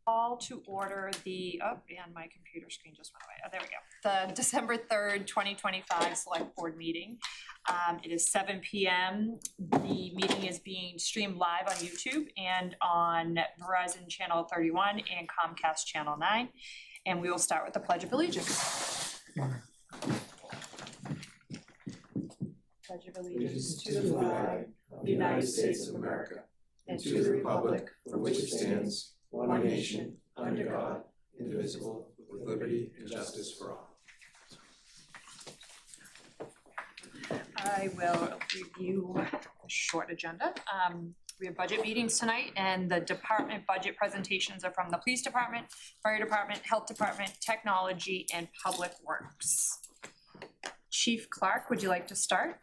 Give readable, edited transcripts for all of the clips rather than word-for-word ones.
Call to order the, oh, and my computer screen just went away. Oh, there we go. The December 3rd, 2025 Select Board meeting. It is 7 p.m. The meeting is being streamed live on YouTube and on Verizon Channel 31 and Comcast Channel 9. And we will start with the Pledge of Allegiance. Pledge of Allegiance to the flag of the United States of America and to the republic for which it stands, one nation, under God, indivisible, with liberty and justice for all. I will review a short agenda. We have budget meetings tonight, and the department budget presentations are from the police department, fire department, health department, technology, and public works. Chief Clark, would you like to start?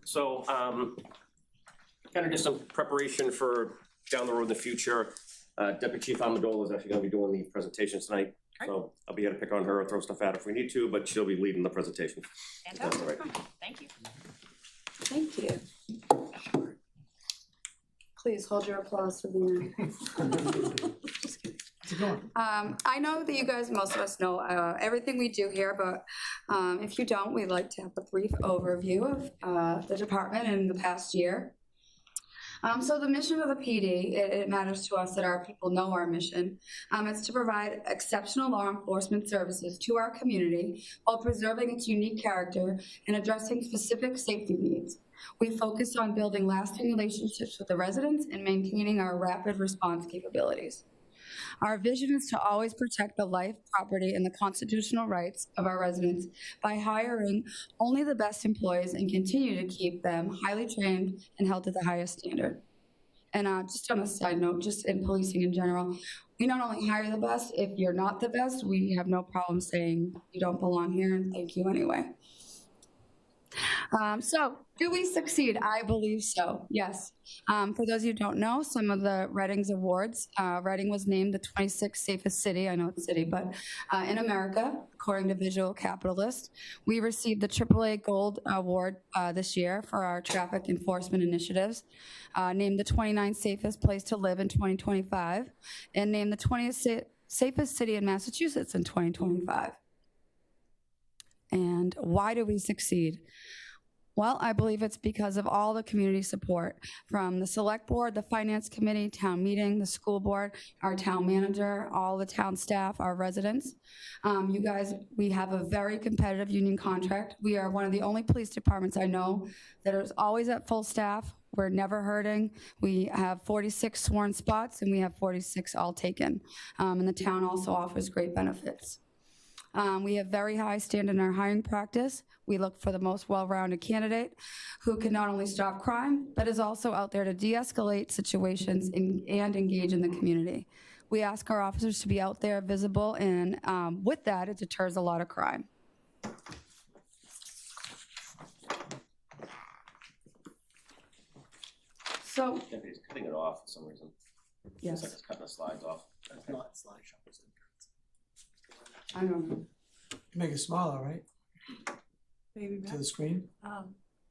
So, kind of just some preparation for down the road in the future. Deputy Chief Amendola is actually going to be doing the presentation tonight. Great. So I'll be able to pick on her or throw stuff at her if we need to, but she'll be leading the presentation. Fantastic. Right. Thank you. Thank you. Please hold your applause for the end. I know that you guys, most of us know everything we do here, but if you don't, we'd like to have a brief overview of the department in the past year. So the mission of the PD, it matters to us that our people know our mission. It's to provide exceptional law enforcement services to our community while preserving its unique character and addressing specific safety needs. We focus on building lasting relationships with the residents and maintaining our rapid response capabilities. Our vision is to always protect the life, property, and the constitutional rights of our residents by hiring only the best employees and continue to keep them highly trained and held to the highest standard. And just on a side note, just in policing in general, we not only hire the best, if you're not the best, we have no problem saying you don't belong here and thank you anyway. So, do we succeed? I believe so, yes. For those of you who don't know, some of the Reading's awards, Reading was named the 26th safest city, I know it's city, but in America, according to Visual Capitalist. We received the AAA Gold Award this year for our traffic enforcement initiatives, named the 29th safest place to live in 2025, and named the 20th safest city in Massachusetts in 2025. And why do we succeed? Well, I believe it's because of all the community support from the select board, the finance committee, town meeting, the school board, our town manager, all the town staff, our residents. You guys, we have a very competitive union contract. We are one of the only police departments I know that is always at full staff. We're never hurting. We have 46 sworn spots and we have 46 all taken. And the town also offers great benefits. We have very high standard in our hiring practice. We look for the most well-rounded candidate who can not only stop crime, but is also out there to de-escalate situations and engage in the community. We ask our officers to be out there visible, and with that, it deters a lot of crime. So, Deputy's cutting it off for some reason. yes. It's like it's cutting the slides off. It's not slideshow. I don't know. Make it smaller, right? Maybe To the screen?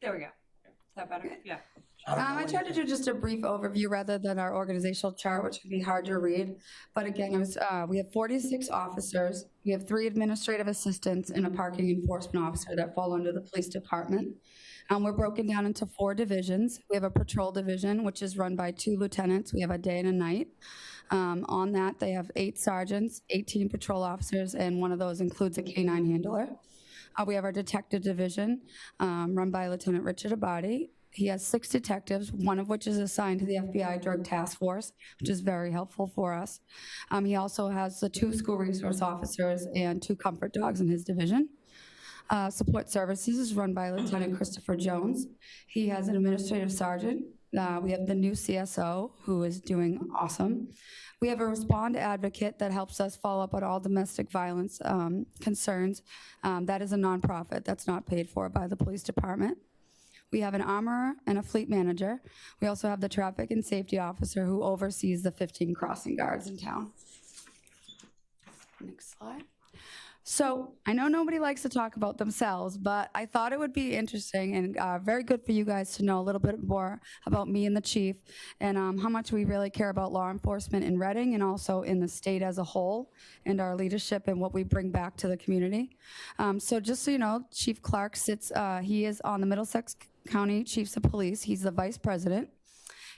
there we go. Is that better? Yeah. I tried to do just a brief overview rather than our organizational chart, which can be hard to read. But again, it was, we have 46 officers. We have 3 administrative assistants and a parking enforcement officer that fall under the police department. We're broken down into 4 divisions. We have a patrol division, which is run by 2 lieutenants. We have a day and a night. On that, they have 8 sergeants, 18 patrol officers, and one of those includes a K-9 handler. We have our detective division, run by Lieutenant Richard Abadi. He has 6 detectives, one of which is assigned to the FBI Drug Task Force, which is very helpful for us. He also has the 2 school resource officers and 2 comfort dogs in his division. Support Services is run by Lieutenant Christopher Jones. He has an administrative sergeant. We have the new CSO, who is doing awesome. We have a respond advocate that helps us follow up on all domestic violence concerns. That is a nonprofit that's not paid for by the police department. We have an armorer and a fleet manager. We also have the traffic and safety officer who oversees the 15 crossing guards in town. Next slide. So I know nobody likes to talk about themselves, but I thought it would be interesting and very good for you guys to know a little bit more about me and the chief and how much we really care about law enforcement in Reading and also in the state as a whole and our leadership and what we bring back to the community. So just so you know, Chief Clark he is on the Middlesex County Chiefs of Police. He's the vice president.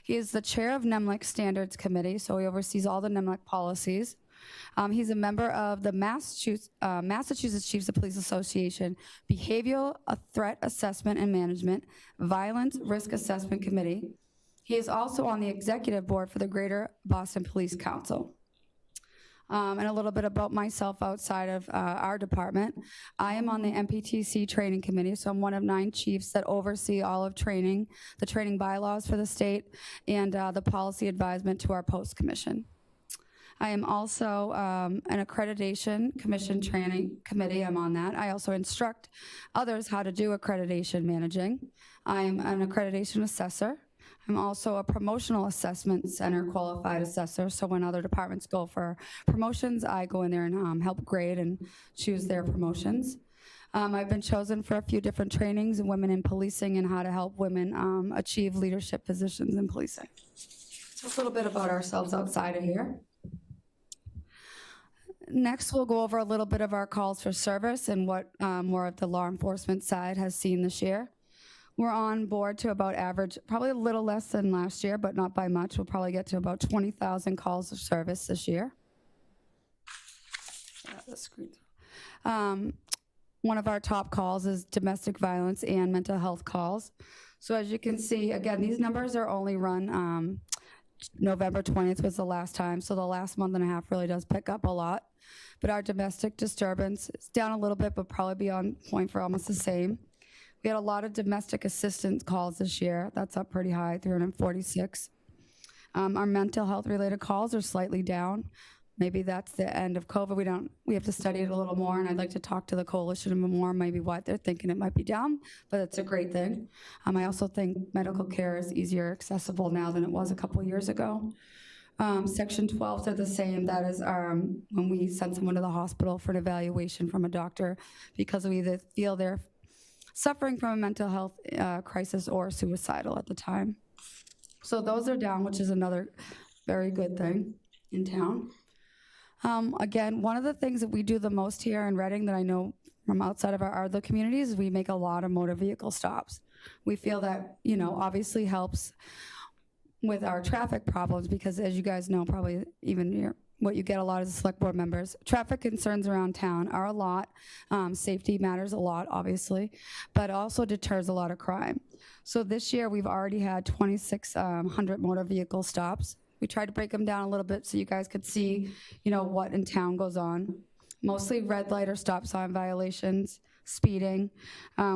He is the chair of NEMLEC Standards Committee, so he oversees all the NEMLEC policies. He's a member of the Massachusetts Chiefs of Police Association Behavioral Threat Assessment and Management Violence Risk Assessment Committee. He is also on the executive board for the Greater Boston Police Council. And a little bit about myself outside of our department. I am on the MPTC training committee, so I'm one of 9 chiefs that oversee all of training, the training bylaws for the state, and the policy advisement to our post commission. I am also an accreditation commission training committee. I'm on that. I also instruct others how to do accreditation managing. I'm an accreditation assessor. I'm also a promotional assessment center qualified assessor. So when other departments go for promotions, I go in there and help grade and choose their promotions. I've been chosen for a few different trainings in women in policing and how to help women achieve leadership positions in policing. So a little bit about ourselves outside of here. Next, we'll go over a little bit of our calls for service and what more of the law enforcement side has seen this year. We're on board to about average, probably a little less than last year, but not by much. We'll probably get to about 20,000 calls of service this year. One of our top calls is domestic violence and mental health calls. So as you can see, again, these numbers are only run November 20th was the last time, so the last month and a half really does pick up a lot. But our domestic disturbance is down a little bit, but probably be on point for almost the same. We had a lot of domestic assistance calls this year. That's up pretty high, 346. Our mental health related calls are slightly down. Maybe that's the end of COVID. We have to study it a little more, and I'd like to talk to the coalition more, maybe what they're thinking it might be down, but it's a great thing. I also think medical care is easier accessible now than it was a couple years ago. Section 12s are the same. That is when we send someone to the hospital for an evaluation from a doctor because we either feel they're suffering from a mental health crisis or suicidal at the time. So those are down, which is another very good thing in town. Again, one of the things that we do the most here in Reading that I know from outside of our other communities is we make a lot of motor vehicle stops. We feel that, obviously helps with our traffic problems because as you guys know, probably even what you get a lot as select board members, traffic concerns around town are a lot. Safety matters a lot, obviously, but also deters a lot of crime. So this year we've already had 2,600 motor vehicle stops. We tried to break them down a little bit so you guys could see, what in town goes on. Mostly red light or stop sign violations, speeding. I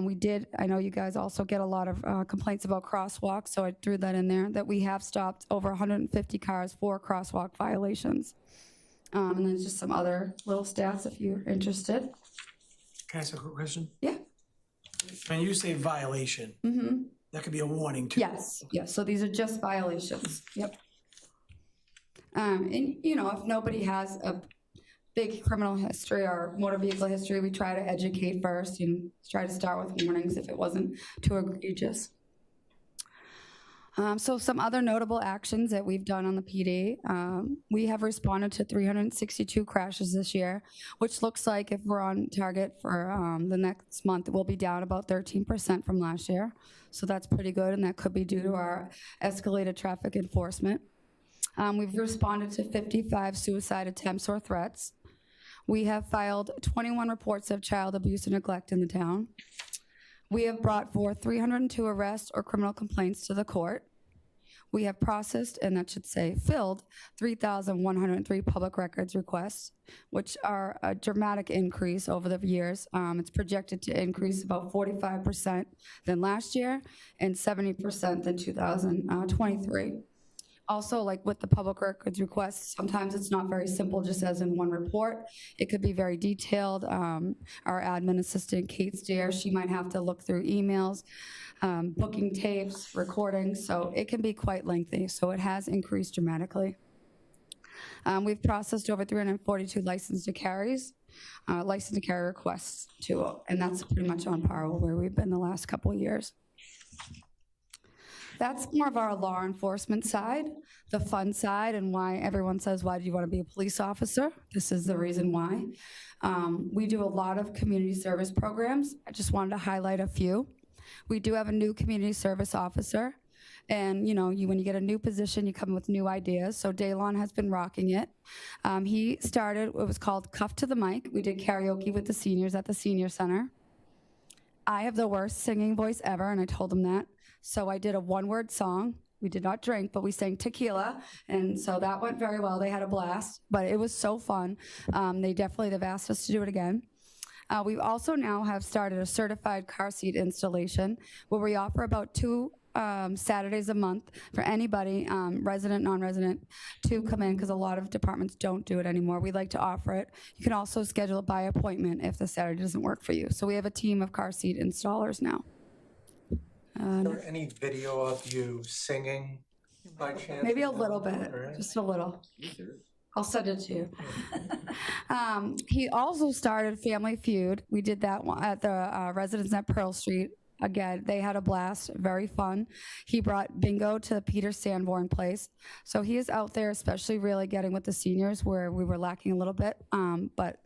know you guys also get a lot of complaints about crosswalks, so I threw that in there, that we have stopped over 150 cars for crosswalk violations. And then just some other little stats if you're interested. Can I ask a quick question? Yeah. When you say violation, that could be a warning too. Yes, so these are just violations, yep. And if nobody has a big criminal history or motor vehicle history, we try to educate first and try to start with warnings if it wasn't too egregious. So some other notable actions that we've done on the PD, we have responded to 362 crashes this year, which looks like if we're on target for the next month, we'll be down about 13% from last year. So that's pretty good, and that could be due to our escalated traffic enforcement. We've responded to 55 suicide attempts or threats. We have filed 21 reports of child abuse and neglect in the town. We have brought forth 302 arrests or criminal complaints to the court. We have processed, and that should say filled, 3,103 public records requests, which are a dramatic increase over the years. It's projected to increase about 45% than last year and 70% than 2023. Also, like with the public records requests, sometimes it's not very simple just as in one report. It could be very detailed. Our admin assistant, Kate Steer, she might have to look through emails, booking tapes, recordings, so it can be quite lengthy. So it has increased dramatically. We've processed over 342 license to carry requests too, and that's pretty much on par with where we've been the last couple of years. That's more of our law enforcement side, the fun side, and why everyone says, why do you want to be a police officer? This is the reason why. We do a lot of community service programs. I just wanted to highlight a few. We do have a new community service officer, and when you get a new position, you come with new ideas. So Daylon has been rocking it. He started, it was called Cuff to the Mic. We did karaoke with the seniors at the senior center. I have the worst singing voice ever, and I told him that. So I did a one-word song. We did not drink, but we sang tequila, and so that went very well. They had a blast, but it was so fun. They've asked us to do it again. We also now have started a certified car seat installation where we offer about 2 Saturdays a month for anybody, resident, non-resident, to come in, because a lot of departments don't do it anymore. We like to offer it. You can also schedule it by appointment if the Saturday doesn't work for you. So we have a team of car seat installers now. Is there any video of you singing by chance? Maybe a little bit, just a little. I'll send it to you. He also started Family Feud. We did that one at the residence at Pearl Street. Again, they had a blast, very fun. He brought bingo to Peter Sanborn Place. So he is out there, especially really getting with the seniors where we were lacking a little bit, but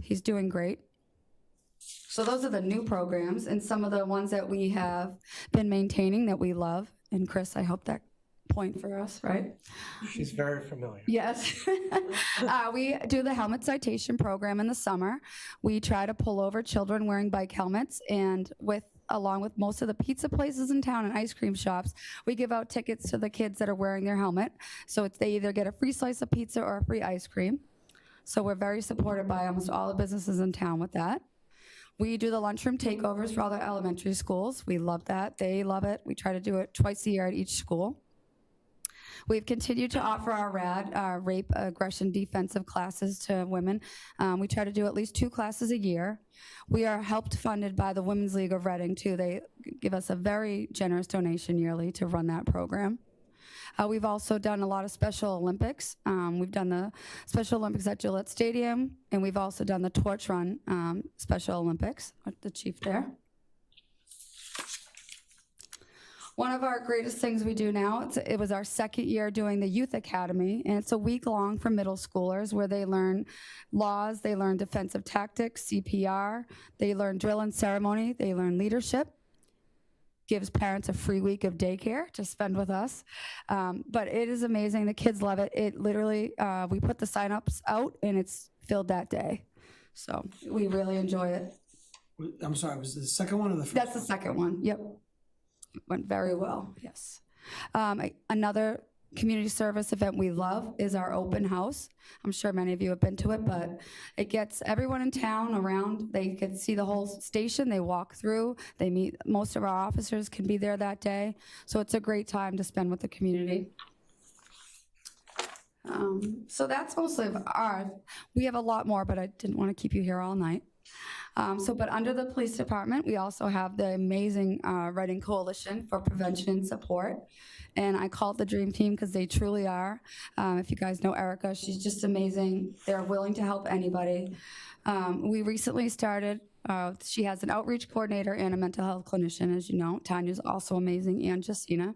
he's doing great. So those are the new programs and some of the ones that we have been maintaining that we love. And Chris, I hope that point for us, right? She's very familiar. Yes. We do the helmet citation program in the summer. We try to pull over children wearing bike helmets, and along with most of the pizza places in town and ice cream shops, we give out tickets to the kids that are wearing their helmet. So they either get a free slice of pizza or a free ice cream. So we're very supported by almost all the businesses in town with that. We do the lunchroom takeovers for all the elementary schools. We love that. They love it. We try to do it twice a year at each school. We've continued to offer our RAD, rape, aggression, defensive classes to women. We try to do at least 2 classes a year. We are helped funded by the Women's League of Reading, too. They give us a very generous donation yearly to run that program. We've also done a lot of Special Olympics. We've done the Special Olympics at Gillette Stadium, and we've also done the Torch Run Special Olympics with the chief there. One of our greatest things we do now, it was our 2nd year doing the Youth Academy, and it's a week long for middle schoolers where they learn laws, they learn defensive tactics, CPR, they learn drill and ceremony, they learn leadership. Gives parents a free week of daycare to spend with us. But it is amazing. The kids love it. It literally, we put the signups out and it's filled that day. So we really enjoy it. I'm sorry, was it the second one or the first? That's the second one. Yep. Went very well. Yes. Another community service event we love is our open house. I'm sure many of you have been to it, but it gets everyone in town around. They can see the whole station. They walk through. They meet. Most of our officers can be there that day. So it's a great time to spend with the community. So that's mostly of ours. We have a lot more, but I didn't want to keep you here all night. But under the police department, we also have the amazing Reading Coalition for Prevention and Support. And I call it the Dream Team because they truly are. If you guys know Erica, she's just amazing. They're willing to help anybody. We recently started, she has an outreach coordinator and a mental health clinician, as you know. Tanya's also amazing, and Justina.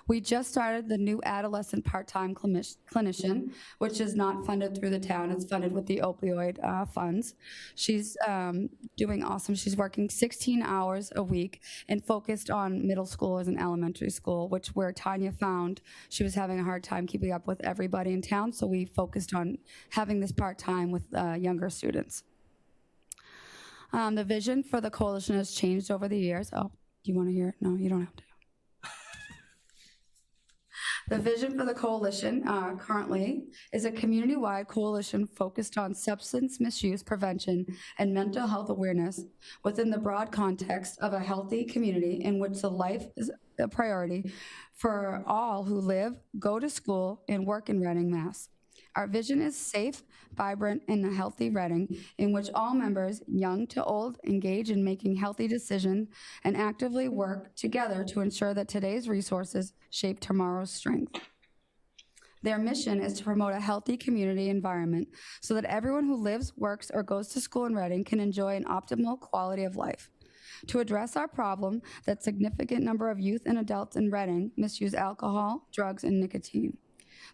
We just started the new adolescent part-time clinician, which is not funded through the town. It's funded with the opioid funds. She's doing awesome. She's working 16 hours a week and focused on middle schoolers and elementary school, which where Tanya found she was having a hard time keeping up with everybody in town. So we focused on having this part-time with younger students. The vision for the coalition has changed over the years. Oh, do you want to hear it? No, you don't have to. The vision for the coalition currently is a community-wide coalition focused on substance misuse prevention and mental health awareness within the broad context of a healthy community in which the life is a priority for all who live, go to school, and work in Reading, Mass. Our vision is safe, vibrant, and a healthy Reading in which all members, young to old, engage in making healthy decisions and actively work together to ensure that today's resources shape tomorrow's strength. Their mission is to promote a healthy community environment so that everyone who lives, works, or goes to school in Reading can enjoy an optimal quality of life. To address our problem that significant number of youth and adults in Reading misuse alcohol, drugs, and nicotine.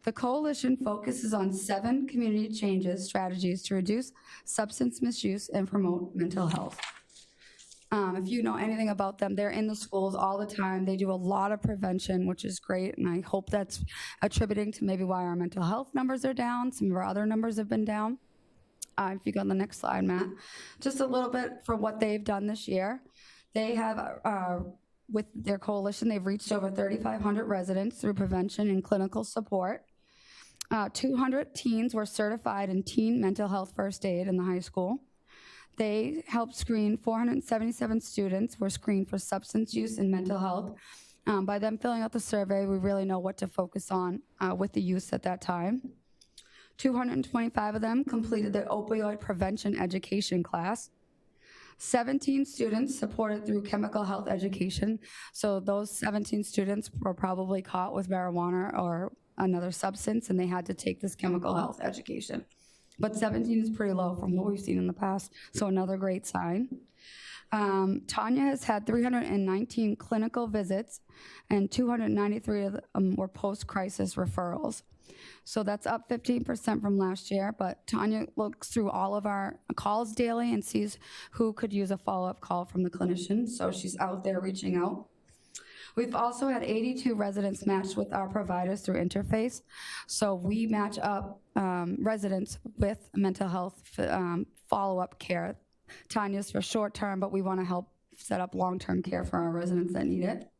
The coalition focuses on 7 community changes strategies to reduce substance misuse and promote mental health. If you know anything about them, they're in the schools all the time. They do a lot of prevention, which is great, and I hope that's attributing to maybe why our mental health numbers are down. Some of our other numbers have been down. If you go on the next slide, Matt. Just a little bit for what they've done this year. They have, with their coalition, they've reached over 3,500 residents through prevention and clinical support. 200 teens were certified in teen mental health first aid in the high school. They helped screen 477 students were screened for substance use and mental health. By them filling out the survey, we really know what to focus on with the youth at that time. 225 of them completed the opioid prevention education class. 17 students supported through chemical health education. So those 17 students were probably caught with marijuana or another substance, and they had to take this chemical health education. But 17 is pretty low from what we've seen in the past, so another great sign. Tanya has had 319 clinical visits, and 293 of them were post-crisis referrals. So that's up 15% from last year, but Tanya looks through all of our calls daily and sees who could use a follow-up call from the clinician, so she's out there reaching out. We've also had 82 residents matched with our providers through Interface. So we match up residents with mental health follow-up care. Tanya's for short-term, but we want to help set up long-term care for our residents that need it.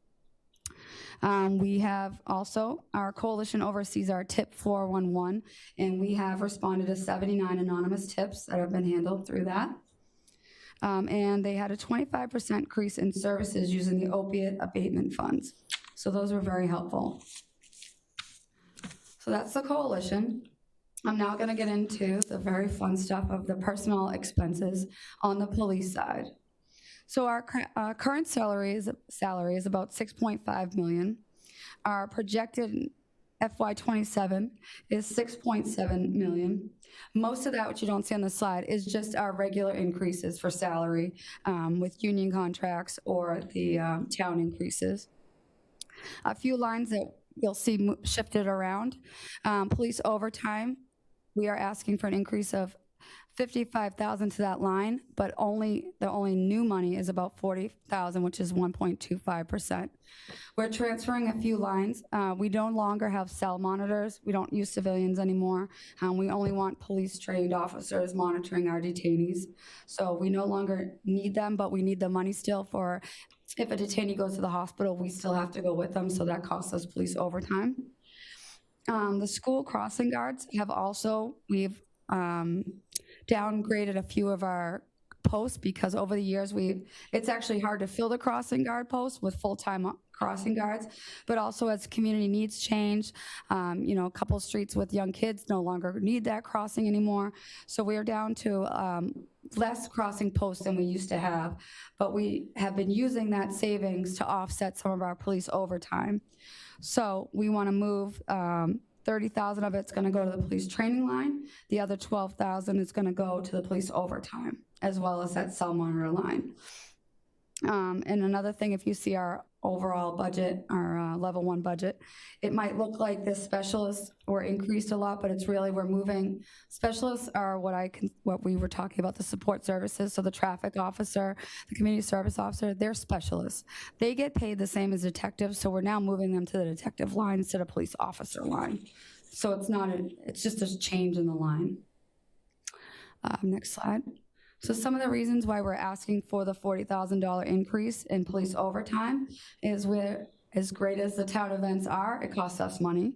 We have also, our coalition oversees our tip 411, and we have responded to 79 anonymous tips that have been handled through that. And they had a 25% increase in services using the opiate abatement funds. So those were very helpful. So that's the coalition. I'm now going to get into the very fun stuff of the personnel expenses on the police side. So our current salary is about $6.5 million. Our projected FY27 is $6.7 million. Most of that, which you don't see on the slide, is just our regular increases for salary with union contracts or the town increases. A few lines that you'll see shifted around. Police overtime, we are asking for an increase of $55,000 to that line, but the only new money is about $40,000, which is 1.25%. We're transferring a few lines. We no longer have cell monitors. We don't use civilians anymore. We only want police-trained officers monitoring our detainees. So we no longer need them, but we need the money still for if a detainee goes to the hospital, we still have to go with them, so that costs us police overtime. The school crossing guards have also, we've downgraded a few of our posts because over the years it's actually hard to fill the crossing guard posts with full-time crossing guards, but also as community needs change, a couple streets with young kids no longer need that crossing anymore. So we're down to less crossing posts than we used to have, but we have been using that savings to offset some of our police overtime. So we want to move 30,000 of it's going to go to the police training line. The other 12,000 is going to go to the police overtime, as well as that cell monitor line. And another thing, if you see our overall budget, our level 1 budget, it might look like the specialists were increased a lot, but it's really, we're moving. Specialists are what we were talking about, the support services. So the traffic officer, the community service officer, they're specialists. They get paid the same as detectives, so we're now moving them to the detective line instead of police officer line. So it's just a change in the line. Next slide. So some of the reasons why we're asking for the $40,000 increase in police overtime is as great as the town events are, it costs us money.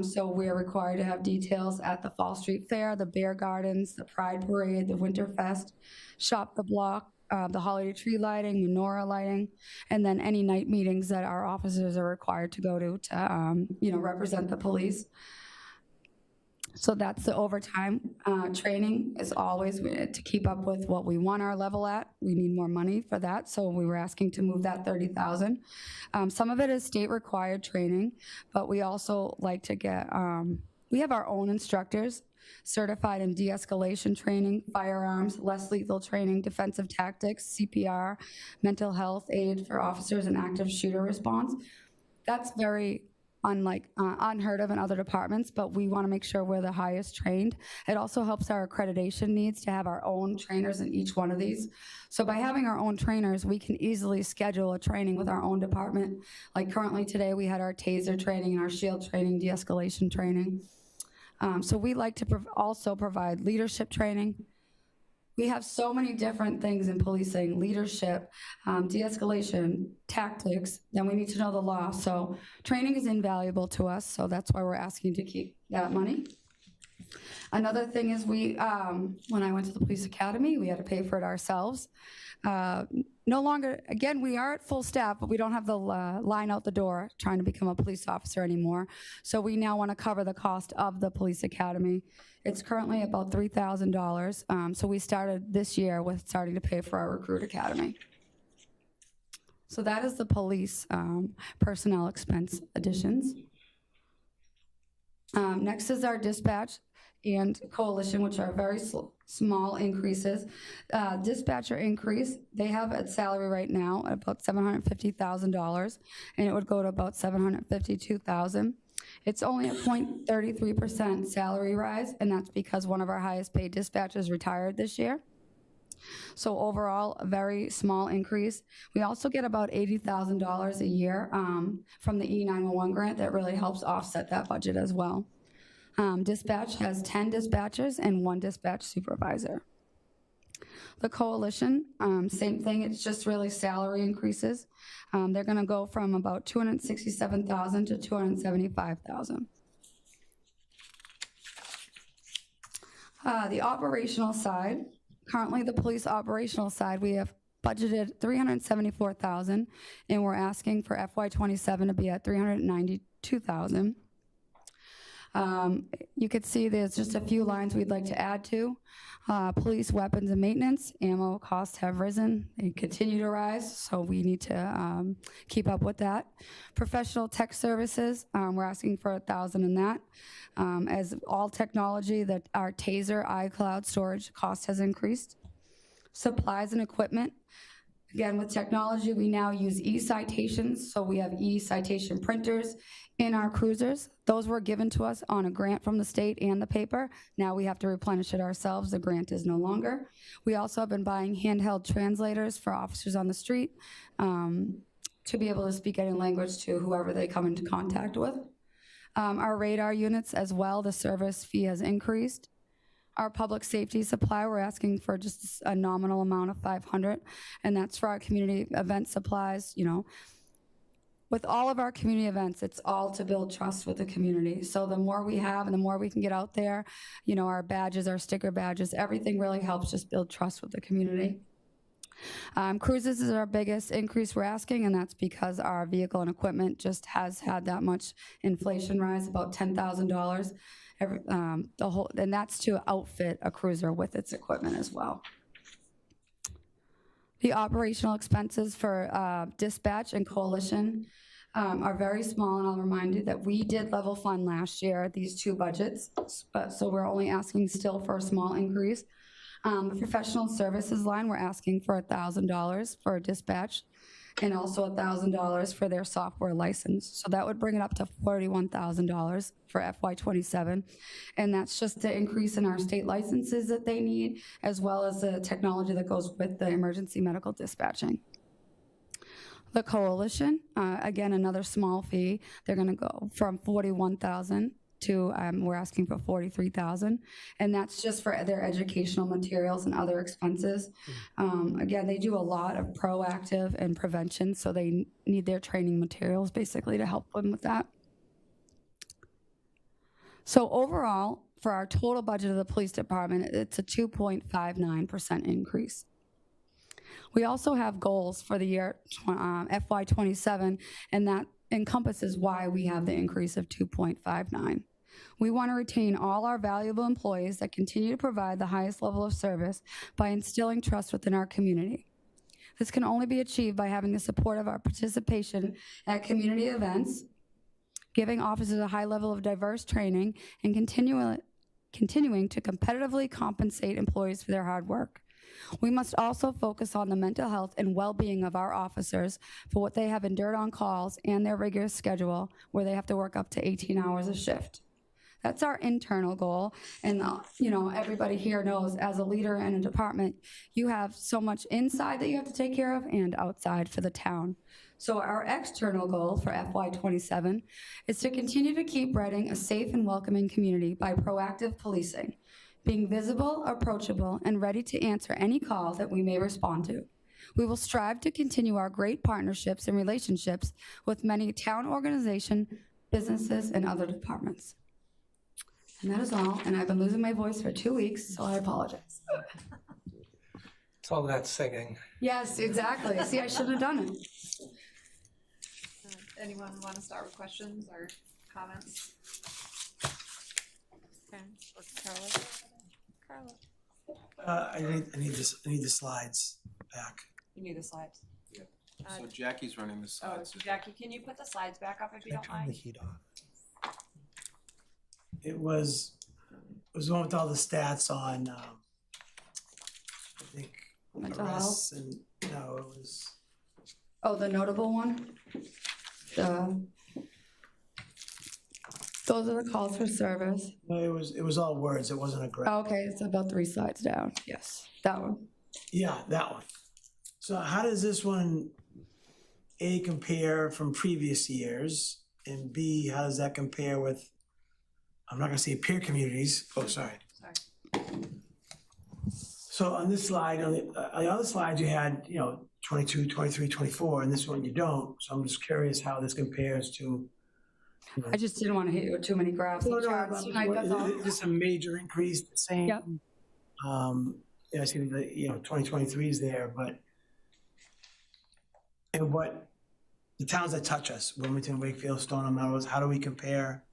So we're required to have details at the Fall Street Fair, the Bear Gardens, the Pride Parade, the Winterfest, Shop the Block, the holiday tree lighting, menorah lighting, and then any night meetings that our officers are required to go to represent the police. So that's the overtime. Training is always to keep up with what we want our level at. We need more money for that, so we were asking to move that 30,000. Some of it is state required training, but we also like to get, we have our own instructors certified in de-escalation training, firearms, less lethal training, defensive tactics, CPR, mental health aid for officers and active shooter response. That's very unheard of in other departments, but we want to make sure we're the highest trained. It also helps our accreditation needs to have our own trainers in each one of these. So by having our own trainers, we can easily schedule a training with our own department. Like currently today, we had our TASER training and our SHIELD training, de-escalation training. So we like to also provide leadership training. We have so many different things in policing: leadership, de-escalation, tactics, then we need to know the law. So training is invaluable to us, so that's why we're asking to keep that money. Another thing is when I went to the police academy, we had to pay for it ourselves. No longer, again, we are at full staff, but we don't have the line out the door trying to become a police officer anymore. So we now want to cover the cost of the police academy. It's currently about $3,000. So we started this year with starting to pay for our recruit academy. So that is the police personnel expense additions. Next is our dispatch and coalition, which are very small increases. Dispatcher increase, they have a salary right now at about $750,000, and it would go to about $752,000. It's only a 0.33% salary rise, and that's because one of our highest paid dispatchers retired this year. So overall, a very small increase. We also get about $80,000 a year from the E911 grant that really helps offset that budget as well. Dispatch has 10 dispatchers and 1 dispatch supervisor. The coalition, same thing, it's just really salary increases. They're gonna go from about $267,000 to $275,000. The operational side, currently the police operational side, we have budgeted $374,000, and we're asking for FY27 to be at $392,000. You could see there's just a few lines we'd like to add to. Police weapons and maintenance, ammo costs have risen. They continue to rise, so we need to keep up with that. Professional tech services, we're asking for $1,000 in that. As all technology, that our TASER iCloud storage cost has increased. Supplies and equipment. Again, with technology, we now use e-citations, so we have e-citation printers in our cruisers. Those were given to us on a grant from the state and the paper. Now we have to replenish it ourselves. The grant is no longer. We also have been buying handheld translators for officers on the street to be able to speak any language to whoever they come into contact with. Our radar units as well, the service fee has increased. Our public safety supply, we're asking for just a nominal amount of $500, and that's for our community event supplies. You know, with all of our community events, it's all to build trust with the community. So the more we have and the more we can get out there, you know, our badges, our sticker badges, everything really helps just build trust with the community. Cruises is our biggest increase we're asking, and that's because our vehicle and equipment just has had that much inflation rise, about $10,000. And that's to outfit a cruiser with its equipment as well. The operational expenses for dispatch and coalition are very small, and I'll remind you that we did level fund last year, these 2 budgets, so we're only asking still for a small increase. The professional services line, we're asking for $1,000 for dispatch, and also $1,000 for their software license. So that would bring it up to $41,000 for FY27. And that's just the increase in our state licenses that they need, as well as the technology that goes with the emergency medical dispatching. The coalition, again, another small fee. They're gonna go from $41,000 to, we're asking for $43,000, and that's just for their educational materials and other expenses. Again, they do a lot of proactive and prevention, so they need their training materials basically to help them with that. So overall, for our total budget of the police department, it's a 2.59% increase. We also have goals for the year FY27, and that encompasses why we have the increase of 2.59. We want to retain all our valuable employees that continue to provide the highest level of service by instilling trust within our community. This can only be achieved by having the support of our participation at community events, giving officers a high level of diverse training, and continuing to competitively compensate employees for their hard work. We must also focus on the mental health and well-being of our officers for what they have endured on calls and their rigorous schedule where they have to work up to 18 hours a shift. That's our internal goal, and everybody here knows as a leader in a department, you have so much inside that you have to take care of and outside for the town. So our external goal for FY27 is to continue to keep Reading a safe and welcoming community by proactive policing, being visible, approachable, and ready to answer any call that we may respond to. We will strive to continue our great partnerships and relationships with many town organizations, businesses, and other departments. And that is all, and I've been losing my voice for 2 weeks, so I apologize. It's all that singing. Yes, exactly. See, I should have done it. Anyone want to start with questions or comments? Okay, or Carla? I need the slides back. You need the slides. So Jackie's running the Oh, slides. Jackie, can you put the slides back up if you don't Turn the mind? heat on. It was one with all the stats on, I think, Mental arrests and, no, it was, Oh, the notable one? Those are the calls for service. no, it was all words, it wasn't a graph. Oh, okay, it's about 3 slides down. Yes, that one. Yeah, that one. So how does this one, A, compare from previous years? And B, how does that compare with, I'm not gonna say peer communities, oh, sorry. Sorry. So on this slide, on the other slides, you had, 22, 23, 24, and this one you don't. So I'm just curious how this compares to. I just didn't want to hit you with too many graphs and charts tonight, that's all. Is this a major increase, the same? Yep. I see the, 2023 is there, but. And what, the towns that touch us, Wilmington, Wakefield, Stoneham, Melrose, how do we compare?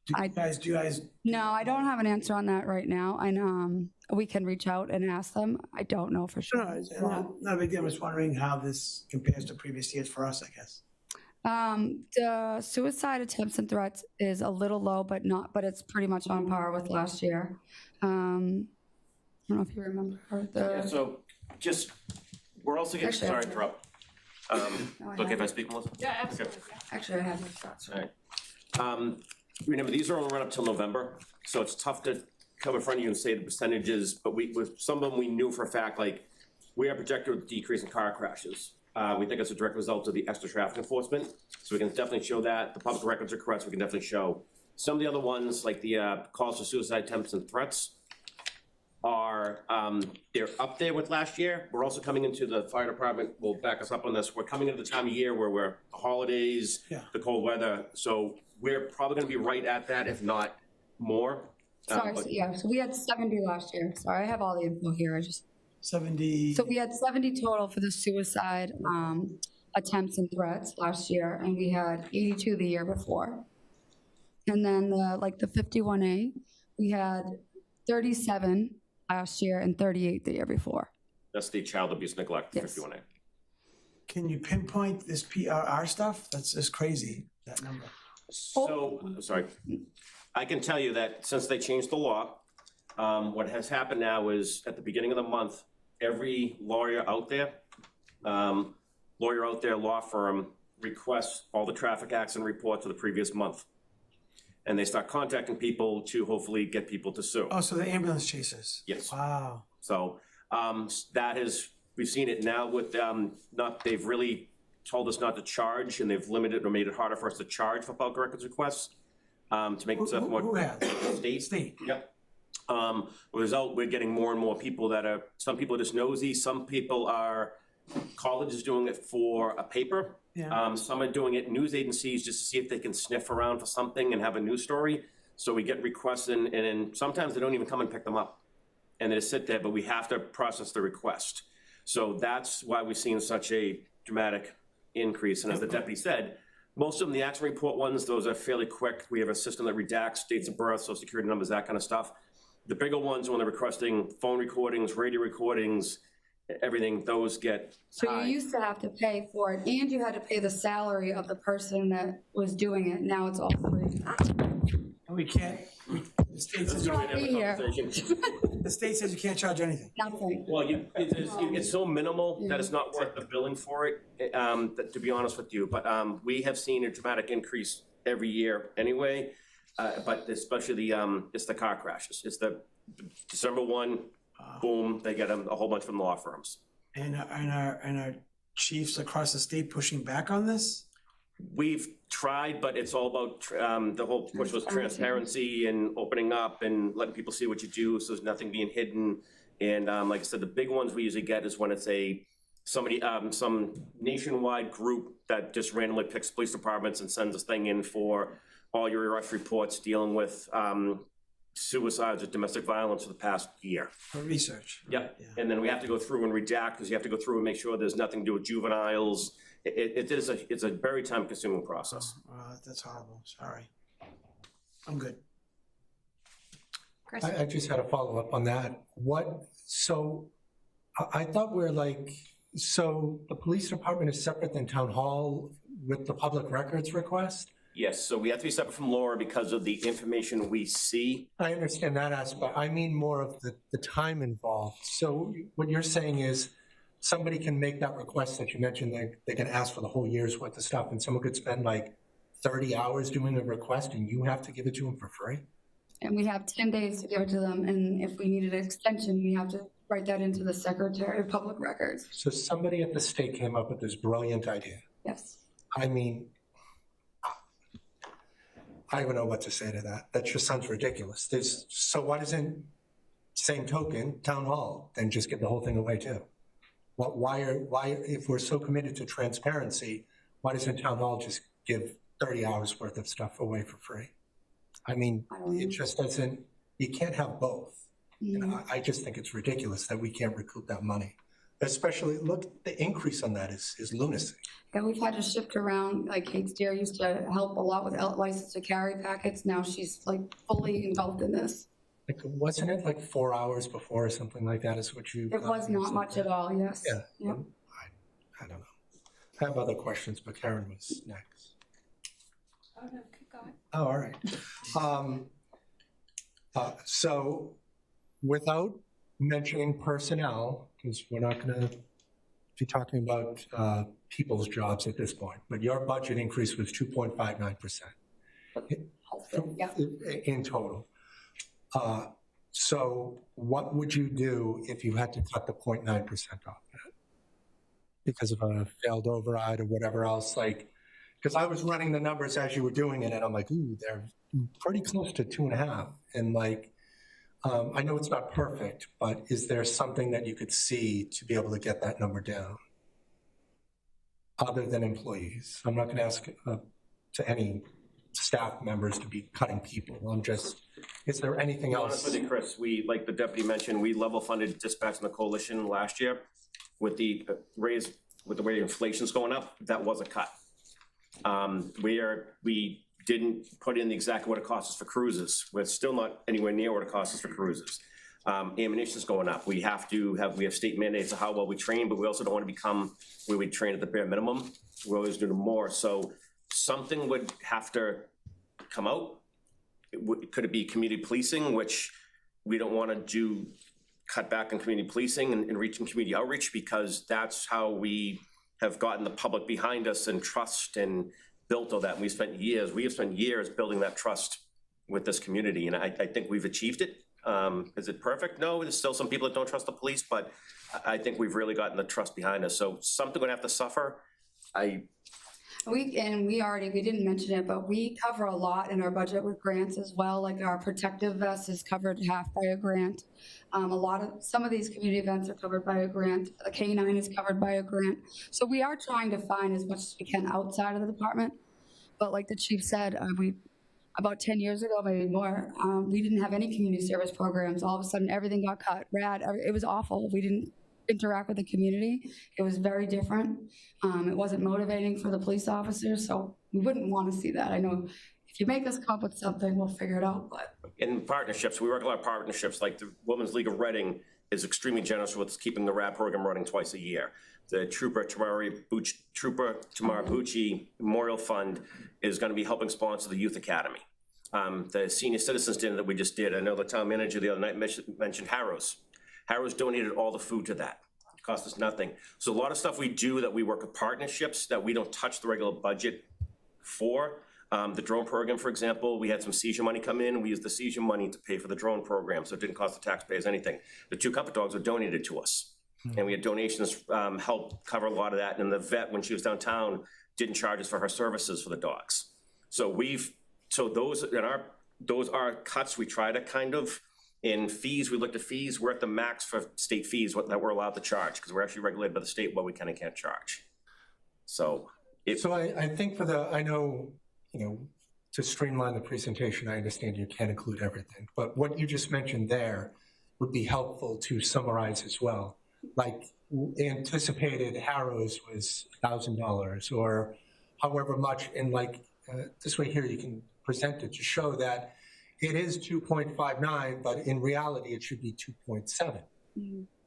Do you guys? No, I don't have an answer on that right now. And we can reach out and ask them. I don't know for No, sure. it's not a big deal. I'm just wondering how this compares to previous years for us, I guess. The suicide attempts and threats is a little low, but it's pretty much on par with last year. I don't know if you remember Yeah, so just, we're also getting, Actually, sorry to interrupt. Okay, if I speak, Melissa? Yeah, absolutely. Actually, I have my thoughts. All right. Remember, these are only run up till November, so it's tough to come in front of you and say the percentages, but with some of them, we knew for a fact, like, we are projected with a decrease in car crashes. We think it's a direct result of the extra traffic enforcement, so we can definitely show that. The public records are correct, so we can definitely show. Some of the other ones, like the calls for suicide attempts and threats, are, they're up there with last year. We're also coming into the fire department, will back us up on this, we're coming into the time of year where we're, the holidays, Yeah. the cold weather, so we're probably gonna be right at that, if not more. Sorry, But- so, yeah, so we had 70 last year. Sorry, I have all the info here. 70. So we had 70 total for the suicide attempts and threats last year, and we had 82 the year before. And then the 51A, we had 37 last year and 38 the year before. That's the child abuse neglect, Yes. 51A. Can you pinpoint this PRR stuff? That's just crazy, that number. So, sorry, I can tell you that since they changed the law, what has happened now is at the beginning of the month, every lawyer out there, law firm requests all the traffic accident reports for the previous month. And they start contacting people to hopefully get people to sue. Oh, so the ambulance chasers? Yes. Wow. So, that is, we've seen it now with, they've really told us not to charge, and they've limited or made it harder for us to charge for public records requests, to make it stuff more. Who has? State. State. Yep. Result, we're getting more and more people that are, some people are just nosy, some people are, colleges doing it for a paper. Yeah. Some are doing it, news agencies, just to see if they can sniff around for something and have a news story. So we get requests and then sometimes they don't even come and pick them up. And they just sit there, but we have to process the request. So that's why we've seen such a dramatic increase. And as the deputy said, Most of them, the accident report ones, those are fairly quick. We have a system that redacts dates of birth, social security numbers, that kind of stuff. The bigger ones, when they're requesting phone recordings, radio recordings, everything, those get So high. you used to have to pay for it, and you had to pay the salary of the person that was doing it. Now it's all free. And we can't, the state says, That's a good way to have a Here. conversation. the state says you can't charge anything. Nothing. Well, it's so minimal that it's not worth the billing for it, to be honest with you. But we have seen a dramatic increase every year anyway. But especially it's the car crashes. It's the December 1, boom, they get a whole bunch from law firms. And our chiefs across the state pushing back on this? We've tried, but it's all about, the whole push was transparency and opening up and letting people see what you do, so there's nothing being hidden. And like I said, the big ones we usually get is when it's somebody, some nationwide group that just randomly picks police departments and sends this thing in for all your arrest reports dealing with suicides or domestic violence for the past year. For research. Yep. Yeah. And then we have to go through and redact, because you have to go through and make sure there's nothing to do with juveniles. It's a very time-consuming process. That's horrible, sorry. I'm good. Chris? I just had a follow-up on that. I thought so the police department is separate than town hall with the public records request? Yes, so we have to be separate from Laura because of the information we see. I understand that aspect. I mean more of the time involved. So what you're saying is somebody can make that request that you mentioned, they can ask for the whole year's worth of stuff, and someone could spend like 30 hours doing a request and you have to give it to them for free? And we have 10 days to give it to them, and if we needed an extension, we have to write that into the Secretary of Public Records. So somebody at the state came up with this brilliant idea. Yes. I mean, I don't know what to say to that. That just sounds ridiculous. So why doesn't, same token, town hall, then just give the whole thing away too? Why, if we're so committed to transparency, why doesn't town hall just give 30 hours worth of stuff away for free? I mean, it just doesn't, you can't have both. And I just think it's ridiculous that we can't recoup that money. Especially, look, the increase on that is lunacy. Yeah, we've had to shift around, like Kate Steer used to help a lot with license to carry packets. Now she's like fully involved in this. Like, wasn't it like 4 hours before or something like that is what you? It was not much at all, yes. Yeah. Yep. I don't know. I have other questions, but Karen was next. Oh, no, keep going. Oh, all right. So without mentioning personnel, because we're not going to be talking about people's jobs at this point, but your budget increase was 2.59% Yeah. in total. So what would you do if you had to cut the 0.9% off that? Because of a failed override or whatever else, like, because I was running the numbers as you were doing it, and I'm like, ooh, they're pretty close to 2.5. And like, I know it's not perfect, but is there something that you could see to be able to get that number down? Other than employees. I'm not going to ask to any staff members to be cutting people. I'm just, is there anything else? Honestly, Chris, we, like the deputy mentioned, we level funded dispatch in the coalition last year with the raise, with the way inflation's going up, that was a cut. We didn't put in exactly what it costs us for cruises. We're still not anywhere near what it costs us for cruises. Ammunition's going up. We have state mandates of how well we train, but we also don't want to become where we train at the bare minimum. We're always doing more. So something would have to come out. Could it be community policing, which we don't want to do, cut back on community policing and reaching community outreach, because that's how we have gotten the public behind us and trust and built all that. And we have spent years building that trust with this community. And I think we've achieved it. Is it perfect? No, there's still some people that don't trust the police, but I think we've really gotten the trust behind us. So something would have to suffer. We didn't mention it, but we cover a lot in our budget with grants as well. Like our protective vest is covered half by a grant. Some of these community events are covered by a grant. The K-9 is covered by a grant. So we are trying to find as much as we can outside of the department. But like the chief said, about 10 years ago, maybe more, we didn't have any community service programs. All of a sudden, everything got cut. It was awful. We didn't interact with the community. It was very different. It wasn't motivating for the police officers, so we wouldn't want to see that. I know if you make us come up with something, we'll figure it out, but. In partnerships, we work a lot of partnerships, like the Women's League of Reading is extremely generous with keeping the RAD program running twice a year. The Trooper Tamara Bucci Memorial Fund is going to be helping sponsor the Youth Academy. The Senior Citizens Dinner that we just did, I know the town manager the other night mentioned Harrow's. Harrow's donated all the food to that. It cost us nothing. So a lot of stuff we do that we work with partnerships that we don't touch the regular budget for. The drone program, for example, we had some seizure money come in. We used the seizure money to pay for the drone program, so it didn't cost the taxpayers anything. The 2 comfort dogs were donated to us. And we had donations help cover a lot of that. And the vet, when she was downtown, didn't charge us for her services for the dogs. So those are cuts we try to kind of, in fees, we looked at fees, we're at the max for state fees that we're allowed to charge, because we're actually regulated by the state what we can and can't charge. So I think I know, to streamline the presentation, I understand you can't include everything, but what you just mentioned there would be helpful to summarize as well. Like anticipated Harrow's was $1,000 or however much, and this way here you can present it to show that it is 2.59, but in reality it should be 2.7.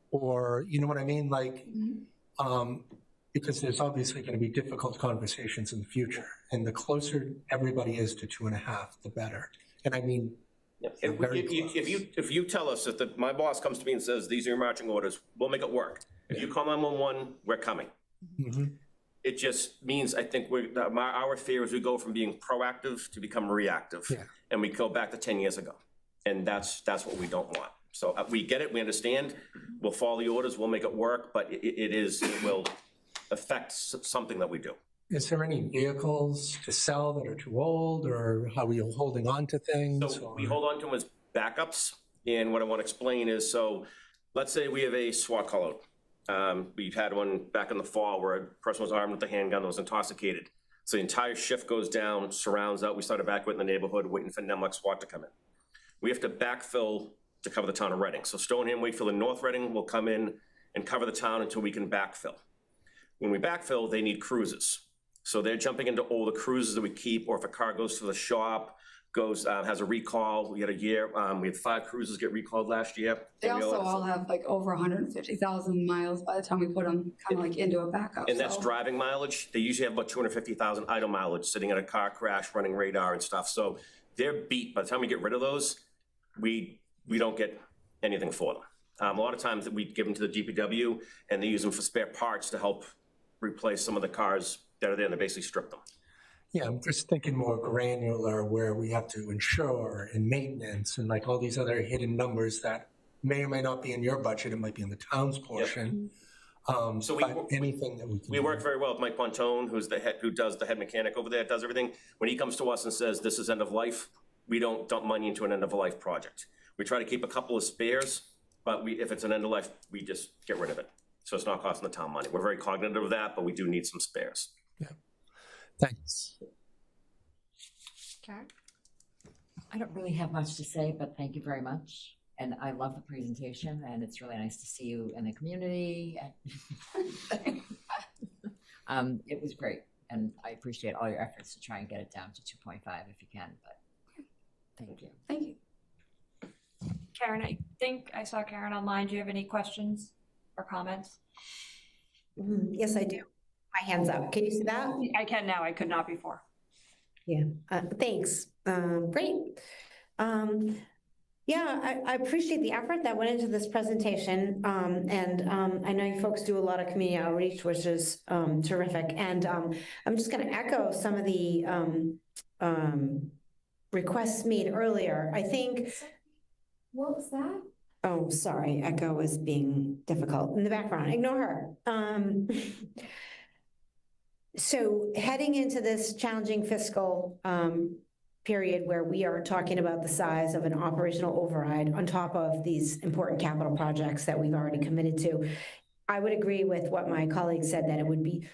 Or, you know what I mean? Because there's obviously going to be difficult conversations in the future, and the closer everybody is to 2.5, the better. And I mean, and if you tell us that my boss comes to me and says, these are your marching orders, we'll make it work. If you call 911, we're coming. It just means, I think our fear is we go from being proactive to become reactive. And we go back to 10 years ago. And that's what we don't want. So we get it, we understand, we'll follow the orders, we'll make it work, but it will affect something that we do. Is there any vehicles to sell that are too old, or how are you holding on to things? So we hold on to them as backups. And what I want to explain is, so let's say we have a SWAT call out. We've had one back in the fall where a person was armed with a handgun that was intoxicated. So the entire shift goes down, surrounds out. We start evacuating the neighborhood, waiting for Nemlik SWAT to come in. We have to backfill to cover the town of Reading. So Stoneham, Wakefield, and North Reading will come in and cover the town until we can backfill. When we backfill, they need cruises. So they're jumping into all the cruises that we keep, or if a car goes to the shop, has a recall. We had a year, we had 5 cruises get recalled last year. They also all have over 150,000 miles by the time we put them into a backup. And that's driving mileage. They usually have about 250,000 idle mileage sitting in a car crash, running radar and stuff. So they're beat. By the time we get rid of those, we don't get anything for them. A lot of times that we give them to the DPW and they use them for spare parts to help replace some of the cars that are there, and they basically strip them. Yeah, I'm just thinking more granular, where we have to insure and maintenance and all these other hidden numbers that may or may not be in your budget. It might be in the town's portion. So anything that we can. We work very well with Mike Pontone, who does the head mechanic over there, does everything. When he comes to us and says this is end of life, we don't dump money into an end of life project. We try to keep a couple of spares, but if it's an end of life, we just get rid of it. So it's not costing the town money. We're very cognizant of that, but we do need some spares. Yeah. Thanks. Karen? I don't really have much to say, but thank you very much. And I love the presentation, and it's really nice to see you in the community. It was great, and I appreciate all your efforts to try and get it down to 2.5 if you can, but thank you. Thank you. Karen, I think I saw Karen online. Do you have any questions or comments? Yes, I do. My hand's up. Can you see that? I can now. I could not before. Yeah, thanks. Great. Yeah, I appreciate the effort that went into this presentation. And I know you folks do a lot of community outreach, which is terrific. And I'm just going to echo some of the requests made earlier. I think. What was that? Oh, sorry. Echo is being difficult in the background. Ignore her. So heading into this challenging fiscal period where we are talking about the size of an operational override on top of these important capital projects that we've already committed to, I would agree with what my colleague said, that it would be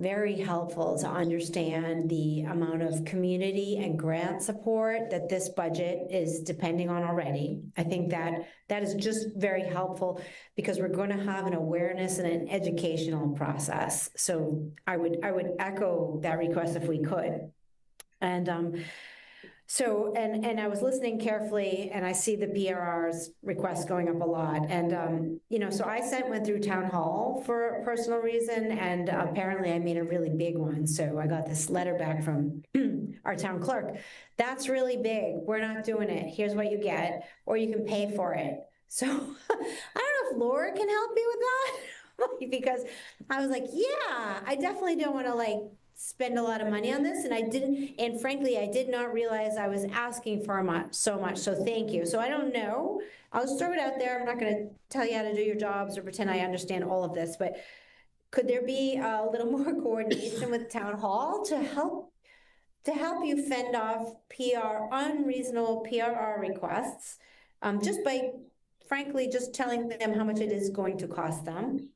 very helpful to understand the amount of community and grant support that this budget is depending on already. I think that is just very helpful because we're going to have an awareness and an educational process. So I would echo that request if we could. And so, and I was listening carefully and I see the PRR's requests going up a lot. And, you know, so I went through town hall for a personal reason, and apparently I made a really big one. So I got this letter back from our town clerk. That's really big. We're not doing it. Here's what you get, or you can pay for it. So I don't know if Laura can help me with that because I was like, yeah, I definitely don't want to like spend a lot of money on this, and I didn't, and frankly, I did not realize I was asking for so much, so thank you. So I don't know, I'll just throw it out there. I'm not gonna tell you how to do your jobs or pretend I understand all of this, but could there be a little more coordination with town hall to help you fend off unreasonable PRR requests, just by frankly just telling them how much it is going to cost them.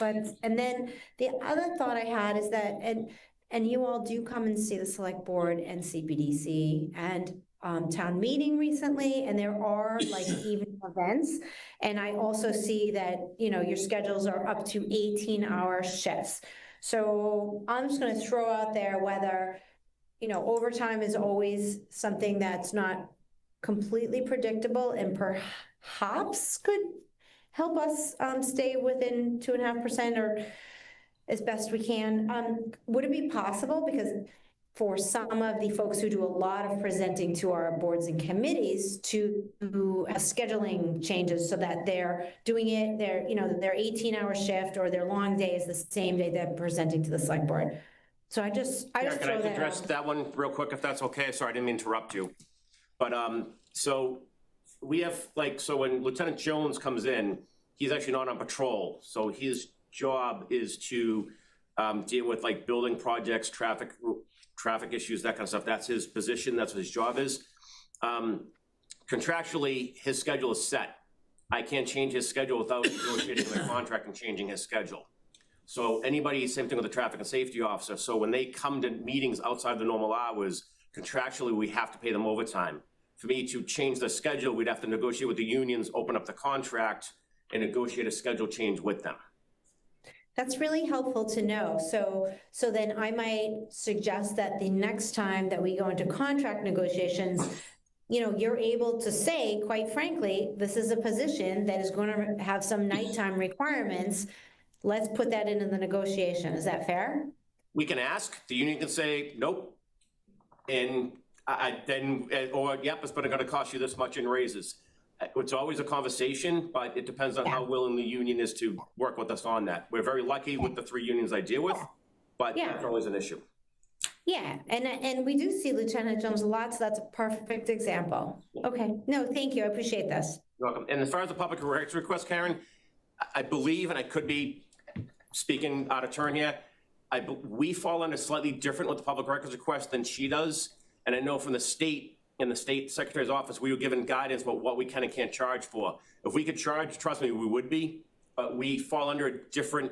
And then the other thought I had is that, and you all do come and see the select board and CPDC and town meeting recently, and there are like evening events. And I also see that, you know, your schedules are up to 18-hour shifts. So I'm just gonna throw out there whether, you know, overtime is always something that's not completely predictable and perhaps could help us stay within 2.5% or as best we can. Would it be possible, because for some of the folks who do a lot of presenting to our boards and committees, to have scheduling changes so that they're doing it, their 18-hour shift or their long day is the same day they're presenting to the select board? So I just Can I throw that address out. that one real quick, if that's okay? Sorry, I didn't mean to interrupt you. But so we have, like, so when Lieutenant Jones comes in, he's actually not on patrol. So his job is to deal with like building projects, traffic issues, that kind of stuff. That's his position. That's what his job is. Contractually, his schedule is set. I can't change his schedule without negotiating the contract and changing his schedule. So anybody, same thing with the traffic and safety officer. So when they come to meetings outside the normal hours, contractually, we have to pay them overtime. For me to change the schedule, we'd have to negotiate with the unions, open up the contract, and negotiate a schedule change with them. That's really helpful to know. So then I might suggest that the next time that we go into contract negotiations, you know, you're able to say, quite frankly, this is a position that is going to have some nighttime requirements. Let's put that into the negotiation. Is that fair? We can ask, the union can say, nope. And yep, it's going to cost you this much in raises. It's always a conversation, but it depends on how willing the union is to work with us on that. We're very lucky with the 3 unions I deal with, but that's always an issue. Yeah, and we do see Lieutenant Jones a lot, so that's a perfect example. Okay, no, thank you, I appreciate this. You're welcome. And as far as the public records request, Karen, I believe, and I could be speaking out of turn here, we fall under slightly different with the public records request than she does. And I know from the state, in the state secretary's office, we were given guidance about what we can and can't charge for. If we could charge, trust me, we would be, but we fall under a different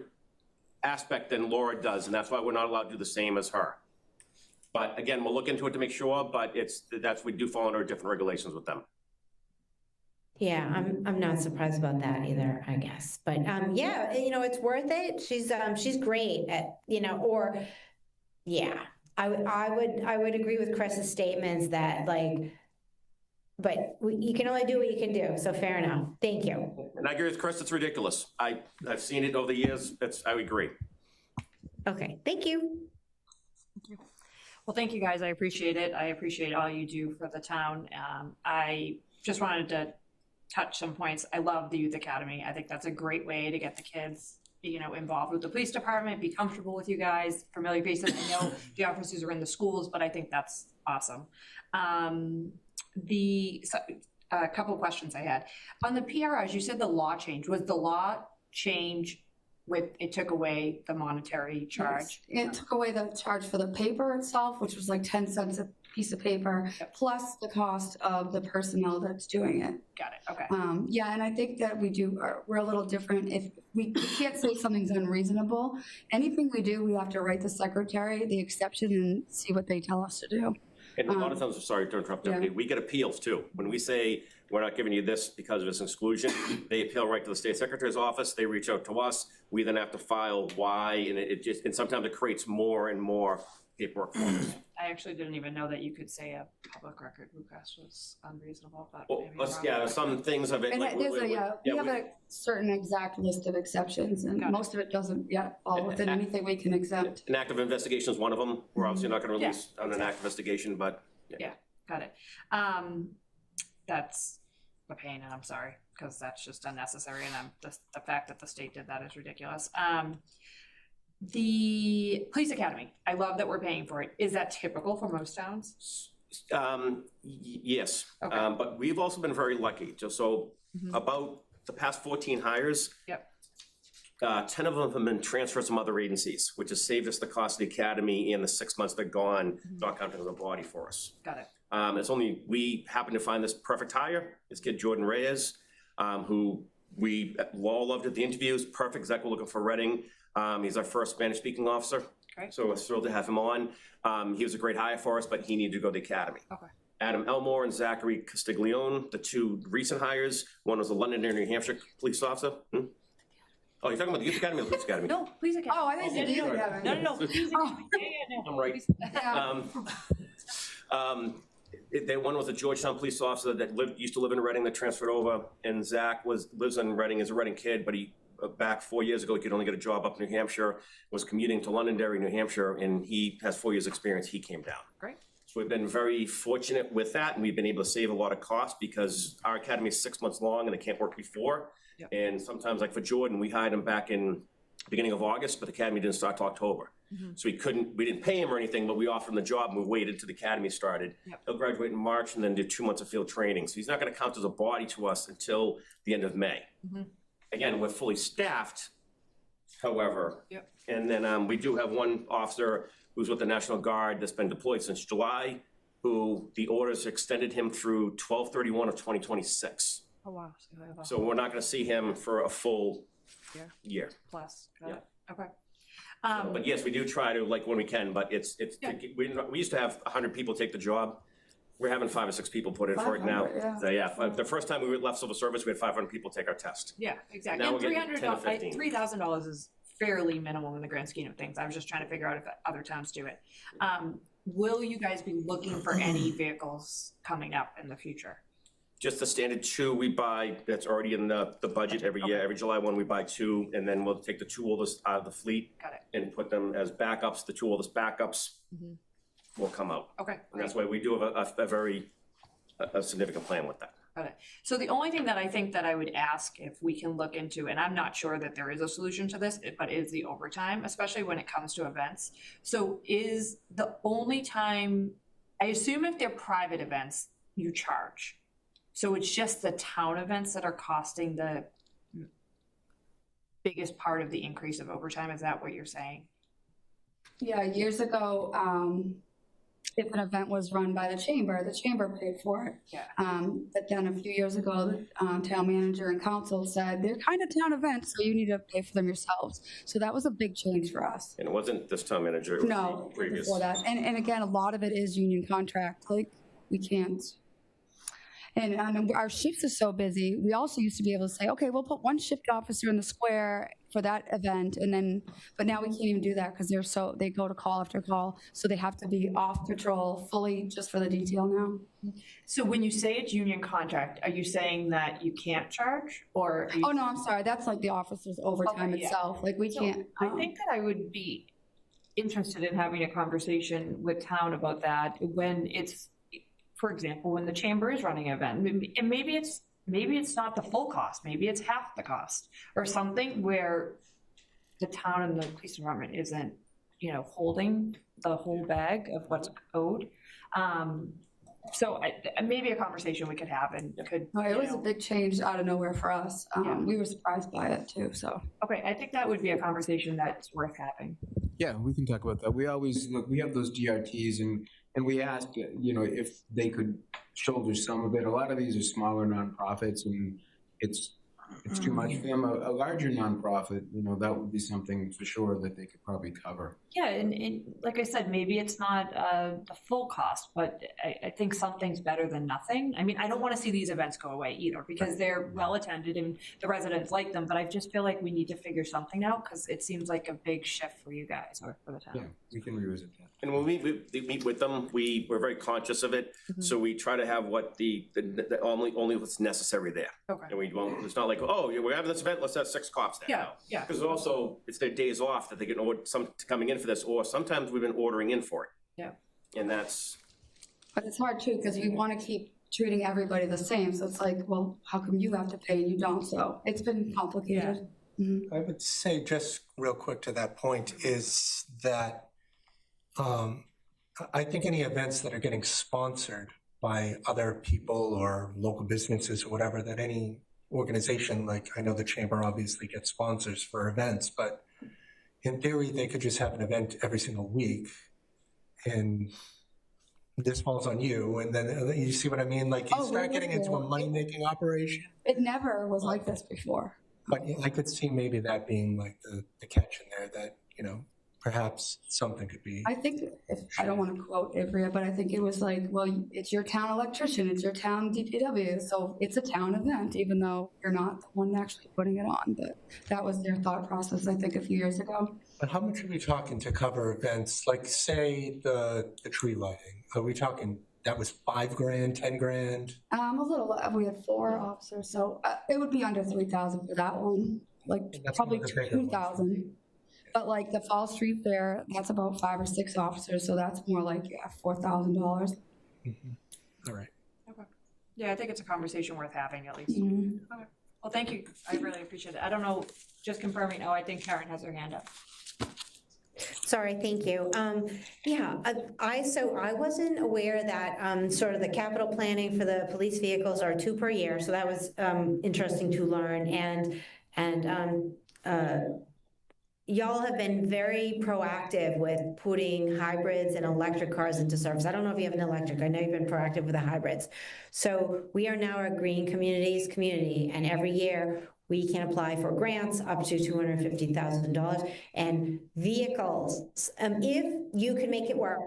aspect than Laura does, and that's why we're not allowed to do the same as her. But again, we'll look into it to make sure, but we do fall under different regulations with them. Yeah, I'm not surprised about that either, I guess. But yeah, you know, it's worth it. She's great at, you know, or yeah. I would agree with Chris's statements that like, but you can only do what you can do. So fair enough. Thank you. And I agree with Chris, it's ridiculous. I've seen it over the years. I agree. Okay, thank you. Well, thank you guys. I appreciate it. I appreciate all you do for the town. I just wanted to touch some points. I love the Youth Academy. I think that's a great way to get the kids, you know, involved with the police department, be comfortable with you guys, familiar faces. I know the officers are in the schools, but I think that's awesome. A couple of questions I had. On the PRRs, you said the law changed. Was the law change with, it took away the monetary charge? It took away the charge for the paper itself, which was like 10 cents piece of paper, plus the cost of the personnel that's doing it. Got it, okay. Yeah, and I think that we're a little different. If we can't say something's unreasonable, anything we do, we have to write the secretary the exception and see what they tell us to do. And a lot of times, sorry to interrupt, Deputy, we get appeals too. When we say, we're not giving you this because of this exclusion, they appeal right to the state secretary's office, they reach out to us, we then have to file why, and and sometimes it creates more and more paperwork for us. I actually didn't even know that you could say a public record request was unreasonable, but Well, maybe I'm wrong. yeah, some things of it, And like. we have a certain exact list of exceptions, and Got it. most of it doesn't fall within anything we can exempt. An active investigation is one of them. We're obviously not gonna release on an active investigation, but. Yeah, got it. That's a pain, and I'm sorry, because that's just unnecessary, and the fact that the state did that is ridiculous. The police academy, I love that we're paying for it. Is that typical for most towns? Yes, Okay. but we've also been very lucky, just so about the past 14 hires. Yep. 10 of them have been transfers from other agencies, which has saved us the cost of the academy and the 6 months they're gone, not counting as a body for us. Got it. It's only, we happen to find this perfect hire, this kid Jordan Reyes, who we all loved at the interviews, perfect, exactly looking for Reading. He's our first Spanish speaking officer. Great. So we're thrilled to have him on. He was a great hire for us, but he needed to go to the academy. Okay. Adam Elmore and Zachary Castiglione, the two recent hires. One was a Londonderry, New Hampshire police officer. Oh, you're talking about the youth academy or the police academy? No, police academy. Oh, I think you did have it. No, police academy. Yeah, I'm right. One was a Georgetown police officer that used to live in Reading that transferred over, and Zach lives in Reading, is a Reading kid, but he back 4 years ago, he could only get a job up in New Hampshire, was commuting to Londonderry, New Hampshire, and he has 4 years' experience. He came down. Great. So we've been very fortunate with that, and we've been able to save a lot of costs because our academy is 6 months long and they can't work before. Yep. And sometimes, like for Jordan, we hired him back in beginning of August, but the academy didn't start till October. So we didn't pay him or anything, but we offered him the job and we waited till the academy started. Yep. He'll graduate in March and then do 2 months of field training. So he's not gonna count as a body to us until the end of May. Again, we're fully staffed, however. Yep. And then we do have one officer who's with the National Guard that's been deployed since July, who the orders extended him through 12/31 of 2026. Oh, wow. So we're not gonna see him for a full Yeah. year. Plus, got Yeah. it. Okay. But yes, we do try to, like, when we can, but Yeah. we used to have 100 people take the job. We're having 5 or 6 people put in for it now. 500, yeah. So, yeah, the first time we left civil service, we had 500 people take our test. Yeah, exactly. Now And we're getting 10 to 15. $3,000 is fairly minimal in the grand scheme of things. I was just trying to figure out if other towns do it. Will you guys be looking for any vehicles coming up in the future? Just the standard 2 we buy, that's already in the budget every year. Okay. Every July 1, we buy 2, and then we'll take the 2 oldest out of the fleet Got it. and put them as backups. The 2 oldest backups will come out. Okay. And that's why we do have a very significant plan with that. Got it. So the only thing that I think that I would ask if we can look into, and I'm not sure that there is a solution to this, but is the overtime, especially when it comes to events. So is the only time, I assume if they're private events, you charge. So it's just the town events that are costing the biggest part of the increase of overtime? Is that what you're saying? Yeah, years ago, if an event was run by the chamber paid for it. Yeah. But then a few years ago, the town manager and council said, they're kind of town events, so you need to pay for them yourselves. So that was a big change for us. And it wasn't this town manager, it was No, the previous. before that. And again, a lot of it is union contract, like, we can't. And our shifts are so busy, we also used to be able to say, okay, we'll put one shift officer in the square for that event, and then, but now we can't even do that because they go to call after call, so they have to be off patrol fully just for the detail now. So when you say it's union contract, are you saying that you can't charge, or? are you- Oh, no, I'm sorry, that's like the officer's overtime Okay, yeah. itself, like, we So, can't. I think that I would be interested in having a conversation with town about that when it's, for example, when the chamber is running an event, and maybe it's not the full cost, maybe it's half the cost, or something where the town and the police department isn't, holding the whole bag of what's owed. So maybe a conversation we could have and could. No, it was a big change out of nowhere for us. We were surprised by it too, so. Okay, I think that would be a conversation that's worth having. Yeah, we can talk about that. We always, look, we have those DRTs and And we asked, you know, if they could shoulder some of it. A lot of these are smaller nonprofits, and it's too much for them. A larger nonprofit, you know, that would be something for sure that they could probably cover. Yeah, and like I said, maybe it's not the full cost, but I think something's better than nothing. I mean, I don't want to see these events go away either because they're well attended and the residents like them, but I just feel like we need to figure something out because it seems like a big shift for you guys or for the town. Yeah, we can revisit that. And when we meet with them, we're very conscious of it, so we try to have what the only what's necessary there. Okay. And we won't, it's not like, oh, yeah, we're having this event, let's have 6 cops there. Yeah, yeah. Because also, it's their days off that they get some coming in for this, or sometimes we've been ordering in for it. Yeah. And that's, But it's hard too, because we want to keep treating everybody the same, so it's like, well, how come you have to pay and you don't? So it's been complicated. I would say just real quick to that point is that I think any events that are getting sponsored by other people or local businesses or whatever, that any organization, like I know the chamber obviously gets sponsors for events, but in theory, they could just have an event every single week and this falls on you. And then you see what I mean? Like you start getting into a money-making operation. It never was like this before. But I could see maybe that being like the catch in there that, you know, perhaps something could be. I think, I don't want to quote Ivrea, but I think it was like, well, it's your town electrician, it's your town DPW, so it's a town event, even though you're not the one actually putting it on. But that was their thought process, I think, a few years ago. But how much are we talking to cover events, like say the tree lighting? Are we talking, that was $5,000, $10,000? A little, we had 4 officers, so it would be under 3,000 for that one, like That's probably one of the bigger ones. 2,000. But like the Fall Street Fair, that's about 5 or 6 officers, so that's more like, yeah, $4,000. All right. Okay. Yeah, I think it's a conversation worth having at least. Mhm. Okay. Well, thank you. I really appreciate it. I don't know, just confirming, I think Karen has her hand up. Sorry, thank you. I wasn't aware that sort of the capital planning for the police vehicles are 2 per year, so that was interesting to learn. And y'all have been very proactive with putting hybrids and electric cars into service. I don't know if you have an electric. I know you've been proactive with the hybrids. So we are now a green communities community, and every year we can apply for grants up to $250,000 and vehicles. If you can make it work,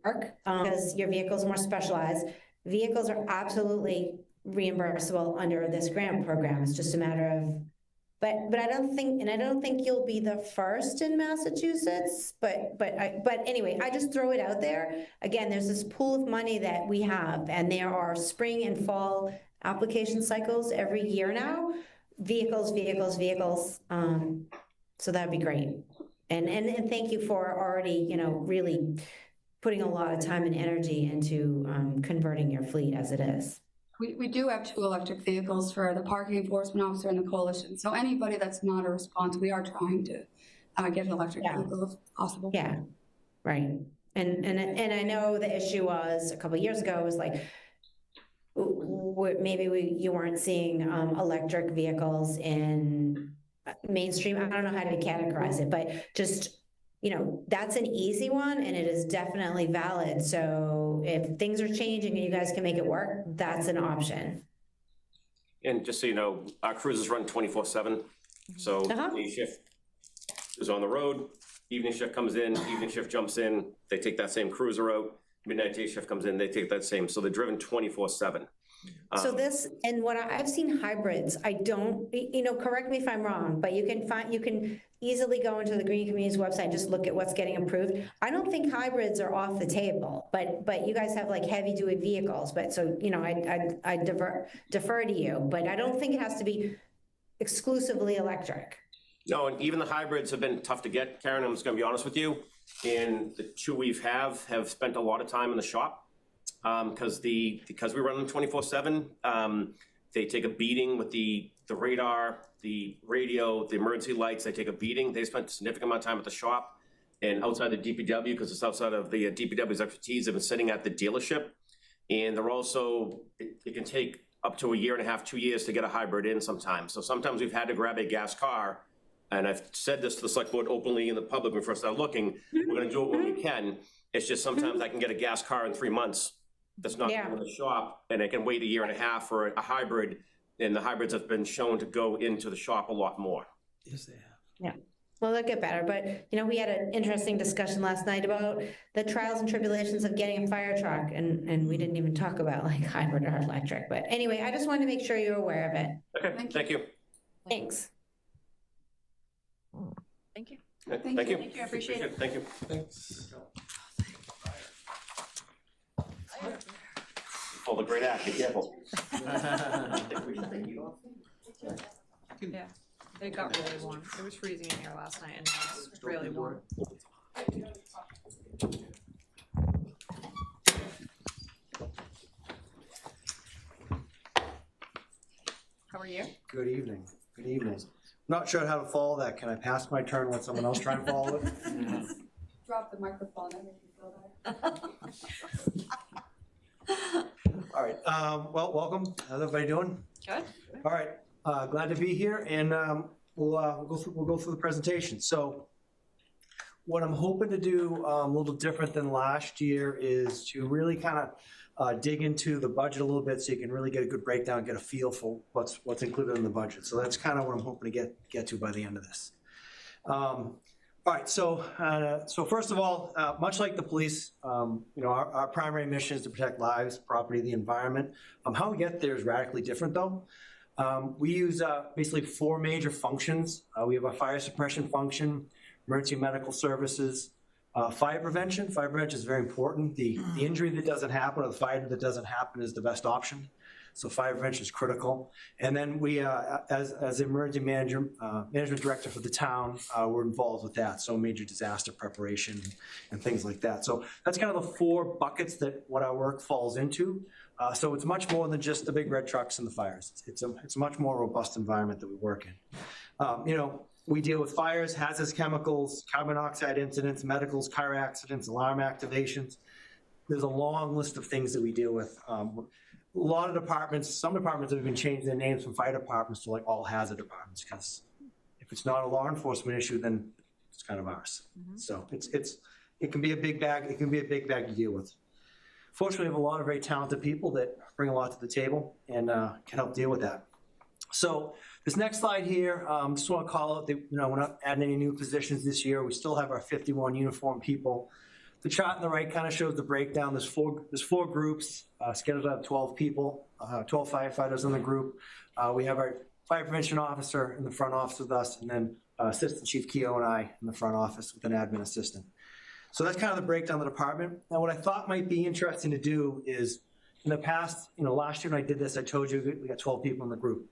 because your vehicles are more specialized, vehicles are absolutely reimbursable under this grant program. It's just a matter of, but I don't think you'll be the first in Massachusetts, but anyway, I just throw it out there. Again, there's this pool of money that we have, and there are spring and fall application cycles every year now. Vehicles. So that'd be great. And thank you for already, really putting a lot of time and energy into converting your fleet as it is. We do have 2 electric vehicles for the parking enforcement officer and the coalition. So anybody that's not a response, we are trying to get an electric vehicle if possible. Yeah, right. And I know the issue was a couple of years ago was like, you weren't seeing electric vehicles in mainstream. I don't know how to categorize it, but just, that's an easy one and it is definitely valid. So if things are changing and you guys can make it work, that's an option. and just so you know, our cruises run 24/7. So day shift is on the road, evening shift comes in, evening shift jumps in, they take that same cruiser out, midnight day shift comes in, they take that same, so they're driven 24/7. So this, and what I've seen hybrids, I don't, correct me if I'm wrong, but you can easily go into the Green Communities website and just look at what's getting approved. I don't think hybrids are off the table, but you guys have like heavy duty vehicles, but so, I defer to you, but I don't think it has to be exclusively electric. No, and even the hybrids have been tough to get, Karen, I'm just gonna be honest with you. And the 2 we've have spent a lot of time in the shop. Because we run them 24/7, they take a beating with the radar, the radio, the emergency lights, they take a beating. They spent a significant amount of time at the shop and outside the DPW, because it's outside of the DPW's expertise. They've been sitting at the dealership, and they're also, it can take up to 1.5 to 2 years to get a hybrid in sometimes. So sometimes we've had to grab a gas car, and I've said this to the select board openly in the public when we first started looking, we're gonna do it when we can. It's just sometimes I can get a gas car in 3 months that's not Yeah. in the shop, and I can wait a year and a half for a hybrid, and the hybrids have been shown to go into the shop a lot more. Yes, they have. Well, they'll get better, but, you know, we had an interesting discussion last night about the trials and tribulations of getting a fire truck, and we didn't even talk about like hybrid or electric, but anyway, I just wanted to make sure you're aware of it. Okay, thank you. Thanks. Thank you. Thank you. Thank you, I appreciate it. Thank you. Thanks. Pull the great act, be careful. Yeah, it got really warm. It was freezing in here last night and now it's really warm. How are you? Good evening, good evening. Not sure how to follow that. Can I pass my turn, let someone else try and follow it? Drop the microphone, that makes me feel better. All right, well, welcome. How's everybody doing? Good. All right, glad to be here, and we'll go through the presentation. So what I'm hoping to do a little different than last year is to really kind of dig into the budget a little bit so you can really get a good breakdown, get a feel for what's included in the budget. So that's kind of what I'm hoping to get to by the end of this. All right, so first of all, much like the police, you know, our primary mission is to protect lives, property, the environment. How we get there is radically different, though. We use basically 4 major functions. We have a fire suppression function, emergency medical services, fire prevention. Fire prevention is very important. The injury that doesn't happen or the fire that doesn't happen is the best option. So fire prevention is critical. And then we, as emergency management director for the town, we're involved with that. So major disaster preparation and things like that. So that's kind of the 4 buckets that what our work falls into. So it's much more than just the big red trucks and the fires. It's a much more robust environment that we work in. You know, we deal with fires, hazardous chemicals, carbon monoxide incidents, medicals, car accidents, alarm activations. There's a long list of things that we deal with. A lot of departments, some departments have even changed their names from fire departments to like all hazard departments, because if it's not a law enforcement issue, then it's kind of ours. So it can be a big bag. It can be a big bag to deal with. Fortunately, we have a lot of very talented people that bring a lot to the table and can help deal with that. So this next slide here, just want to call out that, you know, we're not adding any new positions this year. We still have our 51 uniformed people. The chart on the right kind of shows the breakdown. There's four groups, scheduled to have 12 people, 12 firefighters in the group. We have our fire prevention officer in the front office with us, and then Assistant Chief Keogh and I in the front office with an admin assistant. So that's kind of the breakdown of the department. Now, what I thought might be interesting to do is, in the past, you know, last year when I did this, I told you we got 12 people in the group.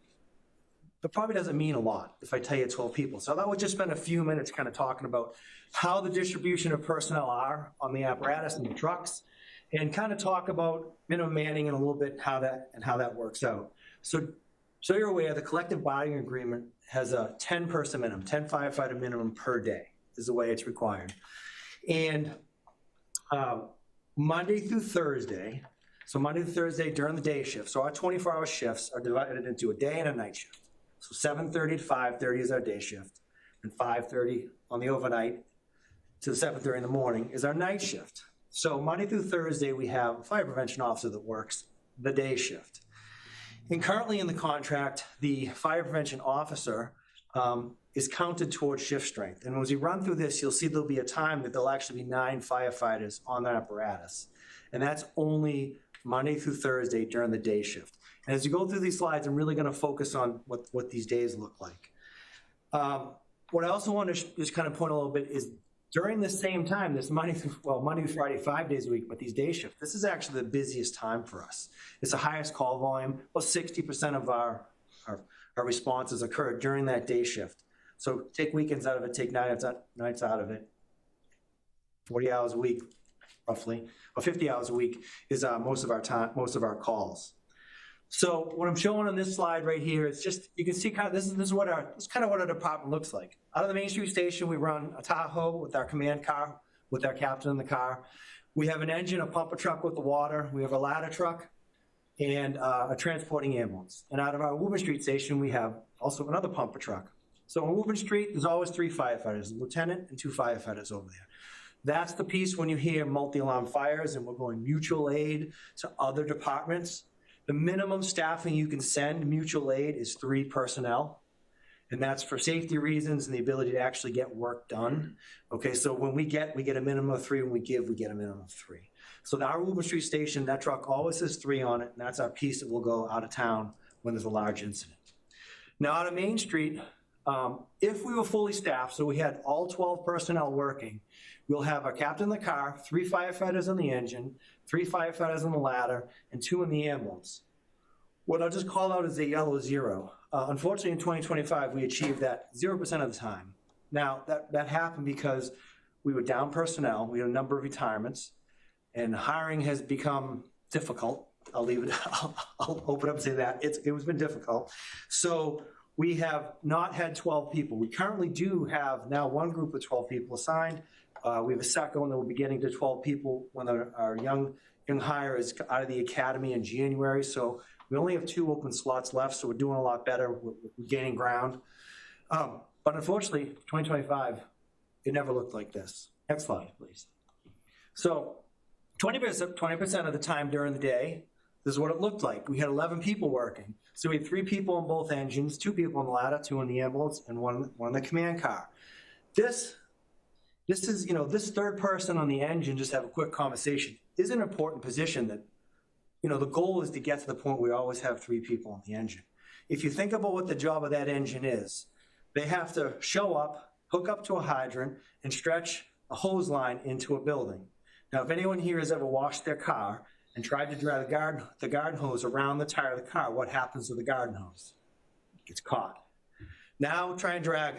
That probably doesn't mean a lot if I tell you 12 people. So I thought we'd just spend a few minutes kind of talking about how the distribution of personnel are on the apparatus and the trucks, and kind of talk about minimum manning and a little bit how that works out. So you're aware, the collective bargaining agreement has a 10-person minimum, 10 firefighter minimum per day is the way it's required. And Monday through Thursday, during the day shift, so our 24-hour shifts are divided into a day and a night shift. So 7:30 to 5:30 is our day shift, and 5:30 on the overnight to 7:30 in the morning is our night shift. So Monday through Thursday, we have a fire prevention officer that works the day shift. And currently in the contract, the fire prevention officer is counted towards shift strength. And as you run through this, you'll see there'll be a time that there'll actually be 9 firefighters on the apparatus. And that's only Monday through Thursday during the day shift. And as you go through these slides, I'm really going to focus on what these days look like. What I also want to just kind of point a little bit is during the same time, this Monday through Friday, 5 days a week, but these day shifts, this is actually the busiest time for us. It's the highest call volume. About 60% of our responses occur during that day shift. So take weekends out of it, take nights out of it. 40 hours a week, roughly, or 50 hours a week is most of our calls. So what I'm showing on this slide right here is just, you can see kind of, this is kind of what our department looks like. Out of the Main Street Station, we run a Tahoe with our command car, with our captain in the car. We have an engine, a pumper truck with the water. We have a ladder truck and a transporting ambulance. And out of our Woburn Street Station, we have also another pumper truck. So on Woburn Street, there's always 3 firefighters, a lieutenant and 2 firefighters over there. That's the piece when you hear multi-alarm fires and we're going mutual aid to other departments. The minimum staffing you can send mutual aid is 3 personnel. And that's for safety reasons and the ability to actually get work done. Okay, so when we get a minimum of 3. When we give, we get a minimum of 3. So our Woburn Street station, that truck always has 3 on it, and that's our piece that will go out of town when there's a large incident. Now, out of Main Street, if we were fully staffed, so we had all 12 personnel working, we'll have our captain in the car, 3 firefighters on the engine, 3 firefighters on the ladder, and 2 in the ambulance. What I'll just call out is a yellow 0. Unfortunately, in 2025, we achieved that 0% of the time. Now, that happened because we were down personnel, we had a number of retirements, and hiring has become difficult. I'll leave it, I'll open up and say that. It has been difficult. So we have not had 12 people. We currently do have now one group of 12 people assigned. We have a second one that will be getting to 12 people when our young hire is out of the academy in January. So we only have 2 open slots left, so we're doing a lot better. We're gaining ground. But unfortunately, 2025, it never looked like this. Next slide, please. So 20% of the time during the day, this is what it looked like. We had 11 people working. So we had 3 people on both engines, 2 people on the ladder, 2 in the ambulance, and one in the command car. This is, this third person on the engine, just have a quick conversation, is an important position that, the goal is to get to the point where we always have 3 people on the engine. If you think about what the job of that engine is, they have to show up, hook up to a hydrant, and stretch a hose line into a building. Now, if anyone here has ever washed their car and tried to drag the garden hose around the tire of the car, what happens to the garden hose? It gets caught. Now try and drag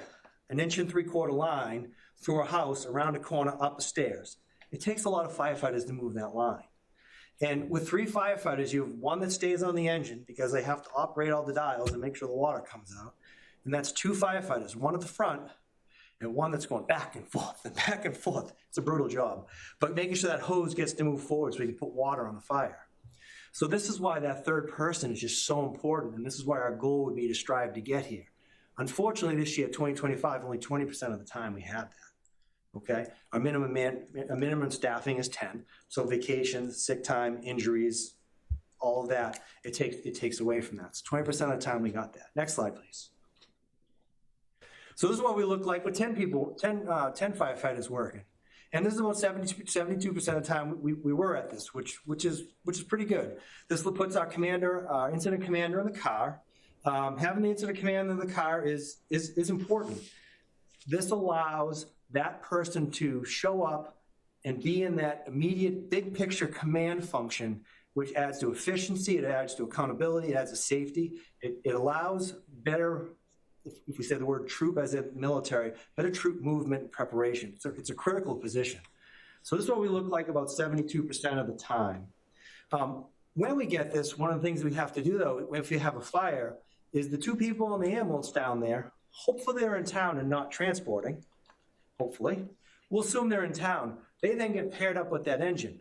an 1 3/4 line through a house, around a corner, up the stairs. It takes a lot of firefighters to move that line. And with 3 firefighters, you have 1 that stays on the engine because they have to operate all the dials and make sure the water comes out. And that's 2 firefighters, 1 at the front and 1 that's going back and forth and back and forth. It's a brutal job. But making sure that hose gets to move forward so we can put water on the fire. So this is why that third person is just so important. And this is why our goal would be to strive to get here. Unfortunately, this year, 2025, only 20% of the time we had that. Okay, our minimum staffing is 10. So vacations, sick time, injuries, all of that, it takes away from that. So 20% of the time we got that. Next slide, please. So this is what we look like with 10 firefighters working. And this is about 72% of the time we were at this, which is pretty good. This puts our incident commander in the car. Having the incident commander in the car is important. This allows that person to show up and be in that immediate big picture command function, which adds to efficiency, it adds to accountability, it adds to safety. It allows better, if we say the word troop as in military, better troop movement and preparation. So it's a critical position. So this is what we look like about 72% of the time. When we get this, one of the things we have to do though, if we have a fire, is the 2 people in the ambulance down there, hopefully they're in town and not transporting. Hopefully. We'll assume they're in town. They then get paired up with that engine.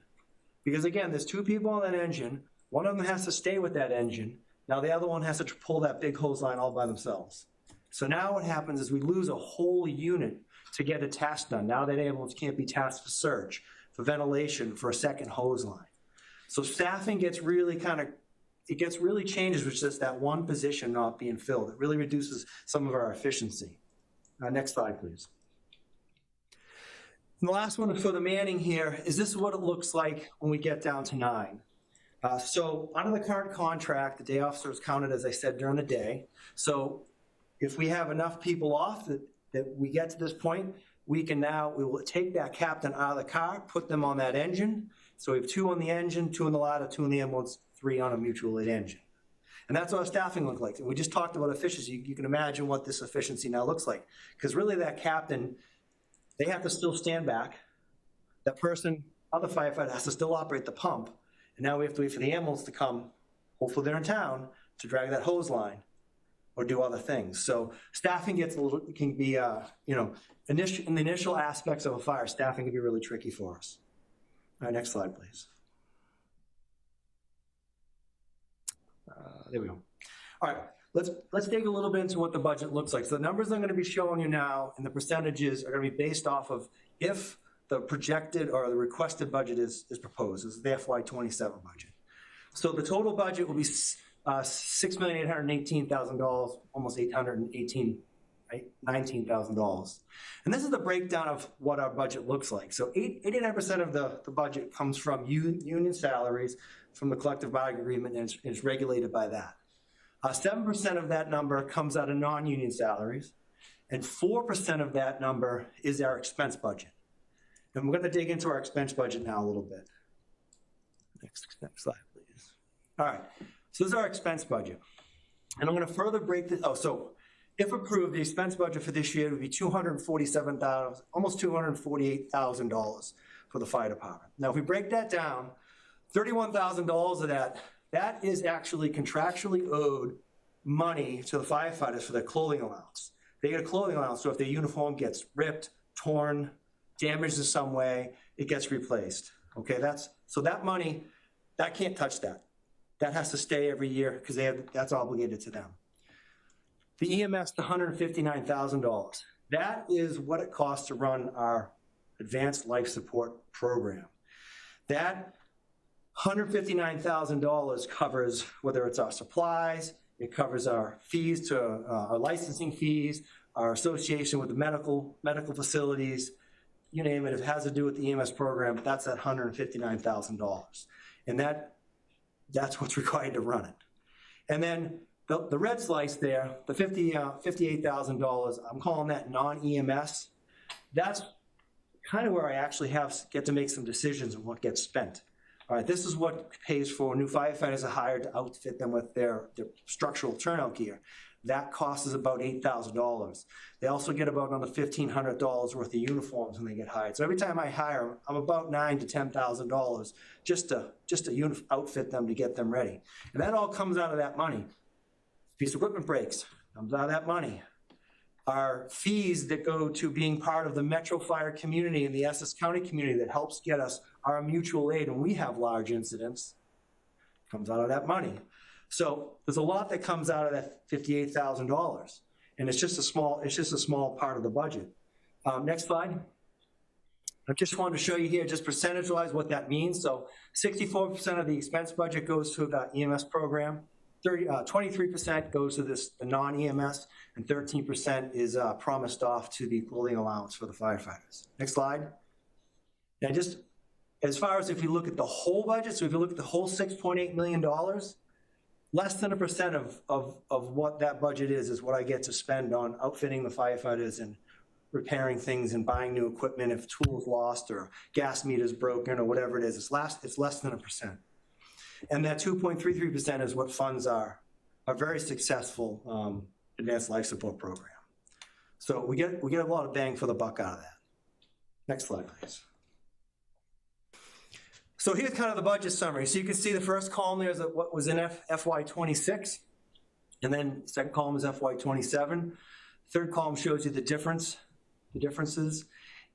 Because again, there's 2 people on that engine. One of them has to stay with that engine. Now the other one has to pull that big hose line all by themselves. So now what happens is we lose a whole unit to get a task done. Now that ambulance can't be tasked for search, for ventilation, for a second hose line. So staffing gets really changes with just that one position not being filled. It really reduces some of our efficiency. Next slide, please. And the last one for the manning here is this is what it looks like when we get down to 9. So under the current contract, the day officer is counted, as I said, during the day. So if we have enough people off that we get to this point, we will take that captain out of the car, put them on that engine. So we have 2 on the engine, 2 on the ladder, 2 in the ambulance, 3 on a mutual aid engine. And that's what our staffing looks like. And we just talked about efficiency. You can imagine what this efficiency now looks like. Because really that captain, they have to still stand back. That person, other firefighter, has to still operate the pump. And now we have to wait for the ambulance to come, hopefully they're in town, to drag that hose line or do other things. So staffing can be, in the initial aspects of a fire, staffing can be really tricky for us. All right, next slide, please. There we go. All right, let's dig a little bit into what the budget looks like. So the numbers I'm going to be showing you now and the percentages are going to be based off of if the projected or the requested budget is proposed. This is the FY '27 budget. So the total budget will be $6,818,000, almost $19,000. And this is the breakdown of what our budget looks like. So 89% of the budget comes from union salaries from the collective bargaining agreement, and it's regulated by that. 7% of that number comes out of non-union salaries, and 4% of that number is our expense budget. And we're going to dig into our expense budget now a little bit. Next slide, please. All right, so this is our expense budget. And I'm going to further break this. So if approved, the expense budget for this year would be $247,000, almost $248,000 for the fire department. Now, if we break that down, $31,000 of that is actually contractually owed money to the firefighters for their clothing allowance. They get a clothing allowance, so if their uniform gets ripped, torn, damaged in some way, it gets replaced. Okay, so that money, that can't touch that. That has to stay every year because that's obligated to them. The EMS, the $159,000. That is what it costs to run our advanced life support program. That $159,000 covers whether it's our supplies, it covers our fees to our licensing fees, our association with the medical facilities, you name it. If it has to do with the EMS program, that's that $159,000. And that's what's required to run it. And then the red slice there, the $58,000, I'm calling that non-EMS. That's kind of where I actually get to make some decisions on what gets spent. All right, this is what pays for new firefighters are hired to outfit them with their structural turnout gear. That cost is about $8,000. They also get about another $1,500 worth of uniforms when they get hired. So every time I hire them, I'm about $9,000 to $10,000 just to outfit them to get them ready. And that all comes out of that money. Piece of equipment breaks, comes out of that money. Our fees that go to being part of the Metro Fire community and the Essex County community that helps get us our mutual aid when we have large incidents, comes out of that money. So there's a lot that comes out of that $58,000, and it's just a small part of the budget. Next slide. I just wanted to show you here, just percentage-wise, what that means. So 64% of the expense budget goes to the EMS program. 23% goes to the non-EMS, and 13% is promised off to the clothing allowance for the firefighters. Next slide. Now, just as far as if you look at the whole budget, so if you look at the whole $6.8 million, less than 1% of what that budget is what I get to spend on outfitting the firefighters and repairing things and buying new equipment if tools lost or gas meters broken or whatever it is. It's less than 1%. And that 2.33% is what funds our very successful advanced life support program. So we get a lot of bang for the buck out of that. Next slide, please. So here's kind of the budget summary. So you can see the first column there is what was in FY26, and then the second column is FY27. Third column shows you the differences,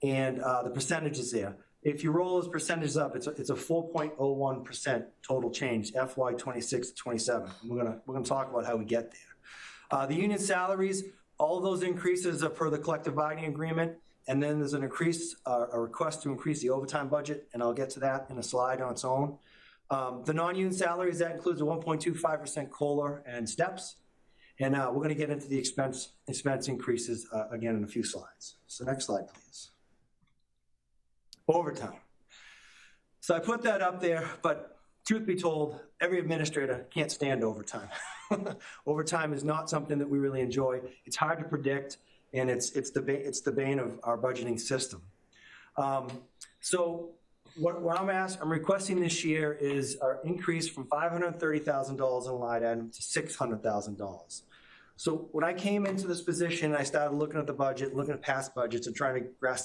and the percentages there. If you roll those percentages up, it's a 4.01% total change, FY26 to 27. And we're gonna talk about how we get there. The union salaries, all of those increases are per the collective bargaining agreement, and then there's a request to increase the overtime budget, and I'll get to that in a slide on its own. The non-union salaries, that includes a 1.25% COLA and steps, and we're going to get into the expense increases again in a few slides. So next slide, please. Overtime. So I put that up there, but truth be told, every administrator can't stand overtime. Overtime is not something that we really enjoy. It's hard to predict, and it's the bane of our budgeting system. So what I'm requesting this year is our increase from $530,000 in line item to $600,000. So when I came into this position, I started looking at the budget, looking at past budgets, and trying to wrap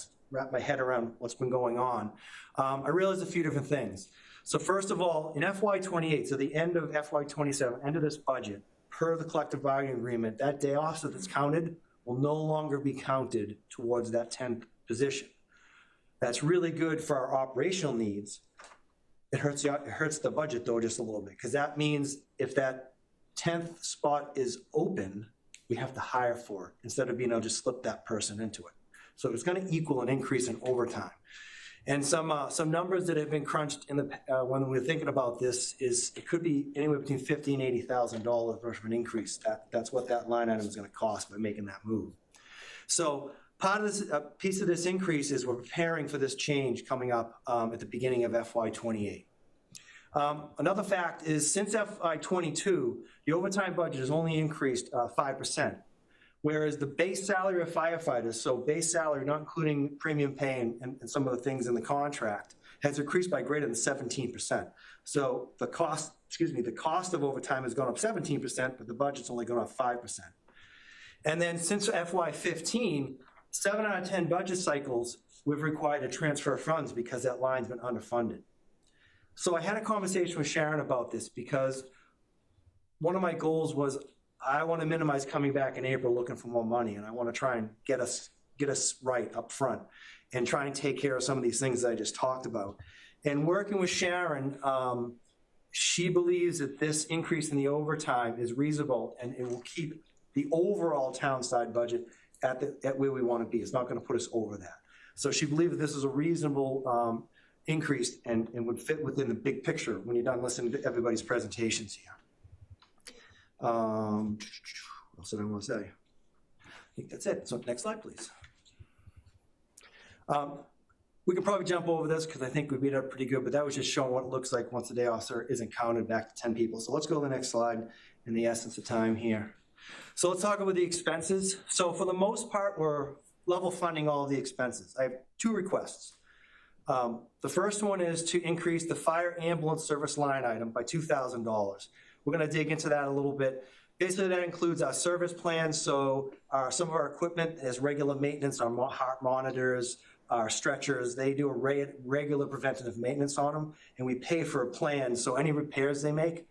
my head around what's been going on. I realized a few different things. So first of all, in FY28, so the end of FY27, end of this budget, per the collective bargaining agreement, that day offset that's counted will no longer be counted towards that 10th position. That's really good for our operational needs. It hurts the budget though just a little bit, because that means if that 10th spot is open, we have to hire for it instead of being able to just slip that person into it. So it's going to equal an increase in overtime. And some numbers that have been crunched in the, when we're thinking about this is it could be anywhere between $50,000 and $80,000 worth of an increase. That's what that line item is gonna cost by making that move. So part of this, a piece of this increase is we're preparing for this change coming up at the beginning of FY '28. Another fact is since FY '22, the overtime budget has only increased 5%. Whereas the base salary of firefighters, so base salary, not including premium pay and some of the things in the contract, has increased by greater than 17%. So the cost of overtime has gone up 17%, but the budget's only gone up 5%. And then since FY '15, 7 out of 10 budget cycles, we've required to transfer funds because that line's been underfunded. So I had a conversation with Sharon about this because one of my goals was I want to minimize coming back in April looking for more money, and I want to try and get us right up front and try and take care of some of these things that I just talked about. And working with Sharon, she believes that this increase in the overtime is reasonable and it will keep the overall town side budget at where we want to be. It's not going to put us over that. So she believes that this is a reasonable increase and would fit within the big picture when you're done listening to everybody's presentations here. What else did I want to say? I think that's it. So next slide, please. We can probably jump over this because I think we beat it up pretty good, but that was just showing what it looks like once the day officer isn't counted back to 10 people. So let's go to the next slide in the essence of time here. So let's talk about the expenses. So for the most part, we're level funding all of the expenses. I have 2 requests. The first one is to increase the fire ambulance service line item by $2,000. We're going to dig into that a little bit. Basically, that includes our service plans. So some of our equipment has regular maintenance, our heart monitors, our stretchers, they do a regular preventative maintenance on them, and we pay for a plan. So any repairs they make,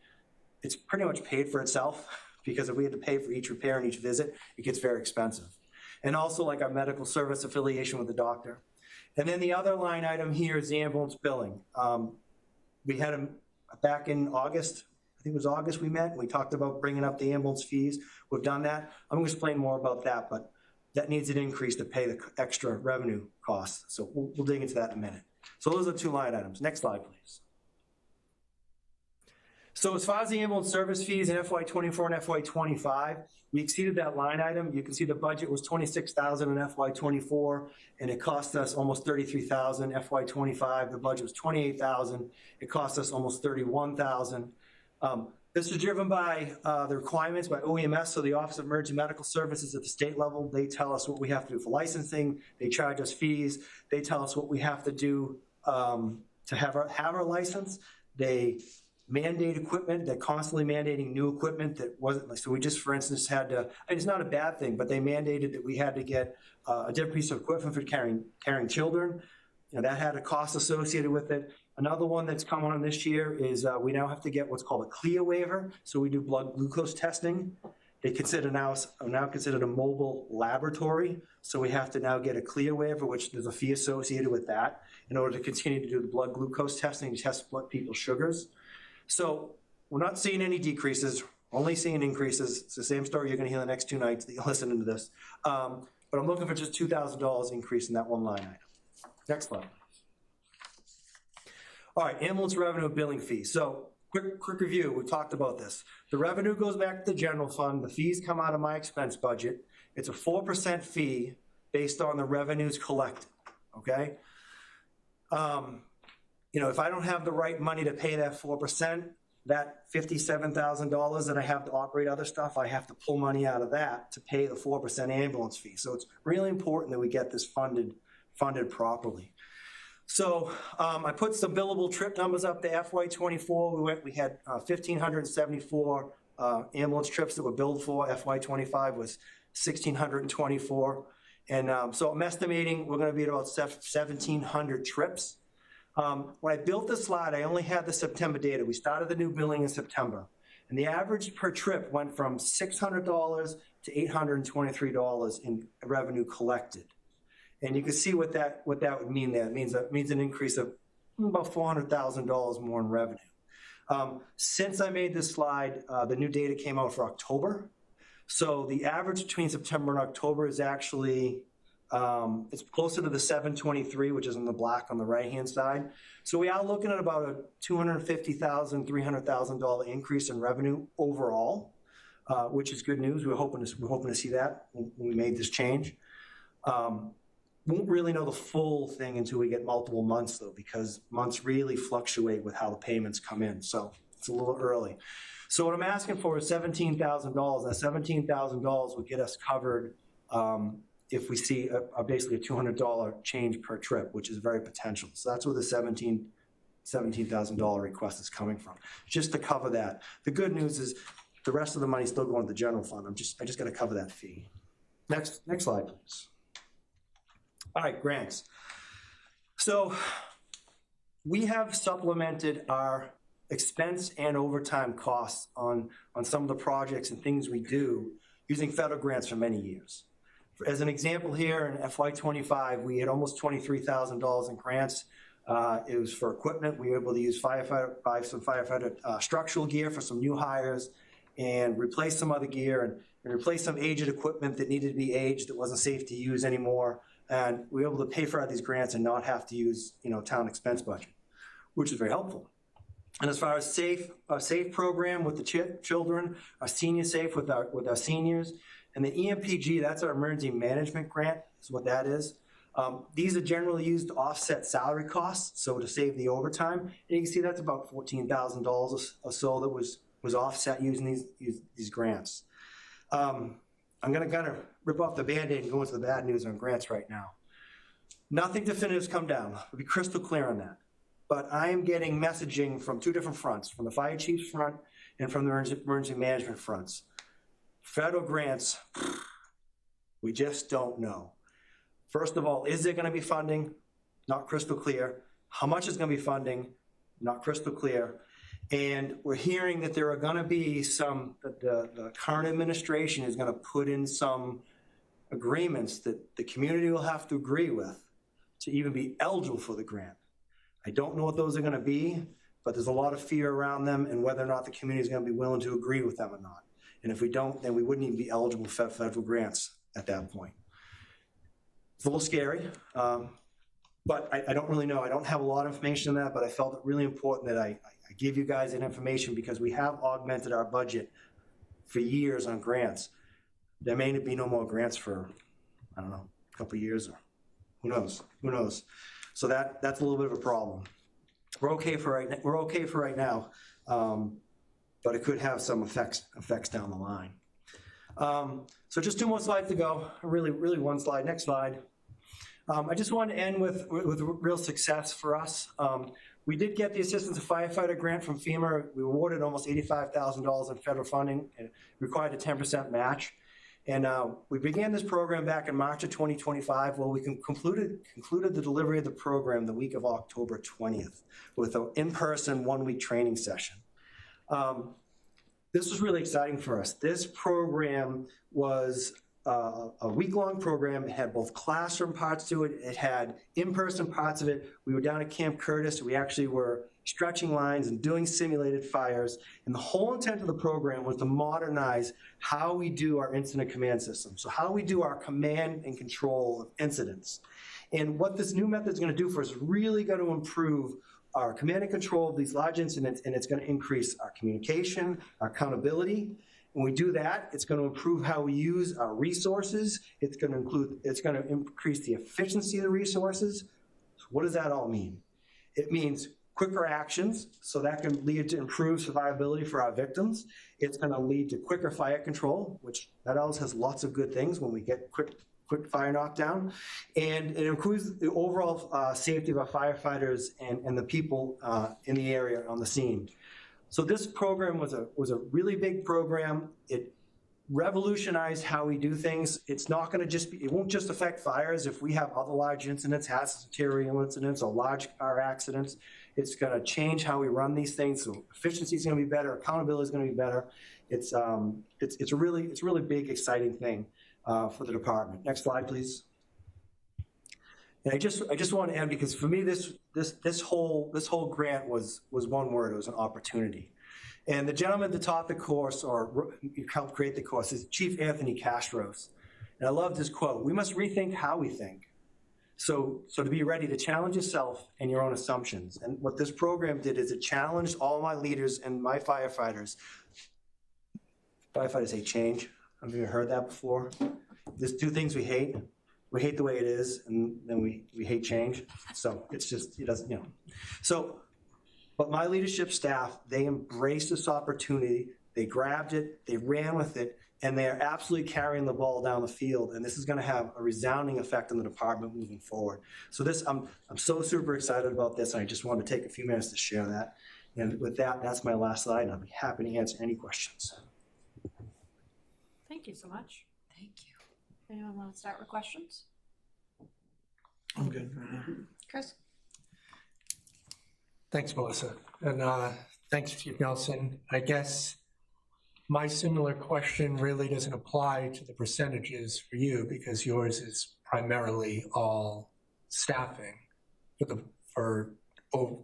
it's pretty much paid for itself, because if we had to pay for each repair and each visit, it gets very expensive. And also like our medical service affiliation with the doctor. And then the other line item here is the ambulance billing. We had them back in August. I think it was August we met. We talked about bringing up the ambulance fees. We've done that. I'm going to explain more about that, but that needs an increase to pay the extra revenue costs. So we'll dig into that in a minute. So those are the 2 line items. Next slide, please. So as far as the ambulance service fees in FY '24 and FY '25, we exceeded that line item. You can see the budget was $26,000 in FY '24, and it cost us almost $33,000. FY '25, the budget was $28,000. It cost us almost $31,000. This is driven by the requirements by OEMS, so the Office of Emergency Medical Services at the state level. They tell us what we have to do for licensing. They charge us fees. They tell us what we have to do to have our license. They mandate equipment. They're constantly mandating new equipment that wasn't like, so we just, for instance, had to, and it's not a bad thing, but they mandated that we had to get a different piece of equipment for carrying children. You know, that had a cost associated with it. Another one that's coming on this year is we now have to get what's called a CLIA waiver. So we do blood glucose testing. They consider now considered a mobile laboratory. So we have to now get a CLIA waiver, which there's a fee associated with that in order to continue to do the blood glucose testing to test blood people's sugars. So we're not seeing any decreases, only seeing increases. It's the same story you're going to hear the next 2 nights that you're listening to this. But I'm looking for just $2,000 increase in that one line item. Next slide. All right, ambulance revenue billing fees. So quick review, we talked about this. The revenue goes back to the general fund. The fees come out of my expense budget. It's a 4% fee based on the revenues collected, okay? You know, if I don't have the right money to pay that 4%, that $57,000 that I have to operate other stuff, I have to pull money out of that to pay the 4% ambulance fee. So it's really important that we get this funded properly. So I put some billable trip numbers up there. FY '24, we had 1,574 ambulance trips that were billed for. FY '25 was 1,624. And so I'm estimating we're going to be at about 1,700 trips. When I built this slide, I only had the September data. We started the new billing in September. And the average per trip went from $600 to $823 in revenue collected. And you can see what that would mean there. It means an increase of about $400,000 more in revenue. Since I made this slide, the new data came out for October. So the average between September and October is actually It's closer to the 723, which is in the black on the right-hand side. So we are looking at about a $250,000, $300,000 increase in revenue overall, which is good news. We're hoping to see that when we made this change. Won't really know the full thing until we get multiple months though, because months really fluctuate with how the payments come in. So it's a little early. So what I'm asking for is $17,000. That $17,000 would get us covered if we see basically a $200 change per trip, which is very potential. So that's where the $17,000 request is coming from, just to cover that. The good news is the rest of the money is still going to the general fund. I just got to cover that fee. Next slide, please. All right, grants. So we have supplemented our expense and overtime costs on some of the projects and things we do using federal grants for many years. As an example here in FY25, we had almost $23,000 in grants. It was for equipment. We were able to use buy some firefighter structural gear for some new hires and replace some other gear and replace some aged equipment that needed to be aged that wasn't safe to use anymore. And we were able to pay for these grants and not have to use, town expense budget, which is very helpful. And as far as a safe program with the children, our senior safe with our seniors, and the EMPG, that's our emergency management grant, is what that is. These are generally used to offset salary costs, so to save the overtime. And you can see that's about $14,000 or so that was offset using these grants. I'm going to kind of rip off the Band-Aid and go into the bad news on grants right now. Nothing definitive's come down. I'll be crystal clear on that. But I am getting messaging from two different fronts, from the fire chief's front and from the emergency management fronts. Federal grants, we just don't know. First of all, is there going to be funding? Not crystal clear. How much is going to be funding? Not crystal clear. And we're hearing that there are going to be the current administration is going to put in some agreements that the community will have to agree with to even be eligible for the grant. I don't know what those are going to be, but there's a lot of fear around them and whether or not the community is going to be willing to agree with them or not. And if we don't, then we wouldn't even be eligible for federal grants at that point. It's a little scary, but I don't really know. I don't have a lot of information on that, but I felt it really important that I give you guys that information because we have augmented our budget for years on grants. There may be no more grants for, I don't know, a couple of years or who knows. So that's a little bit of a problem. We're okay for right now. But it could have some effects down the line. So just 2 more slides to go. Really one slide. Next slide. I just want to end with real success for us. We did get the Assistance of Firefighter grant from FEMA. We awarded almost $85,000 in federal funding and required a 10% match. And we began this program back in March of 2025. Well, we concluded the delivery of the program the week of October 20th with an in-person 1-week training session. This was really exciting for us. This program was a week-long program. It had both classroom parts to it. It had in-person parts of it. We were down at Camp Curtis. We actually were stretching lines and doing simulated fires. And the whole intent of the program was to modernize how we do our incident command system. So how we do our command and control of incidents. And what this new method is going to do for us is really going to improve our command and control of these large incidents, and it's going to increase our communication, our accountability. When we do that, it's going to improve how we use our resources. It's going to increase the efficiency of the resources. So what does that all mean? It means quicker actions, so that can lead to improved survivability for our victims. It's going to lead to quicker fire control, which that always has lots of good things when we get quick fire knockdown, and it improves the overall safety of our firefighters and the people in the area on the scene. So this program was a really big program. It revolutionized how we do things. It's not going to it won't just affect fires. If we have other large incidents, hazardous material incidents, or large car accidents, it's going to change how we run these things. So efficiency is going to be better. Accountability is going to be better. It's a really big, exciting thing for the department. Next slide, please. And I just want to end because for me, this whole grant was one word. It was an opportunity. And the gentleman that taught the course or helped create the course is Chief Anthony Castros. And I love this quote, "We must rethink how we think." So to be ready to challenge yourself and your own assumptions. And what this program did is it challenged all my leaders and my firefighters. Firefighters hate change. Have you heard that before? There's two things we hate. We hate the way it is, and then we hate change. So it's just, it doesn't, So, but my leadership staff, they embraced this opportunity. They grabbed it, they ran with it, and they are absolutely carrying the ball down the field. And this is going to have a resounding effect on the department moving forward. So I'm so super excited about this. And I just wanted to take a few minutes to share that. And with that, that's my last slide. And I'll be happy to answer any questions. Thank you so much. Thank you. Anyone want to start with questions? I'm good. Chris? Thanks, Melissa. And thanks, Chief Nelson. I guess my similar question really doesn't apply to the percentages for you because yours is primarily all staffing for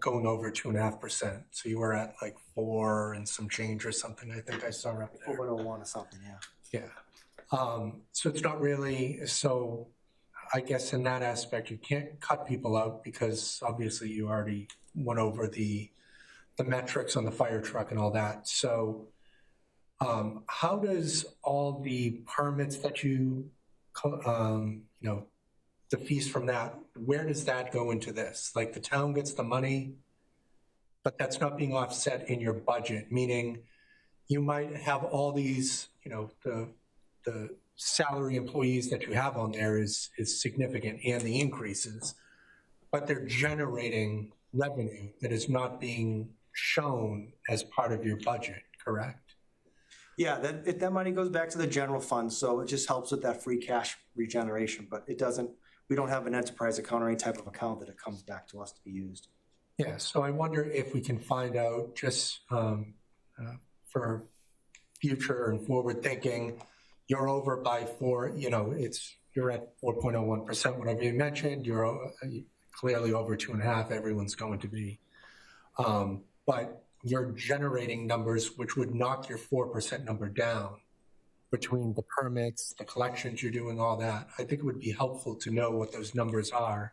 going over 2.5%. So you were at like 4 and some change or something. I think I saw up there. 4.01 or something, yeah. Yeah. So it's not really, so I guess in that aspect, you can't cut people out because obviously you already went over the metrics on the fire truck and all that. So how does all the permits that you the fees from that, where does that go into this? Like the town gets the money, but that's not being offset in your budget, meaning you might have all these, the salary employees that you have on there is significant and the increases, but they're generating revenue that is not being shown as part of your budget, correct? Yeah, that money goes back to the general fund, so it just helps with that free cash regeneration, but it doesn't, we don't have an enterprise account or any type of account that it comes back to us to be used. Yeah, so I wonder if we can find out just for future and forward thinking, you're over by 4, you're at 4.01%, whatever you mentioned, you're clearly over 2.5, everyone's going to be. But you're generating numbers which would knock your 4% number down between the permits, the collections you're doing, all that. I think it would be helpful to know what those numbers are.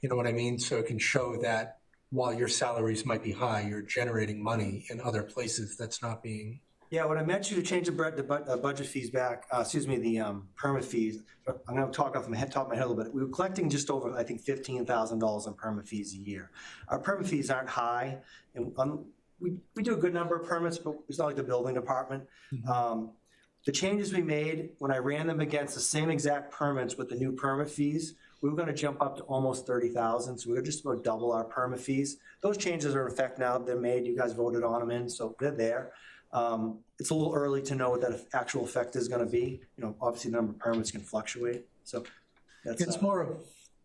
You know what I mean? So it can show that while your salaries might be high, you're generating money in other places that's not being. Yeah, when I meant you to change the budget fees back, the permit fees, I'm going to talk off the top of my head a little bit. We were collecting just over, I think, $15,000 in permit fees a year. Our permit fees aren't high, and we do a good number of permits, but it's not like the building department. Mm-hmm. The changes we made, when I ran them against the same exact permits with the new permit fees, we were going to jump up to almost 30,000, so we were just about double our permit fees. Those changes are in effect now. They're made. You guys voted on them in, so they're there. It's a little early to know what that actual effect is going to be. Obviously the number of permits can fluctuate. So that's it's more of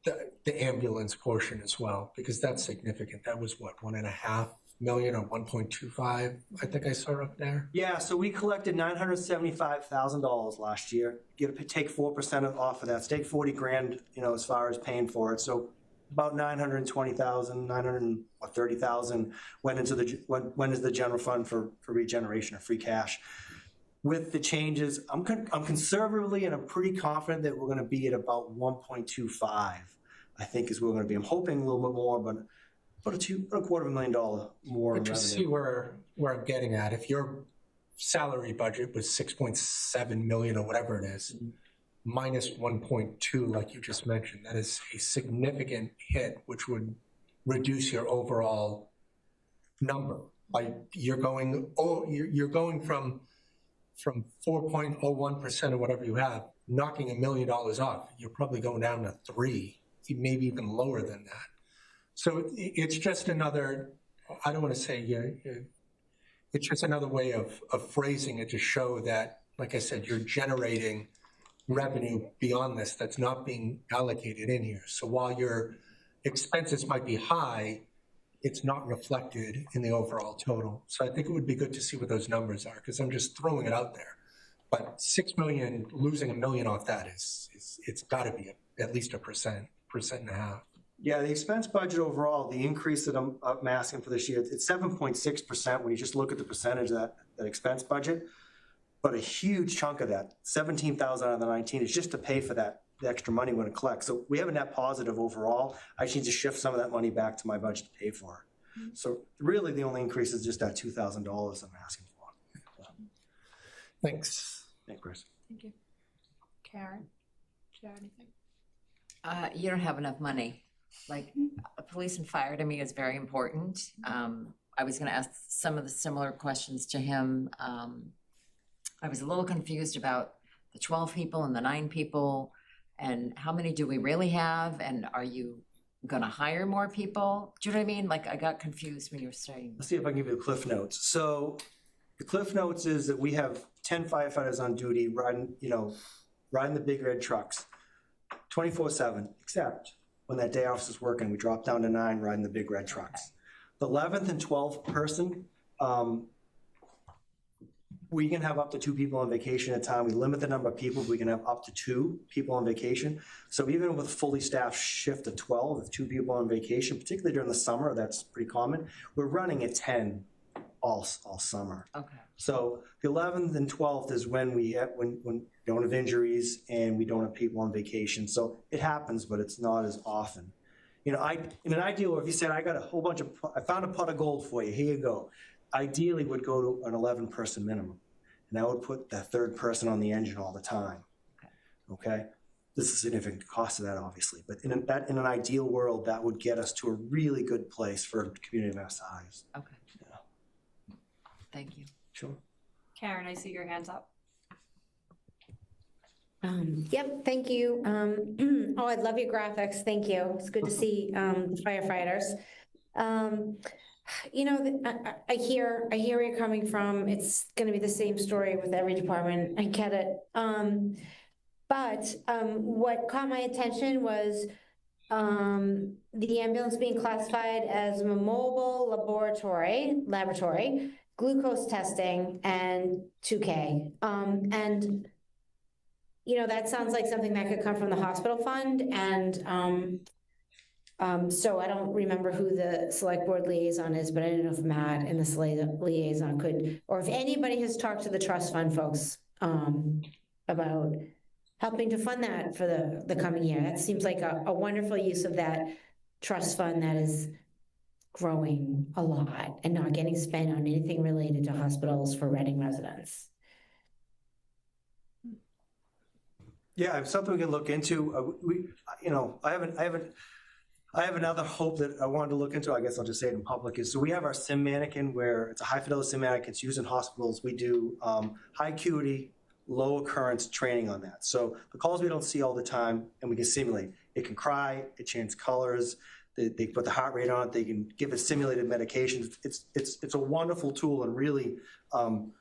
the ambulance portion as well, because that's significant. That was what, 1.5 million or 1.25, I think I saw up there. Yeah, so we collected $975,000 last year. You got to take 4% off of that. So take 40 grand, as far as paying for it. So about 920,000, 930,000 went into the general fund for regeneration or free cash. With the changes, I'm conservatively and I'm pretty confident that we're going to be at about 1.25. I think is where we're going to be. I'm hoping a little bit more, but about $250,000 more. But you see where I'm getting at. If your salary budget was 6.7 million or whatever it is, mm-hmm. minus 1.2, like you just mentioned, that is a significant hit, which would reduce your overall number. Like you're going from 4.01% or whatever you have, knocking $1 million off. You're probably going down to 3, maybe even lower than that. So it's just another, I don't want to say, it's just another way of phrasing it to show that, like I said, you're generating revenue beyond this that's not being allocated in here. So while your expenses might be high, it's not reflected in the overall total. So I think it would be good to see what those numbers are, because I'm just throwing it out there. But 6 million, losing $1 million off that it's got to be at least 1.5%. Yeah, the expense budget overall, the increase that I'm asking for this year, it's 7.6% when you just look at the percentage of that expense budget. But a huge chunk of that, 17,000 out of the 19, is just to pay for that, the extra money when it collects. So we have a net positive overall. I just need to shift some of that money back to my budget to pay for it. So really, the only increase is just that $2,000 I'm asking for. Thanks. Thanks, Chris. Thank you. Karen, do you have anything? You don't have enough money. Like, police and fire to me is very important. I was gonna ask some of the similar questions to him. I was a little confused about the 12 people and the 9 people, and how many do we really have? And are you gonna hire more people? Do you know what I mean? Like, I got confused when you were starting. Let's see if I can give you the cliff notes. So the cliff notes is that we have 10 firefighters on duty riding the big red trucks 24/7, except when that day officer's working, we drop down to 9 riding the big red trucks. The 11th and 12th person, we can have up to 2 people on vacation at a time. We limit the number of people. We can have up to 2 people on vacation. So even with a fully staffed shift of 12, with 2 people on vacation, particularly during the summer, that's pretty common. We're running at 10 all summer. Okay. So the 11th and 12th is when we don't have injuries and we don't have people on vacation. So it happens, but it's not as often. In an ideal world, if you said, I found a pot of gold for you, here you go. Ideally would go to an 11-person minimum. And that would put that 3rd person on the engine all the time. Okay? This is a significant cost of that, obviously. But in an ideal world, that would get us to a really good place for a community of our size. Okay. Yeah. Thank you. Sure. Karen, I see your hands up. Yep, thank you. Oh, I love your graphics. Thank you. It's good to see firefighters. I hear where you're coming from. It's going to be the same story with every department. I get it. But what caught my attention was the ambulance being classified as a mobile laboratory, glucose testing, and 2K. And that sounds like something that could come from the hospital fund. And so I don't remember who the select board liaison is, but I don't know if Matt and the liaison could, or if anybody has talked to the trust fund folks about helping to fund that for the coming year. That seems like a wonderful use of that trust fund that is growing a lot and not getting spent on anything related to hospitals for Reading residents. Yeah, it's something we can look into. I have another hope that I wanted to look into. I guess I'll just say it in public. So we have our sim mannequin, where it's a high fidelity sim mannequin. It's used in hospitals. We do high acuity, low occurrence training on that. So the calls we don't see all the time, and we can simulate. It can cry. It changes colors. They put the heart rate on it. They can give it simulated medications. It's a wonderful tool, and really kind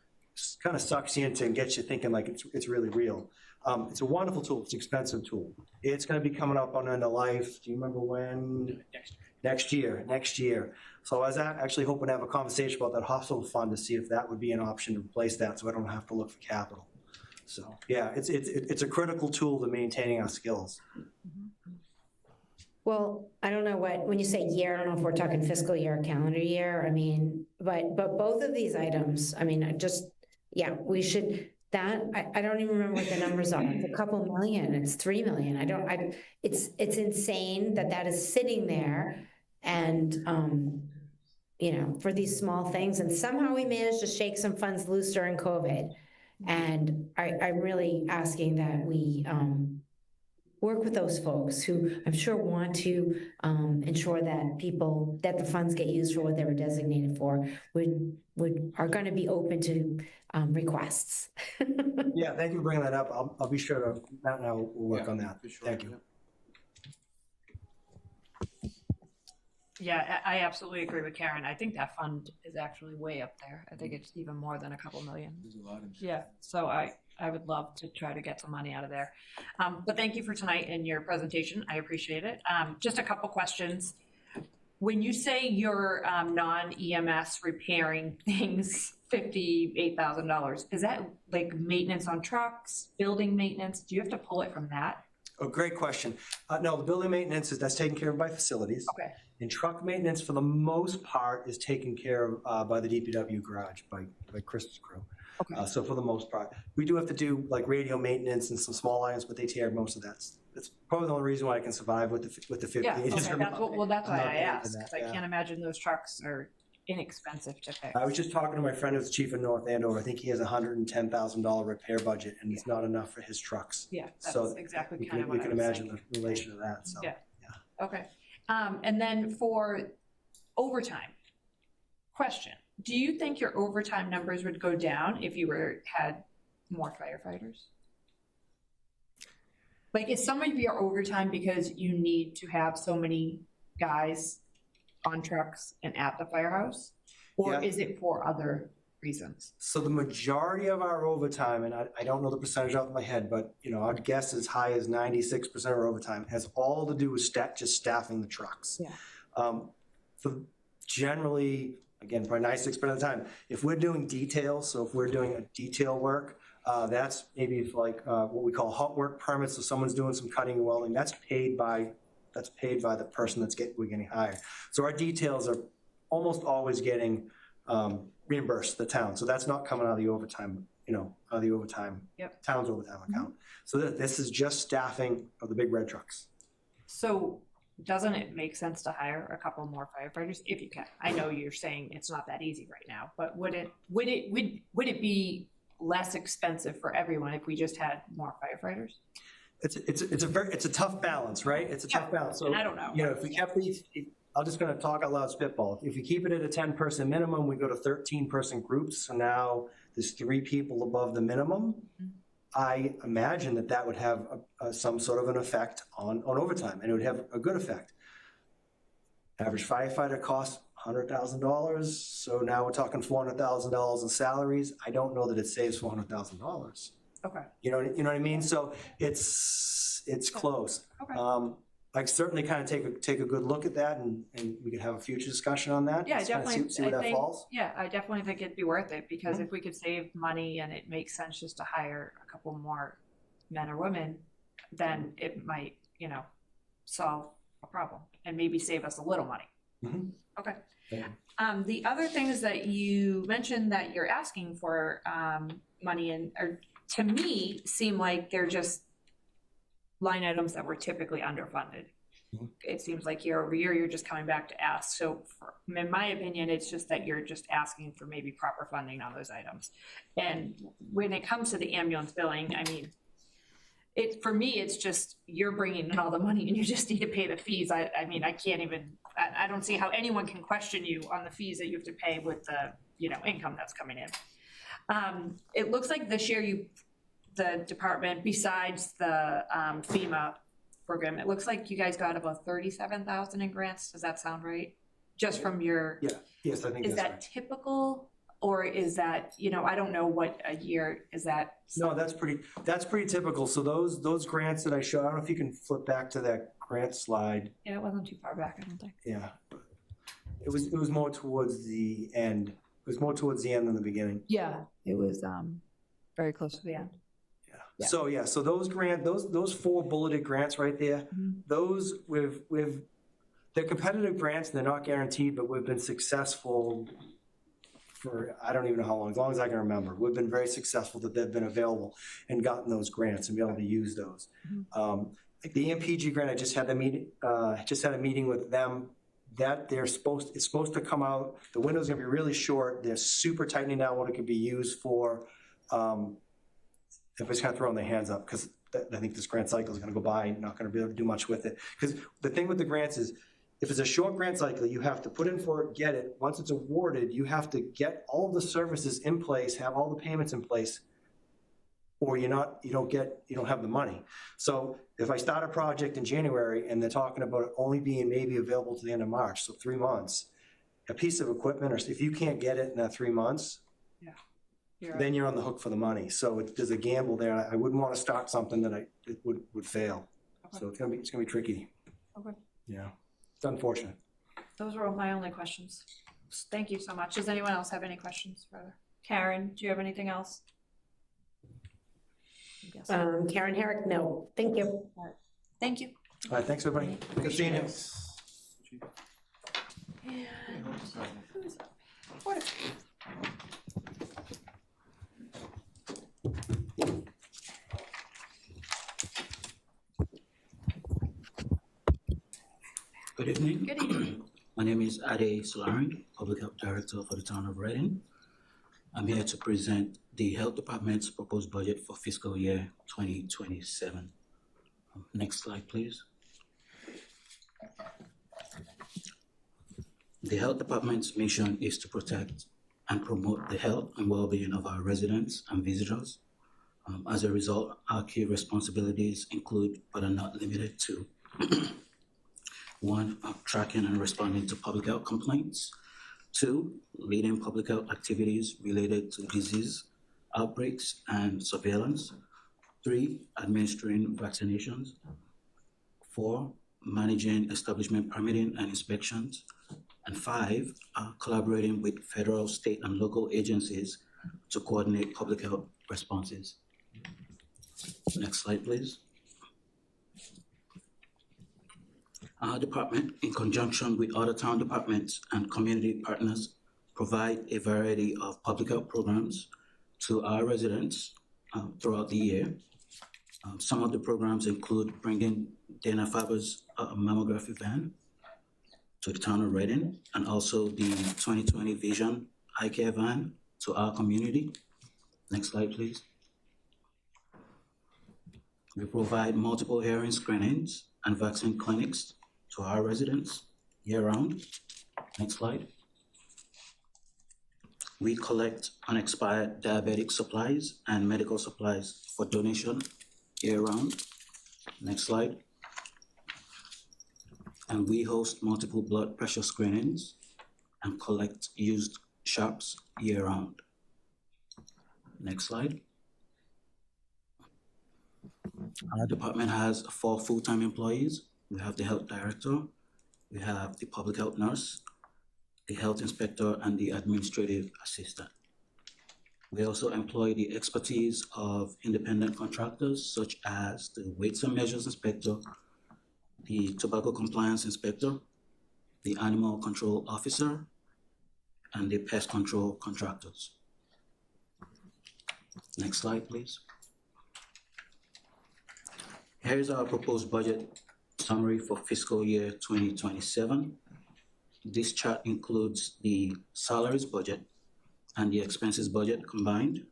of sucks you into and gets you thinking like it's really real. It's a wonderful tool. It's an expensive tool. It's going to be coming up on end of life. Do you remember when? Next year. So I was actually hoping to have a conversation about that hospital fund to see if that would be an option to replace that, so I don't have to look for capital. So yeah, it's a critical tool to maintaining our skills. Well, I don't know when you say year, I don't know if we're talking fiscal year or calendar year. I mean, but both of these items, I mean, we should. I don't even remember what the numbers are. It's a couple million. It's 3 million. It's insane that is sitting there, and for these small things. And somehow we managed to shake some funds loose during COVID. And I'm really asking that we work with those folks who I'm sure want to ensure that the funds get used for what they were designated for. Are going to be open to requests. Yeah, thank you for bringing that up. I'll be sure to, Matt and I will work on that. For sure. Thank you. Yeah, I absolutely agree with Karen. I think that fund is actually way up there. I think it's even more than a couple million. There's a lot of. Yeah, so I would love to try to get some money out of there. But thank you for tonight and your presentation. I appreciate it. Just a couple questions. When you say you're non-EMS repairing things, $58,000, is that like maintenance on trucks, building maintenance? Do you have to pull it from that? Oh, great question. No, the building maintenance that's taken care of by facilities. Okay. And truck maintenance, for the most part, is taken care of by the DPW garage, by Chris's crew. Okay. So for the most part, we do have to do like radio maintenance and some small items, but they tear most of that. That's probably the only reason why I can survive with the 58. Yeah, okay, is I'm that's not- what, that's I'm why not I paying for asked, that, because I yeah. can't imagine those trucks are inexpensive to fix. I was just talking to my friend who's chief of North Andover. I think he has $110,000 repair budget, and it's not enough for his trucks. Yeah, So that's exactly You kind of can, what you I can was imagine thinking. the relation to that, so. Yeah. Okay, and then for overtime, question, do you think your overtime numbers would go down if you had more firefighters? Like, is some of your overtime because you need to have so many guys on trucks and at the firehouse? Or Yeah. is it for other reasons? So the majority of our overtime, and I don't know the percentage off my head, but you know, I'd guess as high as 96% of our overtime has all to do with just staffing the trucks. Yeah. So generally, again, probably 96% of the time, if we're doing details, so if we're doing a detail work, that's maybe if like what we call hot work permits. So someone's doing some cutting and welding. That's paid by the person we're getting hired. So our details are almost always getting reimbursed the town. So that's not coming out of the overtime, out of the overtime, town's overtime account. So this is just staffing of the big red trucks. So doesn't it make sense to hire a couple more firefighters if you can? I know you're saying it's not that easy right now, but would it be less expensive for everyone if we just had more firefighters? It's a tough balance, right? It's a tough balance. So And I don't know. if we kept these, I'm just gonna talk out loud spitball. If we keep it at a 10-person minimum, we go to 13-person groups. So now there's 3 people above the minimum. I imagine that would have some sort of an effect on overtime, and it would have a good effect. Average firefighter costs $100,000, so now we're talking $400,000 in salaries. I don't know that it saves $400,000. Okay. You know what I mean? So it's close. Okay. I certainly kind of take a good look at that, and we could have a future discussion on that. Yeah, Just kinda definitely. see where that falls. Yeah, I definitely think it'd be worth it, because if we could save money and it makes sense just to hire a couple more men or women, then it might, solve a problem and maybe save us a little money. Mhm. Okay. Yeah. The other things that you mentioned that you're asking for money in, or to me, seem like they're just line items that were typically underfunded. Mhm. It seems like year over year, you're just coming back to ask. So in my opinion, it's just that you're just asking for maybe proper funding on those items. And when it comes to the ambulance billing, I mean, for me, it's just you're bringing in all the money and you just need to pay the fees. I mean, I can't even, I don't see how anyone can question you on the fees that you have to pay with the, income that's coming in. It looks like this year the department, besides the FEMA program, it looks like you guys got about 37,000 in grants. Does that sound right? Just from your, Yes, I think is that's that right. typical? Or is that, I don't know what a year, is that? No, that's pretty typical. So those grants that I showed, I don't know if you can flip back to that grant slide. Yeah, it wasn't too far back, I don't think. Yeah. It was more towards the end. It was more towards the end than the beginning. Yeah, it was very close to the end. Yeah. So those those 4 bulleted grants right there, those they're competitive grants, they're not guaranteed, but we've been successful for, I don't even know how long, as long as I can remember. We've been very successful that they've been available and gotten those grants and be able to use those. Like the EMPG grant, I just had a meeting with them. That it's supposed to come out, the window's gonna be really short. They're super tightening down what it could be used for. Everybody's kind of throwing their hands up because I think this grant cycle is gonna go by and not gonna be able to do much with it. Because the thing with the grants is, if it's a short grant cycle, you have to put in for it, get it. Once it's awarded, you have to get all the services in place, have all the payments in place, or you don't have the money. So if I start a project in January and they're talking about it only being maybe available to the end of March, so 3 months, a piece of equipment, or if you can't get it in that 3 months, then you're on the hook for the money. So there's a gamble there. I wouldn't want to start something that it would fail. Okay. So it's gonna be tricky. Okay. Yeah, it's unfortunate. Those were my only questions. Thank you so much. Does anyone else have any questions further? Karen, do you have anything else? Yes. Karen Herrick, no, thank you. Thank you. All right, thanks, everybody. Good seeing you. And who's up? Board of- Good evening. Good evening. My name is Ade Solari, Public Health Director for the Town of Reading. I'm here to present the Health Department's proposed budget for fiscal year 2027. Next slide, please. The Health Department's mission is to protect and promote the health and well-being of our residents and visitors. As a result, our key responsibilities include, but are not limited to, 1, tracking and responding to public health complaints. 2, leading public health activities related to disease outbreaks and surveillance. 3, administering vaccinations. 4, managing establishment permitting and inspections. And 5, collaborating with federal, state, and local agencies to coordinate public health responses. Next slide, please. Our department, in conjunction with other town departments and community partners, provide a variety of public health programs to our residents throughout the year. Some of the programs include bringing Dana-Farber's mammography van to the town of Reading, and also the 2020 Vision Eye Care van to our community. Next slide, please. We provide multiple hearing screenings and vaccine clinics to our residents year-round. Next slide. We collect unexpired diabetic supplies and medical supplies for donation year-round. Next slide. And we host multiple blood pressure screenings and collect used sharps year-round. Next slide. Our department has 4 full-time employees. We have the health director, we have the public health nurse, the health inspector, and the administrative assistant. We also employ the expertise of independent contractors such as the weights and measures inspector, the tobacco compliance inspector, the animal control officer, and the pest control contractors. Next slide, please. Here's our proposed budget summary for fiscal year 2027. This chart includes the salaries budget and the expenses budget combined.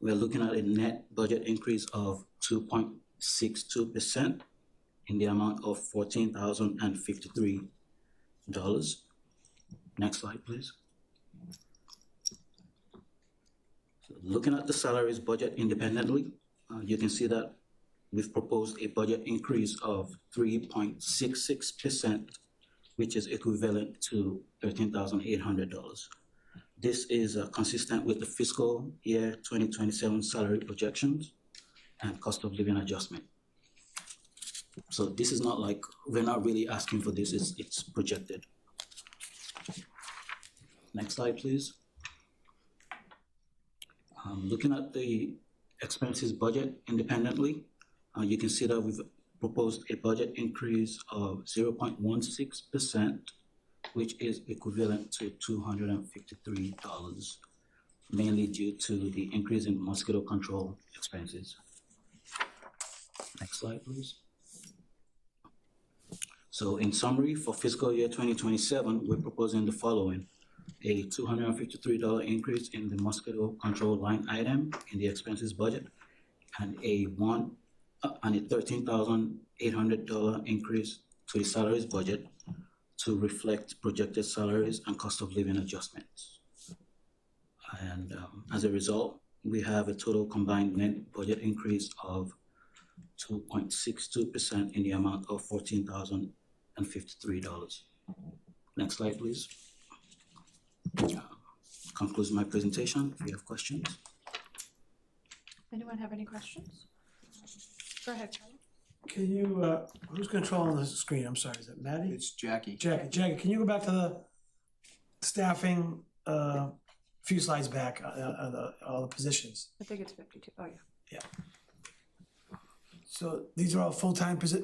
We're looking at a net budget increase of 2.62% in the amount of $14,053. Next slide, please. So looking at the salaries budget independently, you can see that we've proposed a budget increase of 3.66%, which is equivalent to $13,800. This is consistent with the fiscal year 2027 salary projections and cost of living adjustment. So this is not like, we're not really asking for this, it's projected. Next slide, please. Looking at the expenses budget independently, you can see that we've proposed a budget increase of 0.16%, which is equivalent to $253, mainly due to the increase in mosquito control expenses. Next slide, please. So in summary, for fiscal year 2027, we're proposing the following: a $253 increase in the mosquito control line item in the expenses budget, and a $13,800 increase to the salaries budget to reflect projected salaries and cost of living adjustments. And as a result, we have a total combined net budget increase of 2.62% in the amount of $14,053. Next slide, please. Concludes my presentation. If you have questions. Anyone have any questions? Go ahead, Charlie. Can you, who's controlling the screen? I'm sorry, is it Maddie? It's Jackie. Jackie, can you go back to the staffing, few slides back, all the positions? I think it's 52. Oh, yeah. So these are all full-time These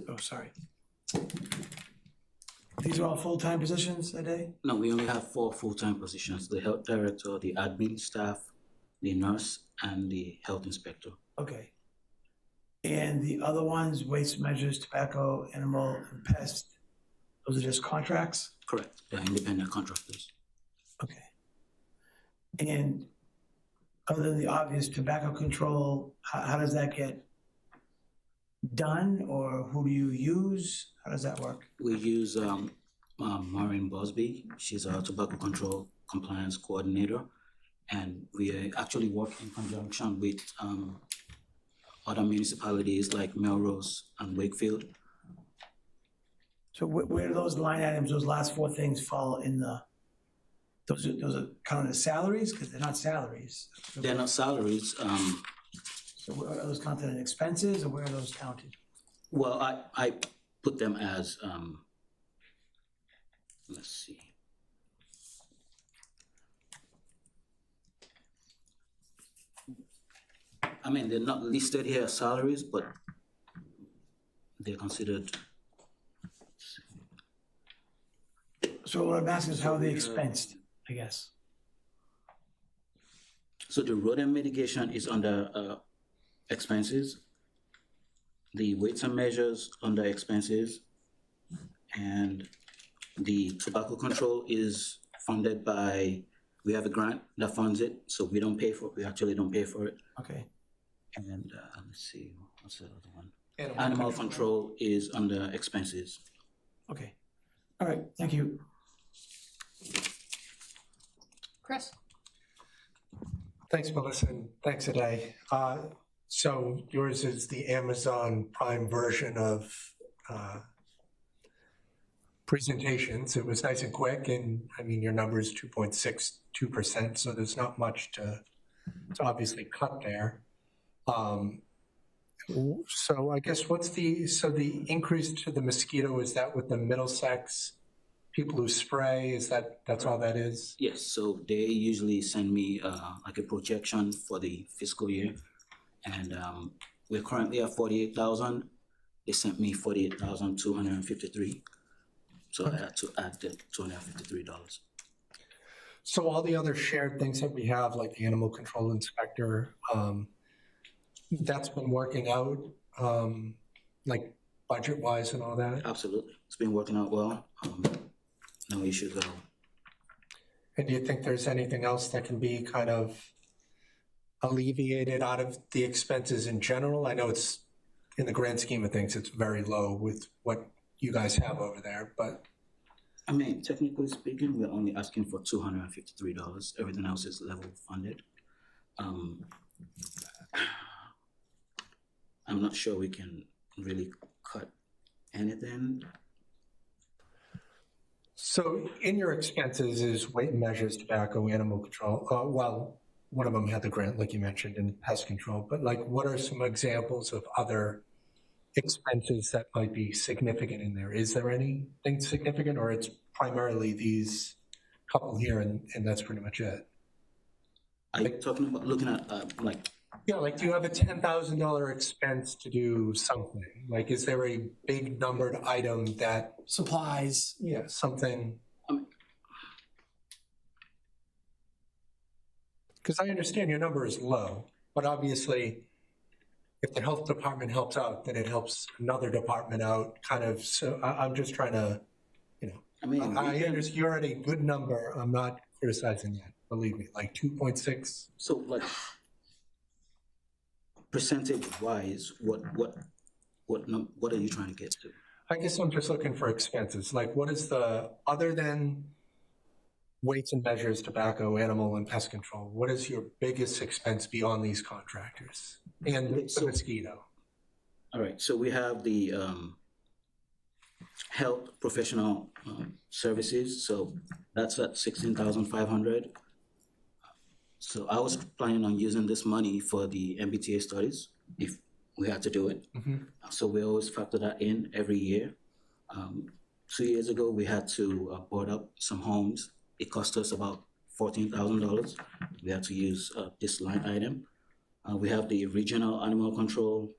are all full-time positions a day? No, we only have 4 full-time positions: the health director, the admin staff, the nurse, and the health inspector. Okay. And the other ones, waste measures, tobacco, animal, and pest, Those are just contracts? Correct, they're independent contractors. Okay. And other than the obvious tobacco control, how does that get done, or who do you use? How does that work? We use Maureen Bosby. She's our tobacco control compliance coordinator, and we actually work in conjunction with other municipalities like Melrose and Wakefield. So where do those line items, those last four things fall in the, those are counted as salaries? Because they're not salaries. They're not salaries. So are those counted in expenses, or where are those counted? Well, I put them as let's see. I mean, they're not listed here as salaries, but they're considered. So what I'm asking is how are they expensed, I guess? So the rodent mitigation is under expenses. The weights and measures under expenses. And the tobacco control is funded by, we have a grant that funds it, so we don't pay for it, we actually don't pay for it. Okay. And let's see, what's the other one? Animal control is under expenses. Okay. All right, thank you. Chris? Thanks, Melissa, and thanks, Aday. So yours is the Amazon Prime version of presentations. It was nice and quick, and I mean, your number is 2.62%, so there's not much to obviously cut there. So I guess the increase to the mosquito, is that with the Middlesex people who spray, that's all that is? Yes, so they usually send me like a projection for the fiscal year. And we're currently at 48,000. They sent me 48,253. So I had to add the $253. So all the other shared things that we have, like the animal control inspector, that's been working out, like budget-wise and all that? Absolutely, it's been working out well. No issues at all. And do you think there's anything else that can be kind of alleviated out of the expenses in general? I know it's, in the grand scheme of things, it's very low with what you guys have over there, but. I mean, technically speaking, we're only asking for $253. Everything else is level funded. I'm not sure we can really cut anything. So in your expenses is weight and measures, tobacco, animal control. Well, one of them had the grant, like you mentioned, and pest control, but like, what are some examples of other expenses that might be significant in there? Is there anything significant, or it's primarily these couple here and that's pretty much it? Are you talking about looking at like? Yeah, like, do you have a $10,000 expense to do something? Like, is there a big numbered item that? Supplies. Yeah, something. Because I understand your number is low, but obviously, if the health department helps out, then it helps another department out, kind of. So I'm just trying to, I mean, I understand you're at a good number. I'm not criticizing that. Believe me, like 2.6. So like percentage-wise, what are you trying to get to? I guess I'm just looking for expenses. Like, what is other than weights and measures, tobacco, animal, and pest control, what is your biggest expense beyond these contractors and the mosquito? All right, so we have the health professional services, so that's at $16,500. So I was planning on using this money for the MBTA studies if we had to do it. Mm-hmm. So we always factor that in every year. 2 years ago, we had to board up some homes. It cost us about $14,000. We had to use this line item. We have the regional animal control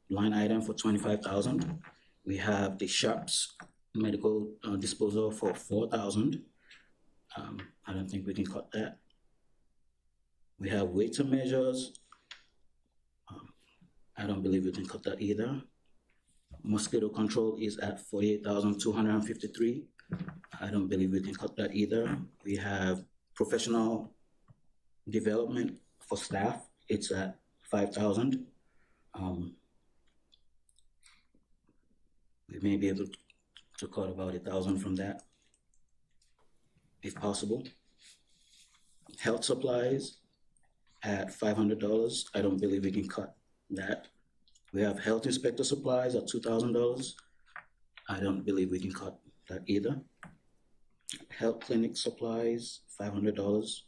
line item for $25,000. We have the shops medical disposal for $4,000. I don't think we can cut that. We have weights and measures. I don't believe we can cut that either. Mosquito control is at 48,253. I don't believe we can cut that either. We have professional development for staff, it's at 5,000. We may be able to cut about 1,000 from that, if possible. Health supplies at $500. I don't believe we can cut that. We have health inspector supplies at $2,000. I don't believe we can cut that either. Health clinic supplies, $500.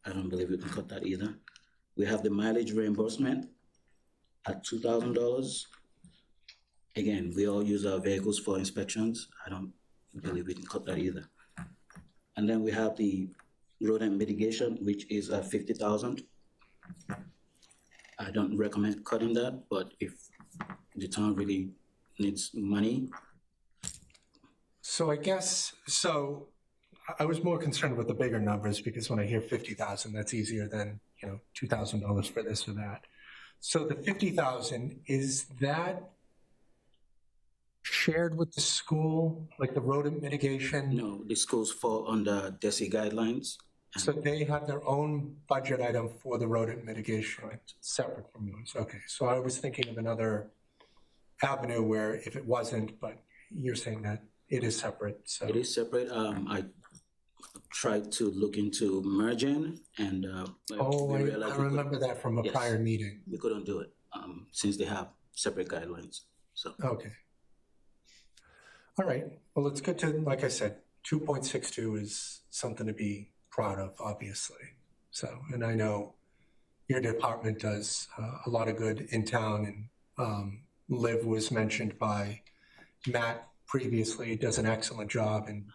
I don't believe we can cut that either. We have the mileage reimbursement at $2,000. Again, we all use our vehicles for inspections. I don't believe we can cut that either. And then we have the rodent mitigation, which is at 50,000. I don't recommend cutting that, but if the town really needs money. So I guess, so I was more concerned with the bigger numbers because when I hear 50,000, that's easier than, $2,000 for this or that. So the 50,000, is that shared with the school, like the rodent mitigation? No, the schools fall under DESI guidelines. So they have their own budget item for the rodent mitigation, separate from yours. Okay, so I was thinking of another avenue where if it wasn't, but you're saying that it is separate, so. It is separate. I tried to look into merging and Oh, we I realized we remember that from a Yes. prior meeting. we couldn't do it since they have separate guidelines. So Okay. All right, well, it's good to, like I said, 2.62 is something to be proud of, obviously. So, and I know your department does a lot of good in town, and Liv was mentioned by Matt previously, does an excellent job, and,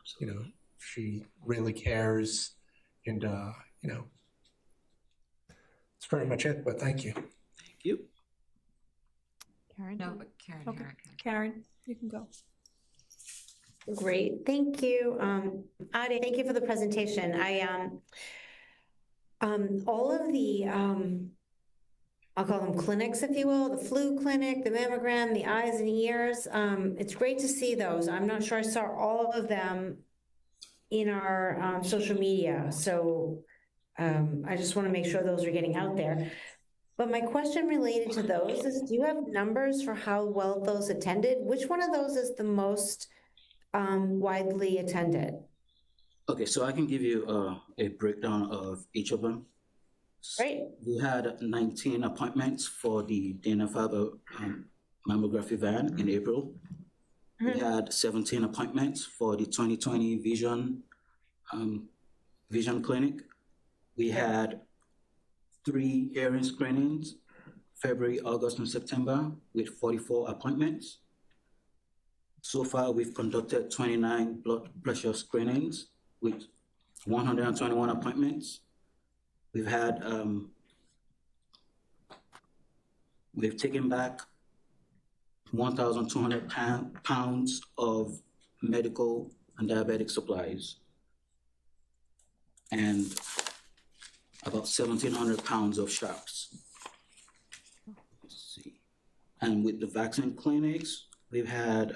she really cares, and, that's pretty much it, but thank you. thank you. Karen? No, but Karen, Okay. Erica. Karen, you can go. Great, thank you. Adi, thank you for the presentation. All of the, I'll call them clinics, if you will, the flu clinic, the mammogram, the eyes and ears, it's great to see those. I'm not sure I saw all of them in our social media, so I just want to make sure those are getting out there. But my question related to those is, do you have numbers for how well those attended? Which one of those is the most widely attended? Okay, so I can give you a breakdown of each of them. Great. We had 19 appointments for the Dana-Farber mammography van in April. We had 17 appointments for the 2020 vision clinic. We had 3 hearing screenings, February, August, and September, with 44 appointments. So far, we've conducted 29 blood pressure screenings with 121 appointments. We've had, we've taken back 1,200 pounds of medical and diabetic supplies, and about 1,700 pounds of shots. Let's see. And with the vaccine clinics, we've had,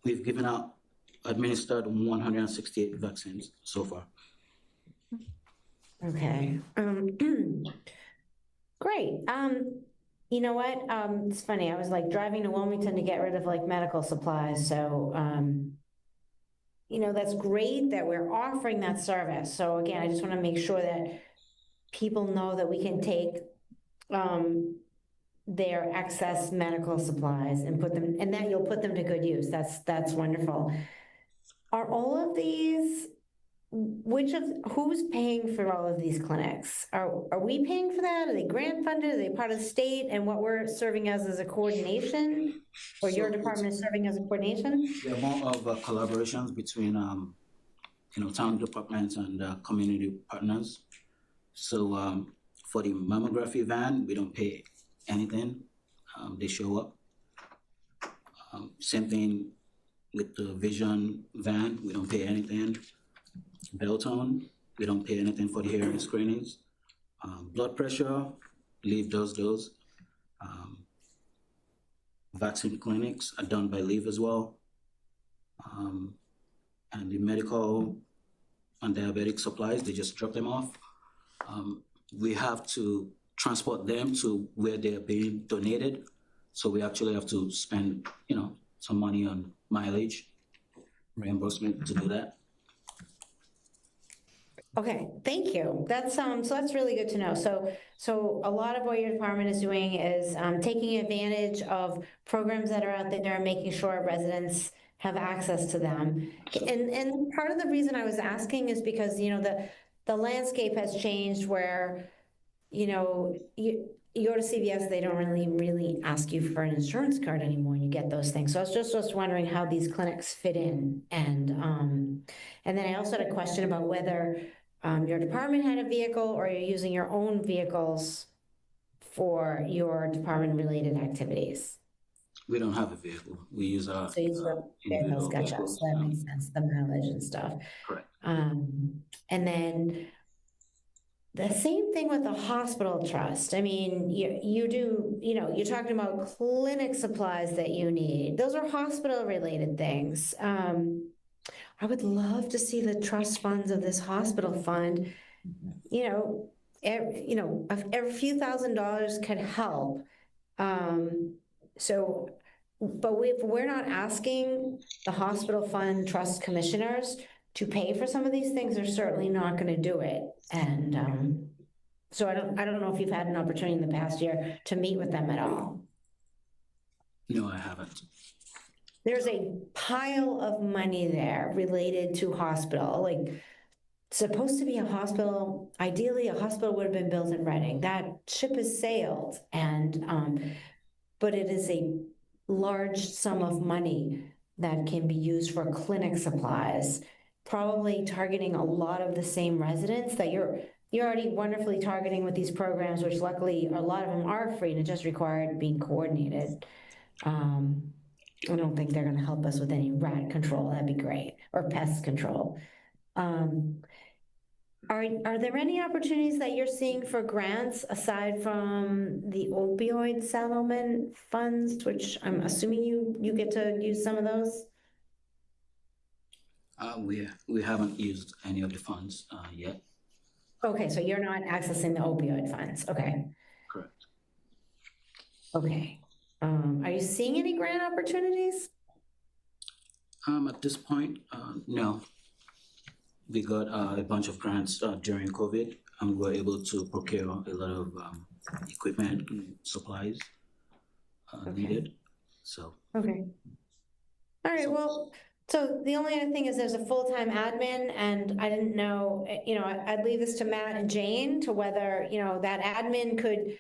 we've given out, administered 168 vaccines so far. Okay. Great. You know what? It's funny. I was like driving to Wilmington to get rid of like medical supplies. So, that's great that we're offering that service. So again, I just want to make sure that people know that we can take their excess medical supplies and put them, and that you'll put them to good use. That's wonderful. Are all of these, who's paying for all of these clinics? Are we paying for that? Are they grant funded? Are they part of the state? And what we're serving as is a coordination? Or your department is serving as a coordination? There are more of collaborations between, town departments and community partners. So for the mammography van, we don't pay anything. They show up. Same thing with the vision van, we don't pay anything. Beltone, we don't pay anything for the hearing screenings. Blood pressure, Leave does those. vaccine clinics are done by leave as well. And the medical and diabetic supplies, they just drop them off. We have to transport them to where they are being donated. So we actually have to spend, some money on mileage reimbursement to do that. Okay, thank you. That's, so that's really good to know. So a lot of what your department is doing is, taking advantage of programs that are out there and making sure residents have access to them. And part of the reason I was asking is because, the landscape has changed where, you go to CVS, they don't really ask you for an insurance card anymore, and you get those things. So I was just wondering how these clinics fit in. And then I also had a question about whether your department had a vehicle or you're using your own vehicles for your department-related activities. We don't have a vehicle. We use our So you use your vehicles, individual gotcha, so vehicles. that makes sense, the mileage and stuff. Correct. And then the same thing with the hospital trust. I mean, you do, you're talking about clinic supplies that you need. Those are hospital-related things. I would love to see the trust funds of this hospital fund, every few $1,000s could help. But if we're not asking the hospital fund trust commissioners to pay for some of these things, they're certainly not gonna do it. And so I don't know if you've had an opportunity in the past year to meet with them at all. No, I haven't. There's a pile of money there related to hospital, like supposed to be a hospital. Ideally, a hospital would have been built in Reading. That ship has sailed, and but it is a large sum of money that can be used for clinic supplies, probably targeting a lot of the same residents that you're already wonderfully targeting with these programs, which luckily a lot of them are free and it just required being coordinated. I don't think they're gonna help us with any rat control, that'd be great, or pest control. Are there any opportunities that you're seeing for grants aside from the opioid settlement funds, which I'm assuming you get to use some of those? We haven't used any of the funds yet. Okay, so you're not accessing the opioid funds, okay. Correct. Okay. Are you seeing any grant opportunities? At this point, no. We got a bunch of grants during COVID, and we were able to procure a lot of equipment and supplies needed. So. Okay. All right, well, so the only other thing is there's a full-time admin, and I didn't know, I'd leave this to Matt and Jane to whether, that admin could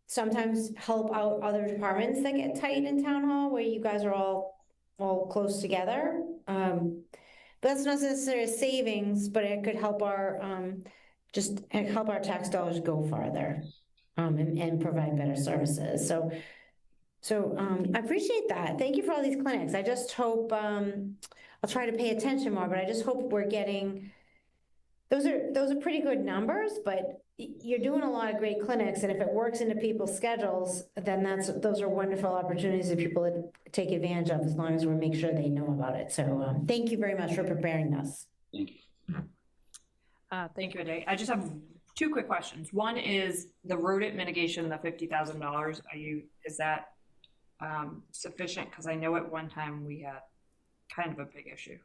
sometimes help out other departments that get tight in town hall, where you guys are all close together. But that's not necessarily savings, but it could help our, just help our tax dollars go farther, and provide better services. So I appreciate that. Thank you for all these clinics. I just hope, I'll try to pay attention more, but I just hope we're getting, those are pretty good numbers, but you're doing a lot of great clinics, and if it works into people's schedules, then those are wonderful opportunities that people take advantage of, as long as we make sure they know about it. So thank you very much for preparing us. Thank you. Thank you, Ade. I just have two quick questions. One is the rodent mitigation, the $50,000. Is that sufficient? Because I know at one time we had kind of a big issue.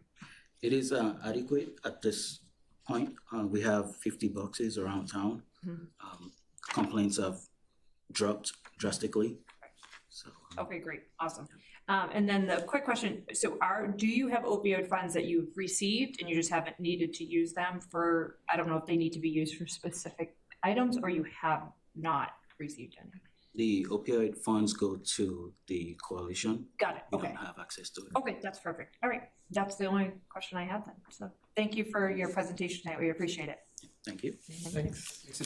It is adequate at this point. We have 50 boxes around town. Mm-hmm. Complaints have dropped drastically. So. Okay, great, awesome. And then the quick question, so do you have opioid funds that you've received and you just haven't needed to use them for, I don't know if they need to be used for specific items, or you have not received any? The opioid funds go to the coalition. Got it, okay. We don't have access to it. Okay, that's perfect. All right, that's the only question I had then. So thank you for your presentation tonight. We appreciate it. Thank you. Thanks. Thanks,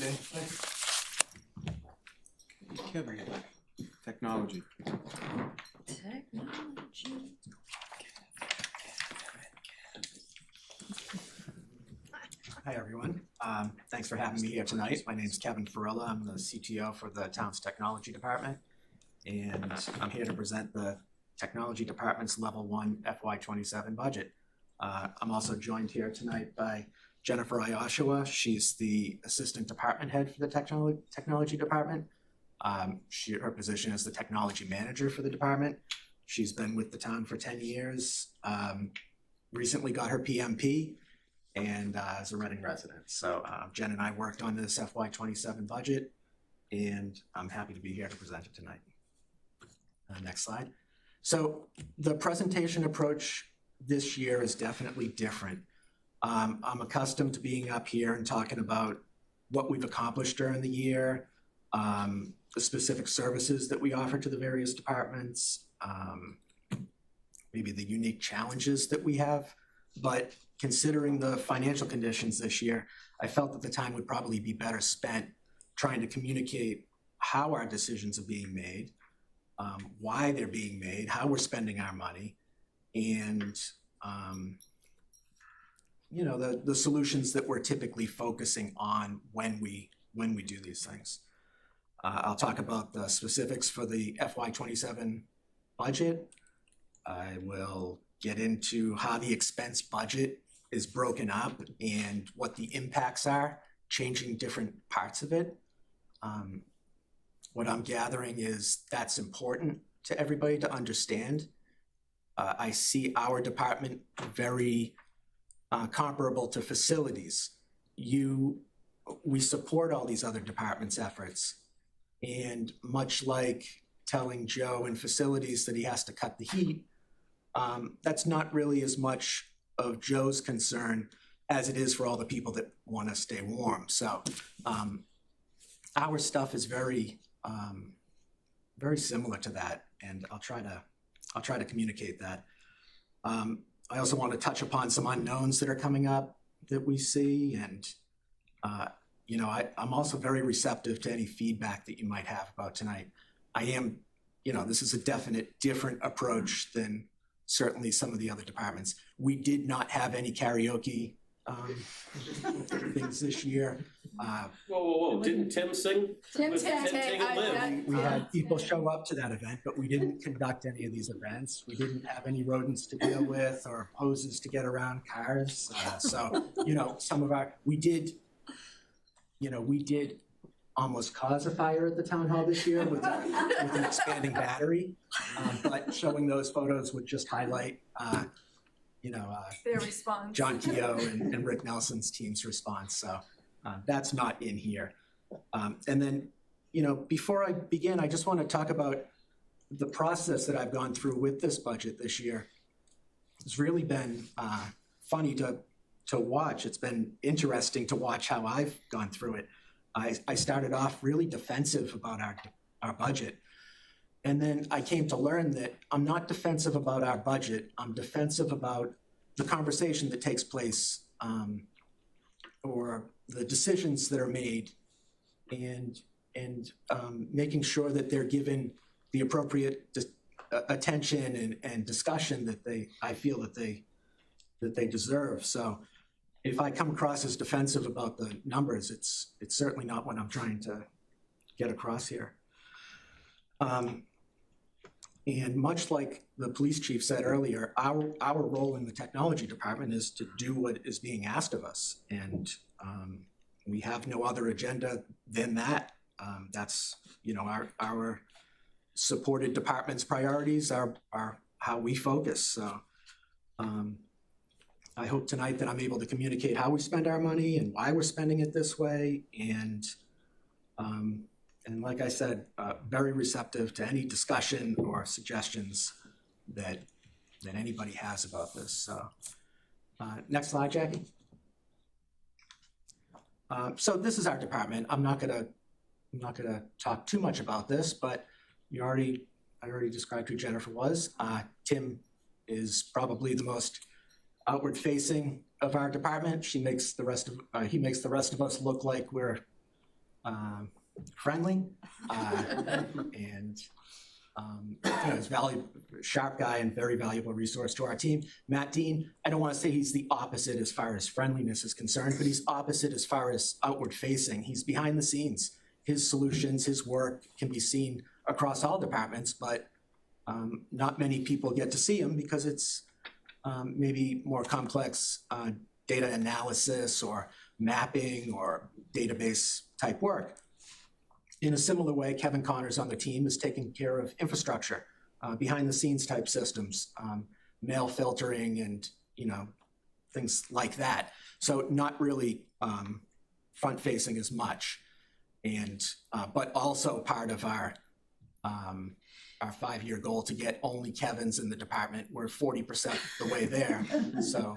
Ade. Kevin, technology. Hi, everyone. Thanks for having me here tonight. My name is Kevin Farilla. I'm the CTO for the town's technology department. and I'm here to present the Technology Department's Level 1 FY27 budget. I'm also joined here tonight by Jennifer Ioshua. She's the Assistant Department Head for the Technology Department. Her position is the Technology Manager for the department. She's been with the town for 10 years, recently got her PMP, and is a Reading resident. So Jen and I worked on this FY27 budget, and I'm happy to be here to present it tonight. Next slide. So the presentation approach this year is definitely different. I'm accustomed to being up here and talking about what we've accomplished during the year, the specific services that we offer to the various departments, maybe the unique challenges that we have. But considering the financial conditions this year, I felt that the time would probably be better spent trying to communicate how our decisions are being made, why they're being made, how we're spending our money, and you know, the solutions that we're typically focusing on when we do these things. I'll talk about the specifics for the FY27 budget. I will get into how the expense budget is broken up and what the impacts are, changing different parts of it. What I'm gathering is that's important to everybody to understand. I see our department very comparable to facilities. We support all these other departments' efforts. And much like telling Joe in facilities that he has to cut the heat, that's not really as much of Joe's concern as it is for all the people that want to stay warm. So our stuff is very similar to that, and I'll try to communicate that. I also want to touch upon some unknowns that are coming up that we see, and you know, I'm also very receptive to any feedback that you might have about tonight. I am, you know, this is a definite different approach than certainly some of the other departments. We did not have any karaoke things this year. Whoa, didn't Tim sing? Tim Was it sang. Tim and Liv? We had people show up to that event, but we didn't conduct any of these events. We didn't have any rodents to deal with or hoses to get around cars. So, you know, we did almost cause a fire at the town hall this year with an expanding battery. But showing those photos would just highlight, Their response. John Keogh and Rick Nelson's team's response. So that's not in here. And then, you know, before I begin, I just want to talk about the process that I've gone through with this budget this year. It's really been funny to watch. It's been interesting to watch how I've gone through it. I started off really defensive about our budget. And then I came to learn that I'm not defensive about our budget. I'm defensive about the conversation that takes place, or the decisions that are made, and making sure that they're given the appropriate attention and discussion that I feel that they deserve. So if I come across as defensive about the numbers, it's certainly not what I'm trying to get across here. And much like the police chief said earlier, our role in the technology department is to do what is being asked of us. And we have no other agenda than that. That's, you know, our supported department's priorities are how we focus. So I hope tonight that I'm able to communicate how we spend our money and why we're spending it this way. And like I said, very receptive to any discussion or suggestions that anybody has about this. So next slide, Jackie. So this is our department. I'm not gonna talk too much about this, but I already described who Jennifer was. Tim is probably the most outward-facing of our department. He makes the rest of us look like we're friendly, and he's a sharp guy and very valuable resource to our team. Matt Dean, I don't want to say he's the opposite as far as friendliness is concerned, but he's opposite as far as outward-facing. He's behind the scenes. His solutions, his work can be seen across all departments, but not many people get to see them because it's maybe more complex data analysis or mapping or database type work. In a similar way, Kevin Connors on the team is taking care of infrastructure, behind the scenes type systems, mail filtering and, things like that. So not really front facing as much. And, but also part of our 5-year goal to get only Kevins in the department. We're 40% the way there. So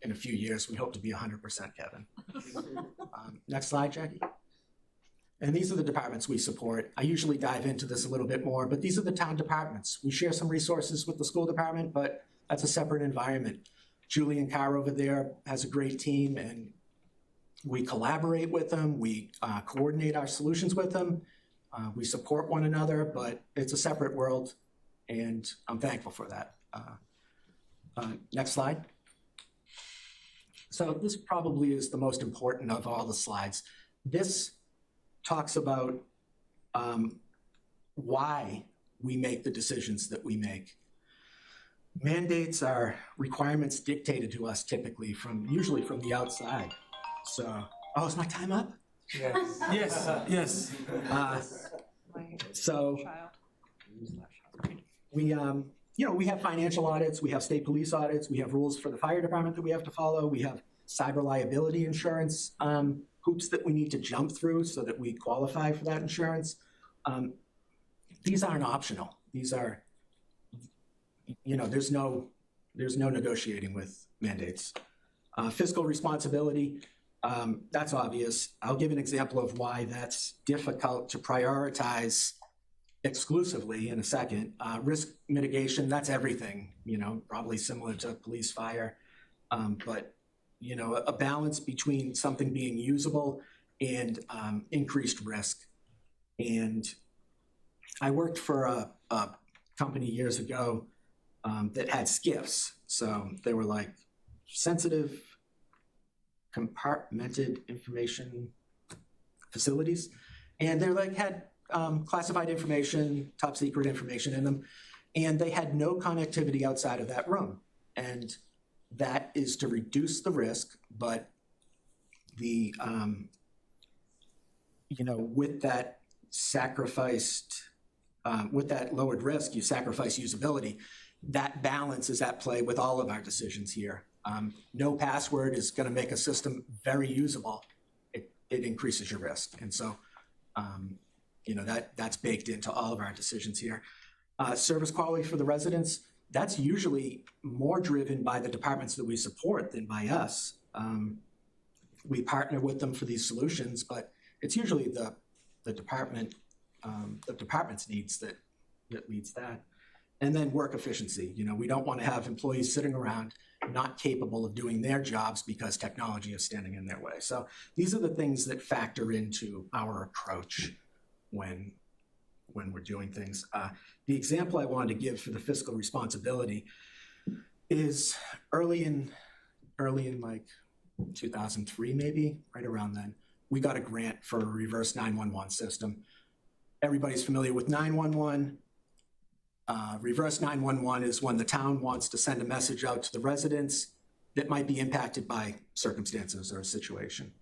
in a few years, we hope to be 100% Kevin. Next slide, Jackie. And these are the departments we support. I usually dive into this a little bit more, but these are the town departments. We share some resources with the school department, but that's a separate environment. Julian Carr over there has a great team, and we collaborate with them. We coordinate our solutions with them. We support one another, but it's a separate world, and I'm thankful for that. Next slide. So this probably is the most important of all the slides. This talks about why we make the decisions that we make. Mandates are requirements dictated to us typically usually from the outside. So, oh, is my time up? Yes. So we, we have financial audits, we have state police audits, we have rules for the fire department that we have to follow, we have cyber liability insurance hoops that we need to jump through so that we qualify for that insurance. These aren't optional. These are, there's no negotiating with mandates. Fiscal responsibility, that's obvious. I'll give an example of why that's difficult to prioritize exclusively in a second. Risk mitigation, that's everything, probably similar to police, fire. But, a balance between something being usable and increased risk. And I worked for a company years ago that had SCIFs. So they were like sensitive, compartmented information facilities. And they're like, had classified information, top secret information in them. And they had no connectivity outside of that room. And that is to reduce the risk, but the, with that sacrificed, with that lowered risk, you sacrifice usability. That balance is at play with all of our decisions here. No password is going to make a system very usable. It increases your risk. And so, that's baked into all of our decisions here. Service quality for the residents, that's usually more driven by the departments that we support than by us. We partner with them for these solutions, but it's usually the department's needs that leads that. And then work efficiency. We don't want to have employees sitting around not capable of doing their jobs because technology is standing in their way. So these are the things that factor into our approach when we're doing things. The example I wanted to give for the fiscal responsibility is early in like 2003, maybe, right around then, we got a grant for a reverse 911 system. Everybody's familiar with 911. Reverse 911 is when the town wants to send a message out to the residents that might be impacted by circumstances or a situation.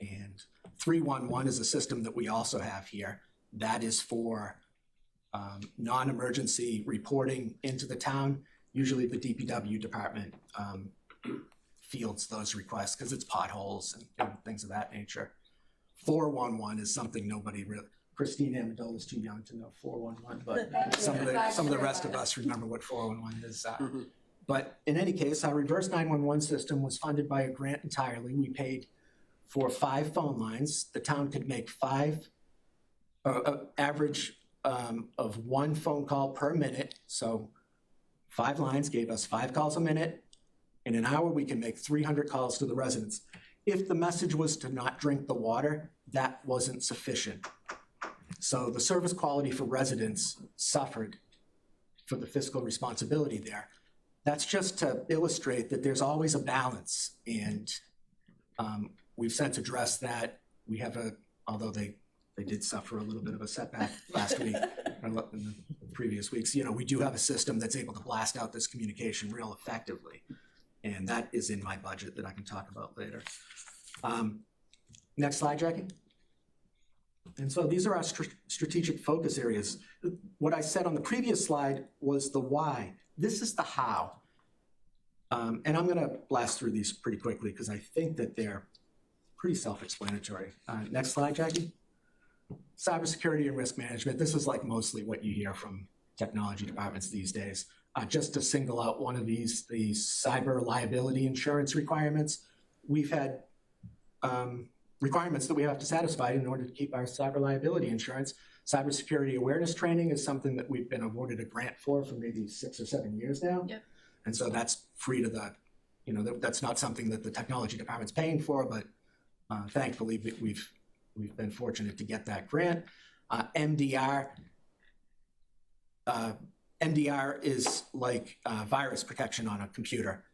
And 311 is a system that we also have here. That is for non-emergency reporting into the town. Usually the DPW department fields those requests because it's potholes and things of that nature. 411 is something nobody really, Christine Amendola is too young to know 411, but some of the rest of us remember what 411 is. But in any case, our reverse 911 system was funded by a grant entirely. We paid for 5 phone lines. The town could make average of 1 phone call per minute. So 5 lines gave us 5 calls a minute. In an hour, we can make 300 calls to the residents. If the message was to not drink the water, that wasn't sufficient. So the service quality for residents suffered for the fiscal responsibility there. That's just to illustrate that there's always a balance, and we've since addressed that. We have although they they did suffer a little bit of a setback last week, or in the previous weeks. You know, we do have a system that's able to blast out this communication real effectively. And that is in my budget that I can talk about later. Next slide, Jackie. And so these are our strategic focus areas. What I said on the previous slide was the why. This is the how. And I'm gonna blast through these pretty quickly because I think that they're pretty self-explanatory. Next slide, Jackie. Cybersecurity and risk management. This is like mostly what you hear from technology departments these days. Just to single out one of these cyber liability insurance requirements. We've had requirements that we have to satisfy in order to keep our cyber liability insurance. Cybersecurity awareness training is something that we've been awarded a grant for maybe 6 or 7 years now. Yep. And so that's free to the, you know, that's not something that the technology department's paying for, but thankfully we've been fortunate to get that grant. MDR is like virus protection on a computer.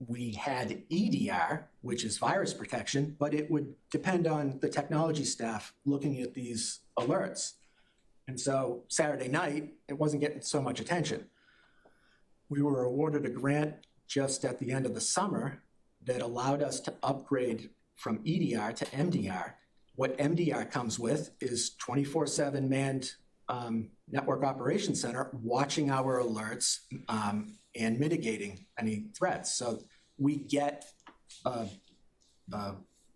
We had EDR, which is virus protection, but it would depend on the technology staff looking at these alerts. And so Saturday night, it wasn't getting so much attention. We were awarded a grant just at the end of the summer that allowed us to upgrade from EDR to MDR. What MDR comes with is 24/7 manned network operations center watching our alerts and mitigating any threats. So we get a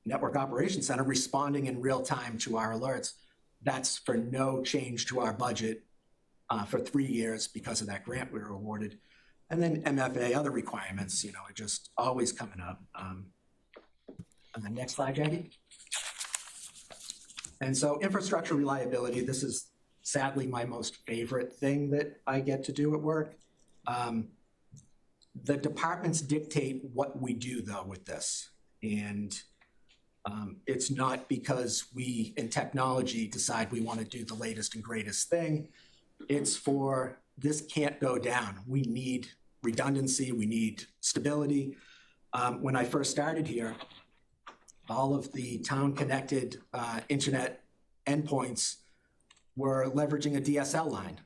network operations center responding in real time to our alerts. That's for no change to our budget for 3 years because of that grant we were awarded. And then MFA, other requirements, you know, are just always coming up. And the next slide, Jackie. And so infrastructure reliability, this is sadly my most favorite thing that I get to do at work. The departments dictate what we do though with this. And it's not because we in technology decide we want to do the latest and greatest thing. It's for this can't go down. We need redundancy, we need stability. When I first started here, all of the town connected internet endpoints were leveraging a DSL line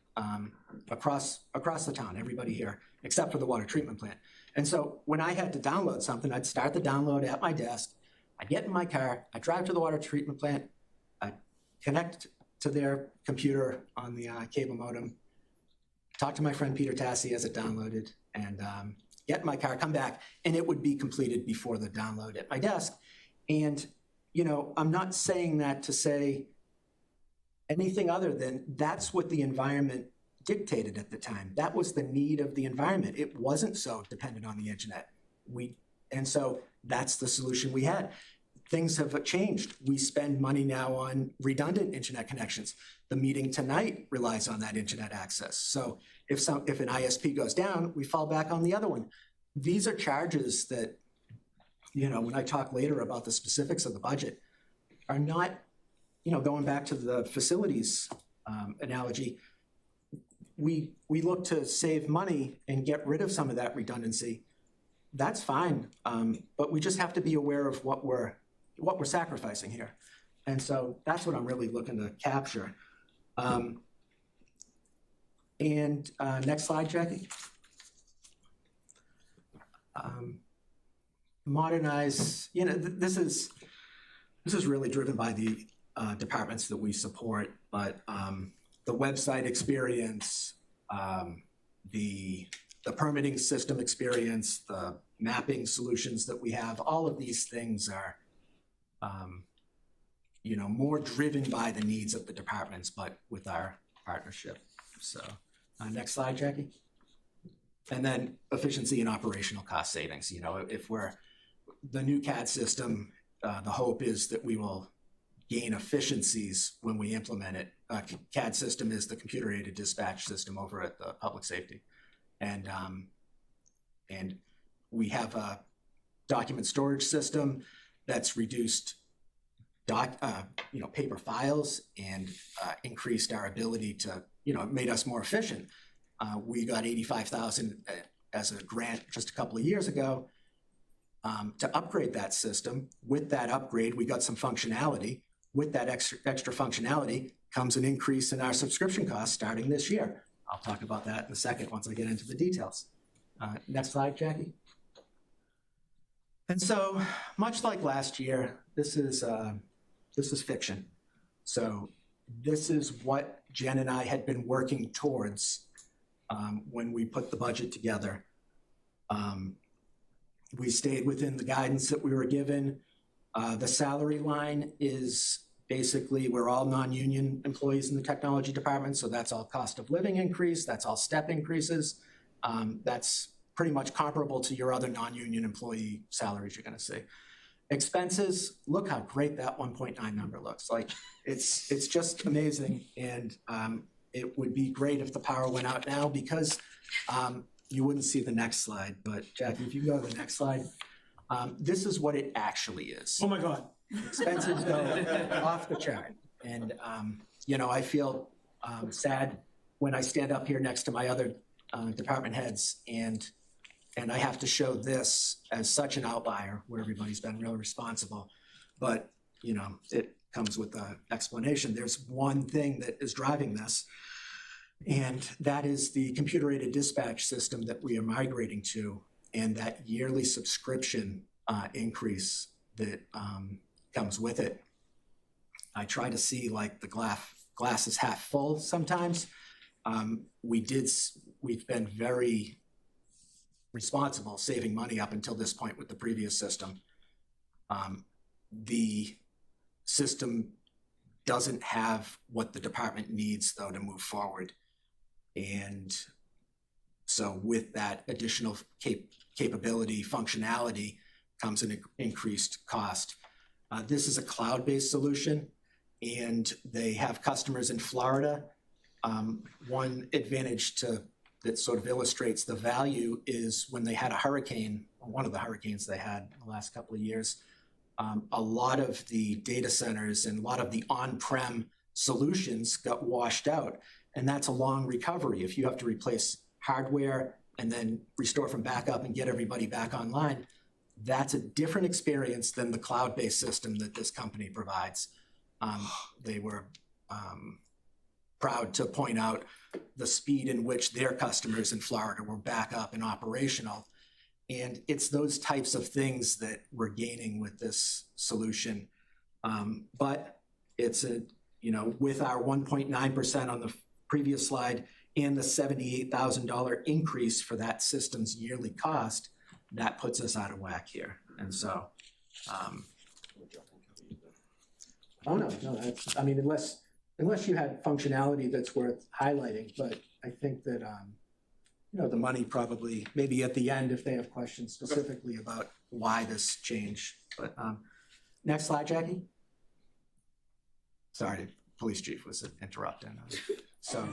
across the town, everybody here, except for the water treatment plant. And so when I had to download something, I'd start the download at my desk, I'd get in my car, I'd drive to the water treatment plant, I'd connect to their computer on the cable modem, talk to my friend Peter Tassi as it downloaded, and get in my car, come back, and it would be completed before the download at my desk. And, you know, I'm not saying that to say anything other than that's what the environment dictated at the time. That was the need of the environment. It wasn't so dependent on the internet. And so that's the solution we had. Things have changed. We spend money now on redundant internet connections. The meeting tonight relies on that internet access. So if an ISP goes down, we fall back on the other one. These are charges that, you know, when I talk later about the specifics of the budget, are not, you know, going back to the facilities analogy, we look to save money and get rid of some of that redundancy. That's fine, but we just have to be aware of what we're sacrificing here. And so that's what I'm really looking to capture. Next slide, Jackie. Modernize, you know, this is really driven by the departments that we support, but the website experience, the permitting system experience, the mapping solutions that we have, all of these things are, you know, more driven by the needs of the departments, but with our partnership. So next slide, Jackie. And then efficiency and operational cost savings. You know, if the new CAD system, the hope is that we will gain efficiencies when we implement it. CAD system is the computer-aided dispatch system over at the public safety. And we have a document storage system that's reduced paper files and increased our ability to, you know, made us more efficient. We got $85,000 as a grant just a couple of years ago to upgrade that system. With that upgrade, we got some functionality. with that extra functionality comes an increase in our subscription costs starting this year. I'll talk about that in a second once I get into the details. Next slide, Jackie. And so, much like last year, this is fiction. So this is what Jen and I had been working towards when we put the budget together. We stayed within the guidance that we were given. The salary line is basically, we're all non-union employees in the technology department, so that's all cost of living increase, that's all step increases. That's pretty much comparable to your other non-union employee salaries you're gonna see. Expenses, look how great that 1.9 number looks. Like, it's just amazing, and it would be great if the power went out now, because you wouldn't see the next slide, but Jackie, if you go to the next slide, this is what it actually is. Oh my God. Expenses go off the chart. And, you know, I feel sad when I stand up here next to my other department heads and I have to show this as such an outlier where everybody's been really responsible. But, you know, it comes with an explanation. There's one thing that is driving this, and that is the computer-aided dispatch system that we are migrating to, and that yearly subscription increase that comes with it. I try to see like the glass is half full sometimes. We've been very responsible saving money up until this point with the previous system. The system doesn't have what the department needs though to move forward. And so with that additional capability, functionality comes an increased cost. This is a cloud-based solution, and they have customers in Florida. One advantage that sort of illustrates the value is when they had a hurricane, or one of the hurricanes they had in the last couple of years, a lot of the data centers and a lot of the on-prem solutions got washed out, and that's a long recovery. If you have to replace hardware and then restore from backup and get everybody back online, that's a different experience than the cloud-based system that this company provides. They were proud to point out the speed in which their customers in Florida were back up and operational. And it's those types of things that we're gaining with this solution. But it's with our 1.9% on the previous slide and the $78,000 increase for that system's yearly cost, that puts us out of whack here. And so, that's, I mean, unless you had functionality that's worth highlighting, but I think that, the money probably, maybe at the end, if they have questions specifically about why this change. But next slide, Jackie. Sorry, police chief was interrupting us. So,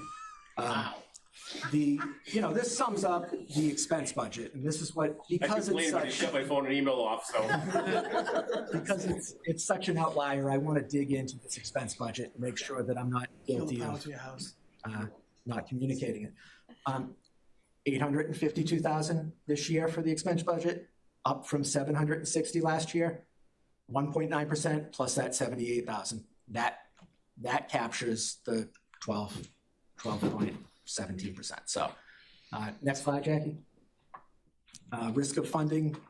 this sums up the expense budget, and this is what, because it's such, shut my phone and email off, so. because it's such an outlier, I want to dig into this expense budget and make sure that I'm not guilty of not communicating it. $852,000 this year for the expense budget, up from $760 last year. 1.9% plus that $78,000. That captures the 12.17%. So next slide, Jackie. Risk of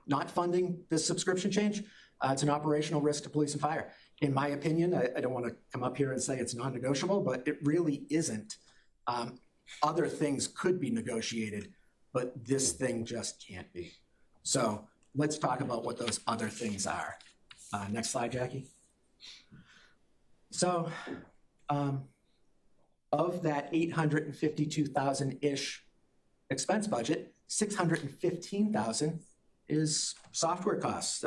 not funding this subscription change. It's an operational risk to police and fire. In my opinion, I don't want to come up here and say it's non-negotiable, but it really isn't. Other things could be negotiated, but this thing just can't be. So let's talk about what those other things are. Next slide, Jackie. So of that $852,000-ish expense budget, $615,000 is software costs.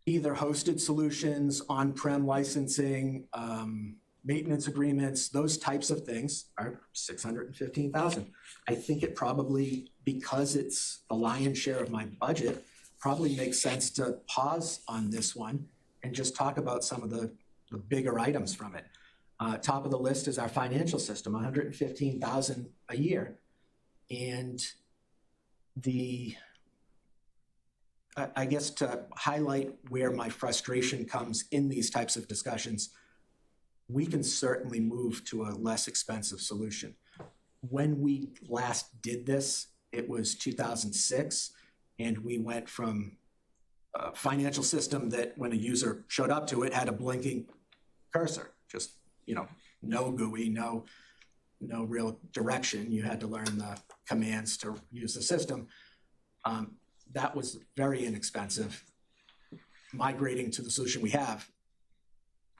Either hosted solutions, on-prem licensing, maintenance agreements, those types of things are $615,000. I think it probably, because it's the lion's share of my budget, probably makes sense to pause on this one and just talk about some of the bigger items from it. Top of the list is our financial system, $115,000 a year. And I guess to highlight where my frustration comes in these types of discussions, we can certainly move to a less expensive solution. When we last did this, it was 2006, and we went from a financial system that when a user showed up to it had a blinking cursor, just, no GUI, no real direction. You had to learn the commands to use the system. That was very inexpensive. Migrating to the solution we have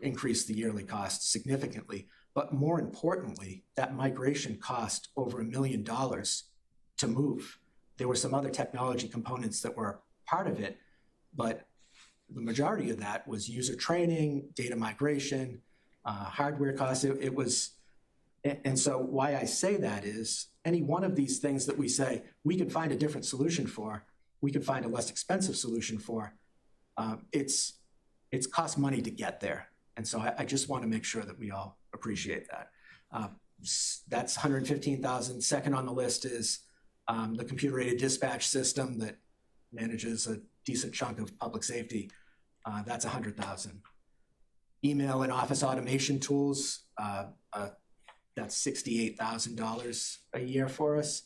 increased the yearly cost significantly. But more importantly, that migration cost over $1 million to move. There were some other technology components that were part of it, but the majority of that was user training, data migration, hardware costs. It was, and so why I say that is any one of these things that we say we can find a different solution for, we can find a less expensive solution for, it's cost money to get there. And so I just want to make sure that we all appreciate that. That's $115,000. Second on the list is the computer-aided dispatch system that manages a decent chunk of public safety. That's $100,000. Email and office automation tools, that's $68,000 a year for us.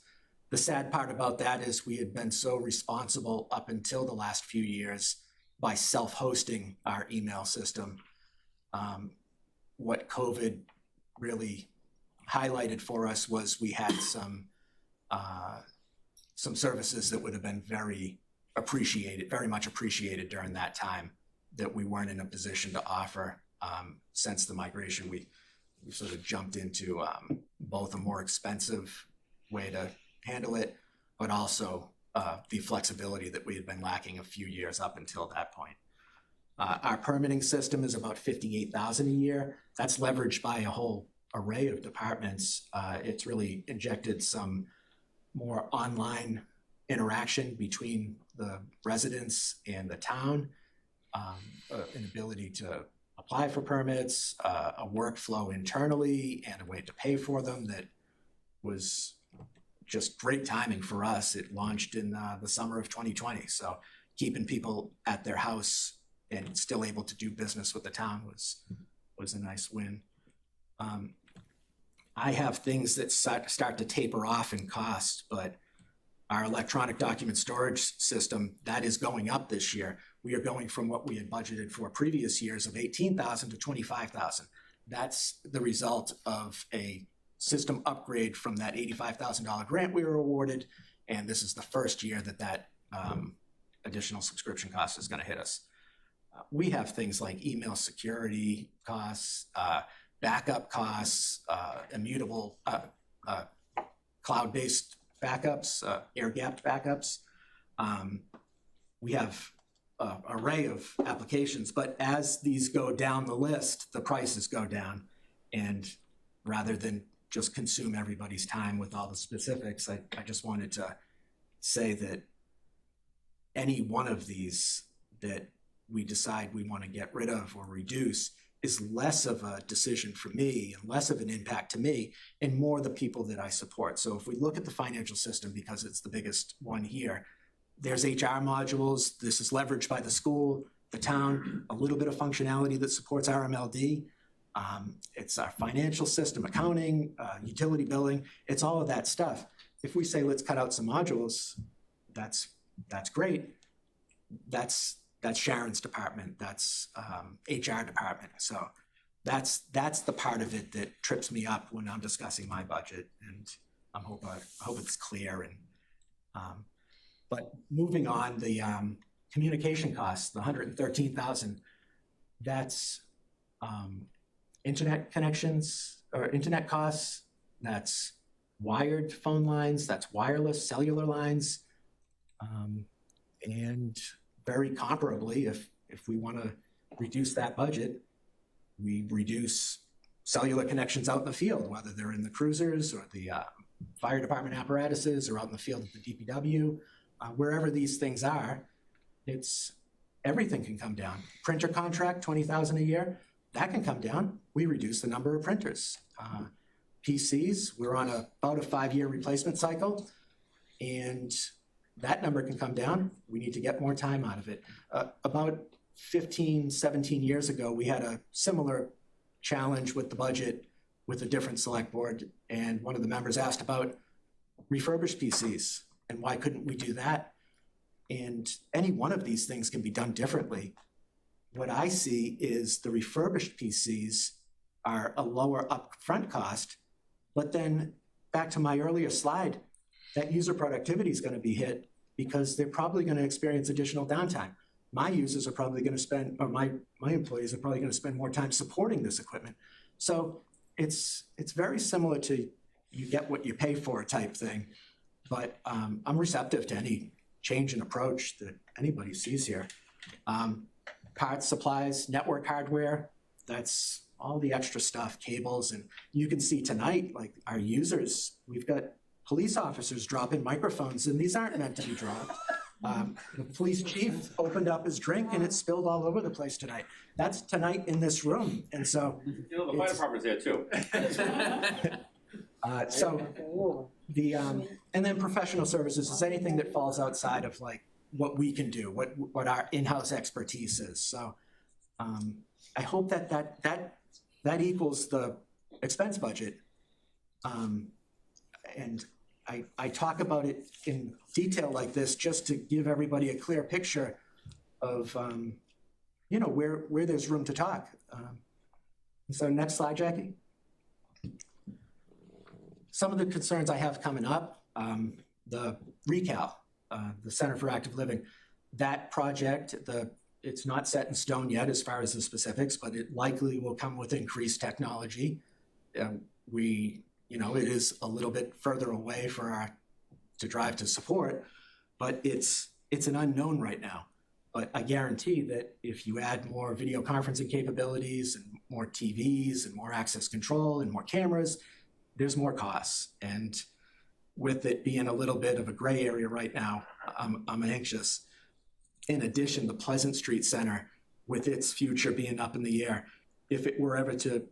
The sad part about that is we had been so responsible up until the last few years by self-hosting our email system. What COVID really highlighted for us was we had some services that would have been very much appreciated during that time that we weren't in a position to offer. Since the migration, we sort of jumped into both a more expensive way to handle it, but also the flexibility that we had been lacking a few years up until that point. Our permitting system is about $58,000 a year. That's leveraged by a whole array of departments. It's really injected some more online interaction between the residents and the town, an ability to apply for permits, a workflow internally, and a way to pay for them that was just great timing for us. It launched in the summer of 2020. So keeping people at their house and still able to do business with the town was a nice win. I have things that start to taper off in cost, but our electronic document storage system, that is going up this year. We are going from what we had budgeted for previous years of $18,000 to $25,000. That's the result of a system upgrade from that $85,000 grant we were awarded, and this is the first year that additional subscription cost is going to hit us. We have things like email security costs, backup costs, immutable cloud-based backups, air-gapped backups. We have an array of applications, but as these go down the list, the prices go down. And rather than just consume everybody's time with all the specifics, I just wanted to say that any one of these that we decide we want to get rid of or reduce is less of a decision for me and less of an impact to me and more the people that I support. So if we look at the financial system, because it's the biggest one here, there's HR modules. This is leveraged by the school, the town, a little bit of functionality that supports RMLD. It's our financial system, accounting, utility billing. It's all of that stuff. If we say, let's cut out some modules, that's great. That's Sharon's department. That's HR department. So that's the part of it that trips me up when I'm discussing my budget. And I hope it's clear. And but moving on, the communication costs, the $113,000. That's internet connections or internet costs. That's wired phone lines. That's wireless cellular lines. And very comparably, if we want to reduce that budget, we reduce cellular connections out in the field, whether they're in the cruisers or the fire department apparatuses or out in the field at the DPW, wherever these things are, everything can come down. Printer contract, $20,000 a year, that can come down. We reduce the number of printers. PCs, we're on about a 5-year replacement cycle, and that number can come down. We need to get more time out of it. About 15, 17 years ago, we had a similar challenge with the budget with a different select board, and one of the members asked about refurbished PCs and why couldn't we do that? And any one of these things can be done differently. What I see is the refurbished PCs are a lower upfront cost, but then back to my earlier slide, that user productivity is going to be hit because they're probably going to experience additional downtime. My users are probably going to spend, or my employees are probably going to spend more time supporting this equipment. So it's very similar to you get what you pay for type thing, but I'm receptive to any change in approach that anybody sees here. Parts, supplies, network hardware, that's all the extra stuff, cables, and you can see tonight, like our users, we've got police officers dropping microphones, and these aren't meant to be dropped. The police chief opened up his drink and it spilled all over the place tonight. That's tonight in this room, and so. You know, the fire department's there too. And then professional services is anything that falls outside of like what we can do, what our in-house expertise is. So I hope that equals the expense budget. And I talk about it in detail like this just to give everybody a clear picture of where there's room to talk. So next slide, Jackie. Some of the concerns I have coming up, the RECAL, the Center for Active Living, that project, it's not set in stone yet as far as the specifics, but it likely will come with increased technology. It is a little bit further away to drive to support, but it's an unknown right now. But I guarantee that if you add more video conferencing capabilities and more TVs and more access control and more cameras, there's more costs. And with it being a little bit of a gray area right now, I'm anxious. In addition, the Pleasant Street Center, with its future being up in the air, if it were ever to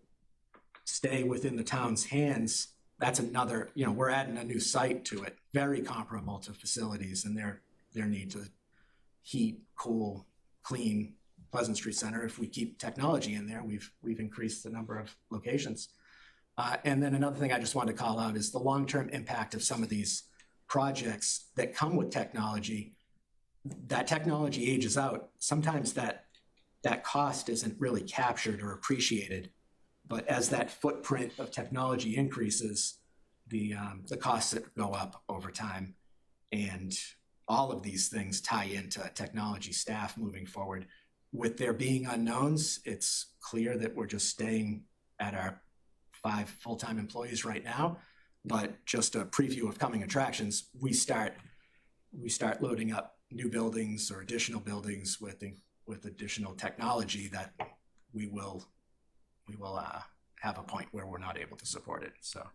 stay within the town's hands, that's another, we're adding a new site to it, very comparable to facilities and their need to heat, cool, clean Pleasant Street Center. If we keep technology in there, we've increased the number of locations. And then another thing I just wanted to call out is the long-term impact of some of these projects that come with technology. That technology ages out. Sometimes that cost isn't really captured or appreciated. But as that footprint of technology increases, the costs that go up over time. And all of these things tie into technology staff moving forward. With there being unknowns, it's clear that we're just staying at our 5 full-time employees right now. But just a preview of coming attractions, we start loading up new buildings or additional buildings with additional technology that we will have a point where we're not able to support it. So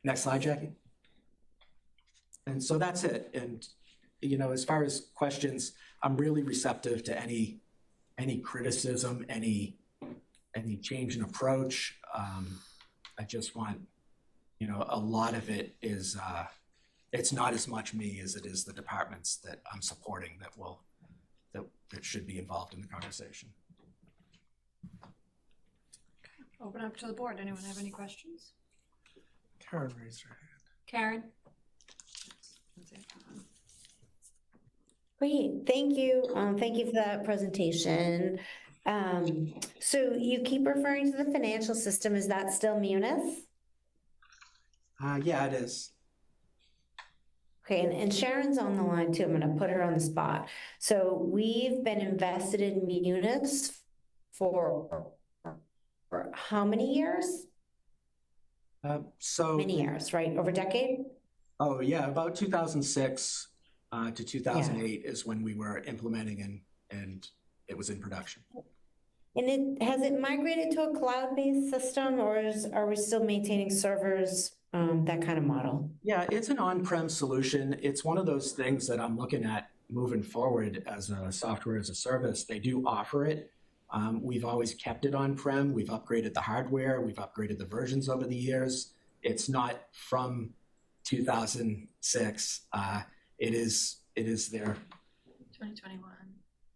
next slide, Jackie. And so that's it. And as far as questions, I'm really receptive to any criticism, any change in approach. I just want, a lot of it is, it's not as much me as it is the departments that I'm supporting that should be involved in the conversation. Open up to the board. Anyone have any questions? Karen raised her hand. Karen? Great, thank you. Thank you for that presentation. So you keep referring to the financial system. Is that still Munis? Yeah, it is. Okay, and Sharon's on the line too. I'm gonna put her on the spot. So we've been invested in Munis for how many years? Many years, right? Over a decade? Oh, yeah, about 2006 to 2008 is when we were implementing and it was in production. And has it migrated to a cloud-based system, or are we still maintaining servers, that kind of model? Yeah, it's an on-prem solution. It's one of those things that I'm looking at moving forward as a software as a service. They do offer it. We've always kept it on-prem. We've upgraded the hardware. We've upgraded the versions over the years. It's not from 2006. It is their, 2021.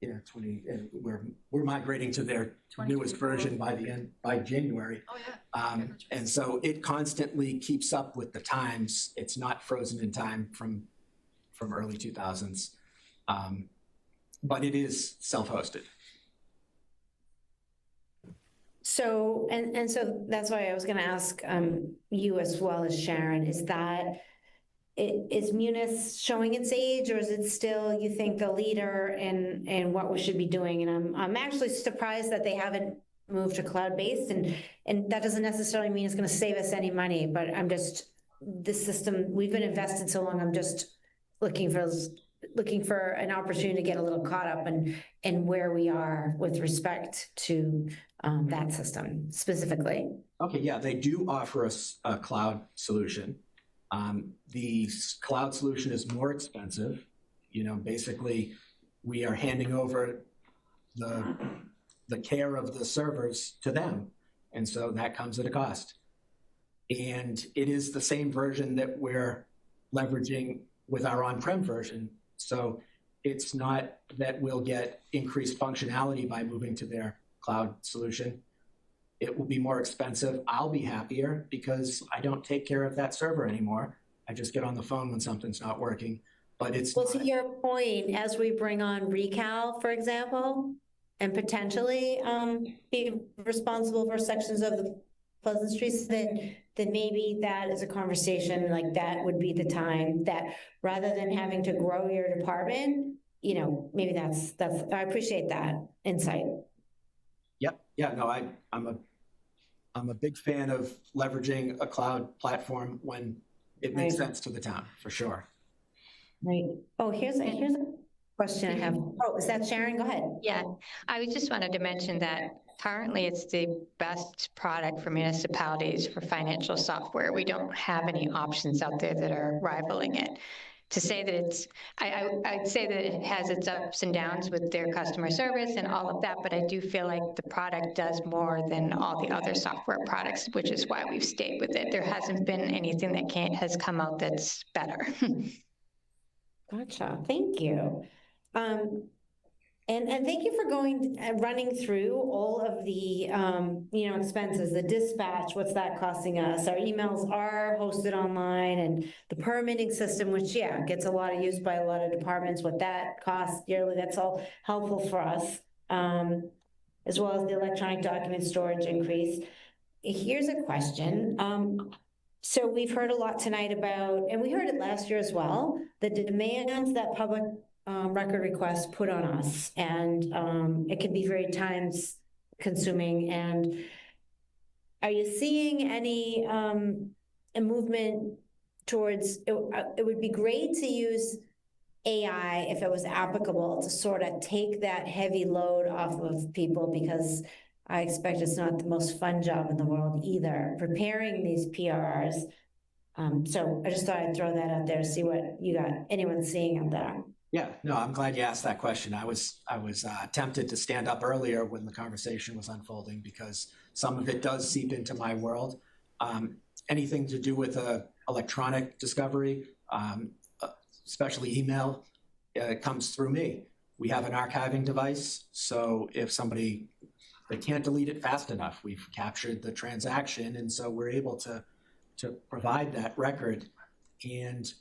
yeah, 20, and we're migrating to their newest version by January. Oh, yeah. And so it constantly keeps up with the times. It's not frozen in time from early 2000s. But it is self-hosted. So, and so that's why I was gonna ask you as well as Sharon, is Munis showing its age, or is it still, you think, the leader in what we should be doing? And I'm actually surprised that they haven't moved to cloud-based, and that doesn't necessarily mean it's gonna save us any money, but I'm just, this system, we've been invested so long, I'm just looking for an opportunity to get a little caught up in where we are with respect to that system specifically. Okay, yeah, they do offer us a cloud solution. The cloud solution is more expensive. You know, basically, we are handing over the care of the servers to them, and so that comes at a cost. And it is the same version that we're leveraging with our on-prem version. So it's not that we'll get increased functionality by moving to their cloud solution. It will be more expensive. I'll be happier because I don't take care of that server anymore. I just get on the phone when something's not working, but it's Well, not. to your point, as we bring on Recal, for example, and potentially be responsible for sections of the Pleasant Streets, then maybe that is a conversation, like that would be the time that, rather than having to grow your department, you know, maybe that's, I appreciate that insight. Yep. Yeah, no, I'm a big fan of leveraging a cloud platform when it makes sense to the town, for sure. Right. Oh, here's a question I have. Oh, is that Sharon? Go ahead. Yeah, I just wanted to mention that currently it's the best product for municipalities for financial software. We don't have any options out there that are rivaling it. To say that it's, I'd say that it has its ups and downs with their customer service and all of that, but I do feel like the product does more than all the other software products, which is why we've stayed with it. There hasn't been anything that has come out that's better. Gotcha. Thank you. And thank you for running through all of the, expenses, the dispatch, what's that costing us? Our emails are hosted online, and the permitting system, which, yeah, gets a lot of use by a lot of departments, what that costs yearly, that's all helpful for us. As well as the electronic document storage increase. Here's a question. So we've heard a lot tonight about, and we heard it last year as well, the demands that public record requests put on us, and it can be very time consuming. And are you seeing any movement towards it would be great to use AI if it was applicable to sort of take that heavy load off of people, because I expect it's not the most fun job in the world either, preparing these PRRs. So I just thought I'd throw that out there, see what anyone's seeing out there. Yeah, no, I'm glad you asked that question. I was tempted to stand up earlier when the conversation was unfolding, because some of it does seep into my world. Anything to do with electronic discovery, especially email, comes through me. We have an archiving device, so if they can't delete it fast enough, we've captured the transaction, and so we're able to provide that record. And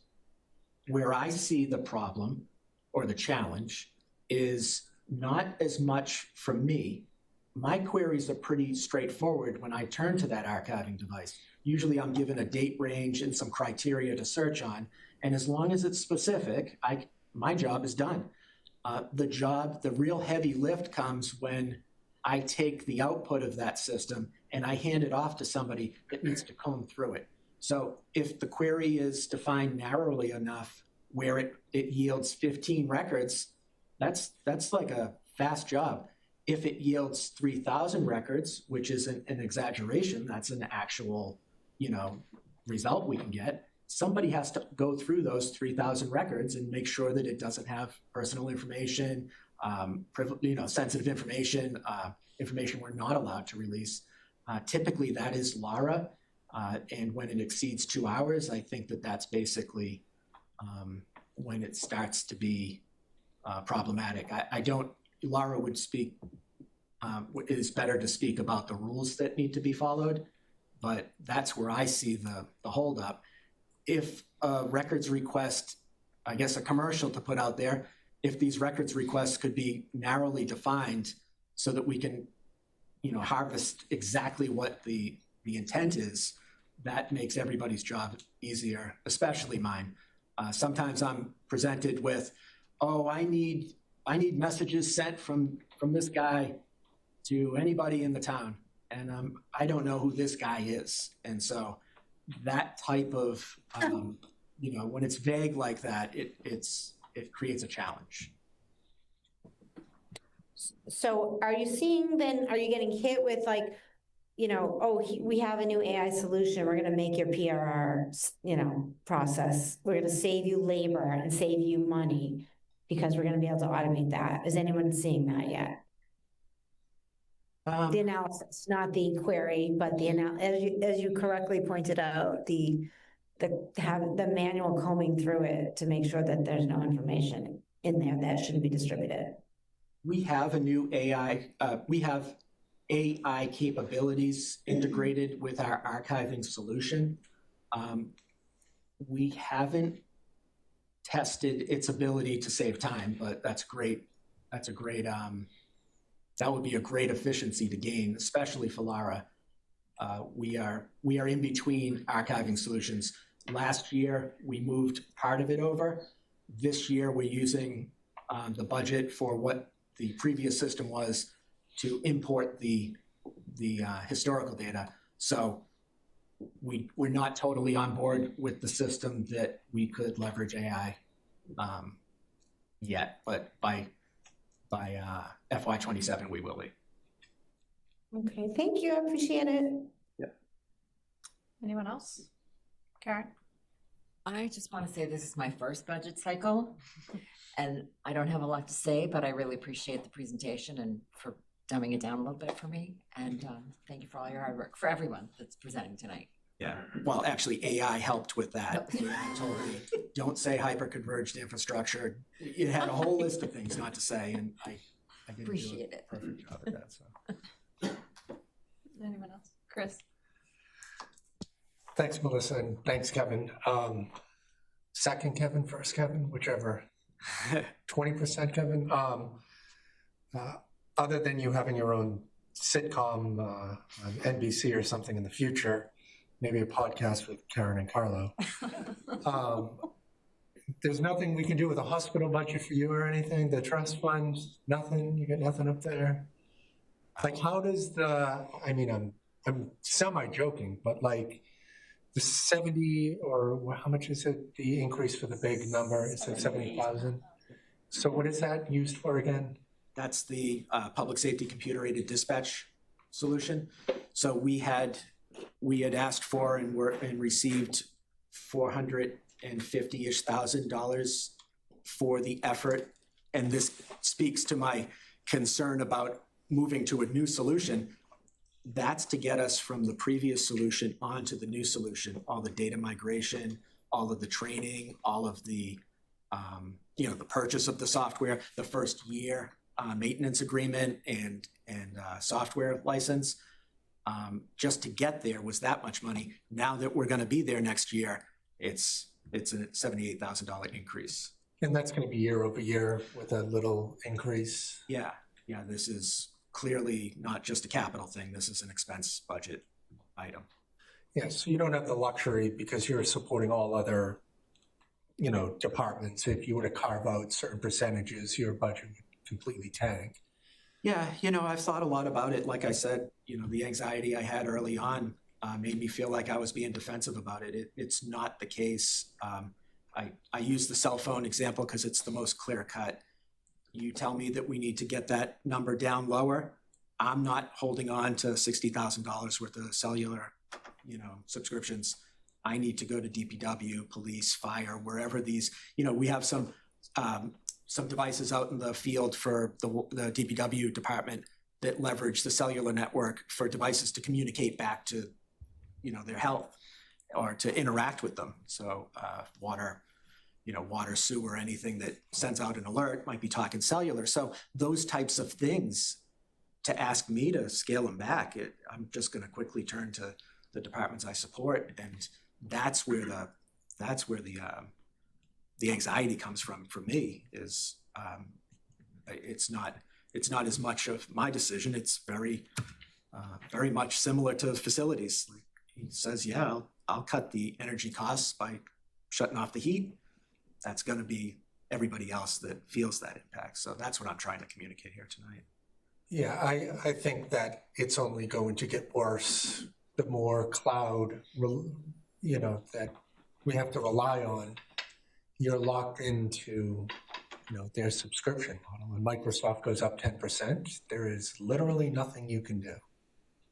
where I see the problem or the challenge is not as much from me. My queries are pretty straightforward when I turn to that archiving device. Usually I'm given a date range and some criteria to search on, and as long as it's specific, my job is done. The real heavy lift comes when I take the output of that system and I hand it off to somebody that needs to comb through it. So if the query is defined narrowly enough where it yields 15 records, that's like a fast job. If it yields 3,000 records, which isn't an exaggeration, that's an actual, result we can get. Somebody has to go through those 3,000 records and make sure that it doesn't have personal information, sensitive information, information we're not allowed to release. Typically that is Lara. And when it exceeds 2 hours, I think that that's basically when it starts to be problematic. I don't, Laura would speak, it is better to speak about the rules that need to be followed, but that's where I see the holdup. If a records request, I guess a commercial to put out there, if these records requests could be narrowly defined so that we can, harvest exactly what the intent is, that makes everybody's job easier, especially mine. Sometimes I'm presented with, I need messages sent from this guy to anybody in the town, and I don't know who this guy is. And so that type of, when it's vague like that, it creates a challenge. So are you seeing then, are you getting hit with like, we have a new AI solution, we're gonna make your PRR, process, we're gonna save you labor and save you money because we're gonna be able to automate that. Is anyone seeing that yet? The analysis, not the query, but the as you correctly pointed out, the manual combing through it to make sure that there's no information in there that shouldn't be distributed. We have a new AI, we have AI capabilities integrated with our archiving solution. We haven't tested its ability to save time, but that's great. That would be a great efficiency to gain, especially for Lara. We are in between archiving solutions. Last year, we moved part of it over. This year, we're using the budget for what the previous system was to import the historical data. So we're not totally on board with the system that we could leverage AI yet, but by FY27 we will be. Okay, thank you, I appreciate it. Yep. Anyone else? Karen? I just want to say this is my first budget cycle, and I don't have a lot to say, but I really appreciate the presentation and for dumbing it down a little bit for me. And thank you for all your hard work, for everyone that's presenting tonight. Yeah, well, actually, AI helped with that. Totally. Don't say hyper-converged infrastructure. It had a whole list of things not to say, and I didn't Appreciate do it. a perfect job at that. So. Anyone else? Chris? Thanks, Melissa, and thanks, Kevin. Second Kevin, first Kevin, whichever. 20% Kevin. Other than you having your own sitcom on NBC or something in the future, maybe a podcast with Karen and Carlo. There's nothing we can do with a hospital budget for you or anything? The trust fund, nothing? You got nothing up there? Like, how does I'm semi-joking, but like the 70, or how much is it, the increase for the big number? Is it 70,000? So what is that used for again? That's the public safety computer-aided dispatch solution. So we had asked for and received $450-ish thousand for the effort. And this speaks to my concern about moving to a new solution. That's to get us from the previous solution onto the new solution, all the data migration, all of the training, all of the, the purchase of the software, the first year maintenance agreement and software license. Just to get there was that much money. Now that we're going to be there next year, it's a $78,000 increase. And that's going to be year over year with a little increase? Yeah, this is clearly not just a capital thing. This is an expense budget item. Yeah, so you don't have the luxury because you're supporting all other, departments. If you were to carve out certain percentages, your budget would completely tank. Yeah, I've thought a lot about it. Like I said, the anxiety I had early on made me feel like I was being defensive about it. It's not the case. I use the cell phone example because it's the most clear cut. You tell me that we need to get that number down lower. I'm not holding on to $60,000 worth of cellular, subscriptions. I need to go to DPW, police, fire, wherever these, we have some devices out in the field for the DPW department that leverage the cellular network for devices to communicate back to their health or to interact with them. So water, sewer, anything that sends out an alert might be talking cellular. So those types of things, to ask me to scale them back, I'm just going to quickly turn to the departments I support, and that's where the anxiety comes from for me. Is it's not as much of my decision. It's very much similar to facilities. He says, yeah, I'll cut the energy costs by shutting off the heat. That's going to be everybody else that feels that impact. So that's what I'm trying to communicate here tonight. Yeah, I think that it's only going to get worse the more cloud, that we have to rely on. You're locked into, their subscription model. When Microsoft goes up 10%, there is literally nothing you can do.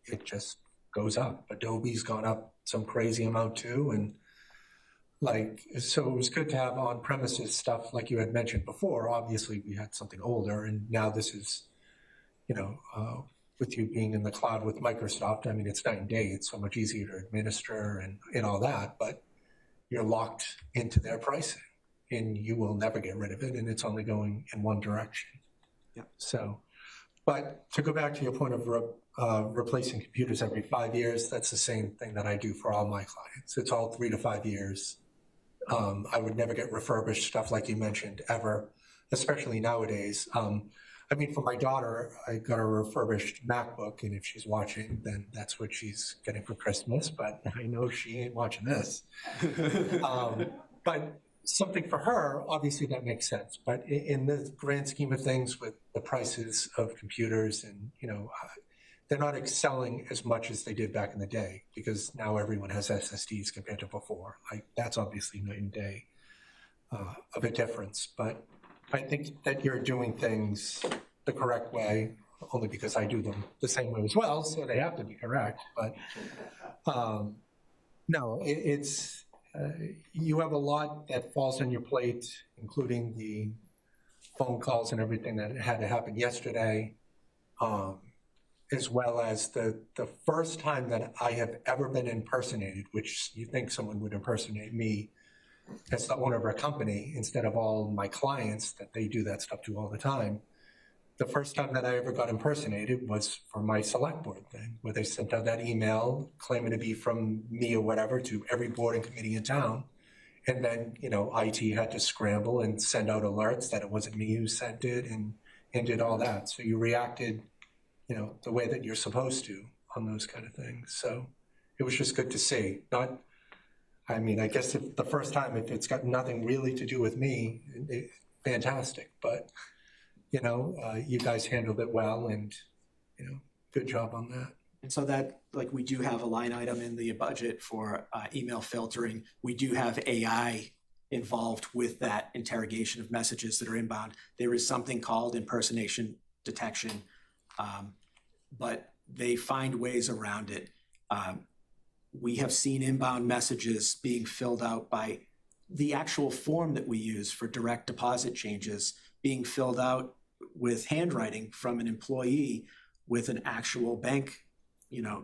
It just goes up. Adobe's gone up some crazy amount too, and so it was good to have on-premises stuff like you had mentioned before. Obviously, we had something older, and now this is, with you being in the cloud with Microsoft, I mean, it's night and day. It's so much easier to administer and all that, but you're locked into their pricing, and you will never get rid of it, and it's only going in one direction. Yeah. So, but to go back to your point of replacing computers every 5 years, that's the same thing that I do for all my clients. It's all 3 to 5 years. I would never get refurbished stuff like you mentioned ever, especially nowadays. I mean, for my daughter, I got a refurbished MacBook, and if she's watching, then that's what she's getting for Christmas, but I know she ain't watching this. But something for her, obviously that makes sense. But in the grand scheme of things with the prices of computers and, they're not excelling as much as they did back in the day because now everyone has SSDs compared to before. That's obviously night and day of a difference. But I think that you're doing things the correct way, only because I do them the same way as well, so they have to be correct. But no, it's you have a lot that falls on your plate, including the phone calls and everything that had to happen yesterday, as well as the first time that I have ever been impersonated, which you think someone would impersonate me as the owner of a company instead of all my clients that they do that stuff to all the time. The first time that I ever got impersonated was for my select board thing, where they sent out that email claiming to be from me or whatever to every board and committee in town. And then, IT had to scramble and send out alerts that it wasn't me who sent it and did all that. So you reacted, the way that you're supposed to on those kind of things. So it was just good to see. I guess if the first time, if it's got nothing really to do with me, fantastic. But, you guys handled it well and, good job on that. And so that, we do have a line item in the budget for email filtering. We do have AI involved with that interrogation of messages that are inbound. There is something called impersonation detection, but they find ways around it. We have seen inbound messages being filled out by the actual form that we use for direct deposit changes being filled out with handwriting from an employee with an actual bank,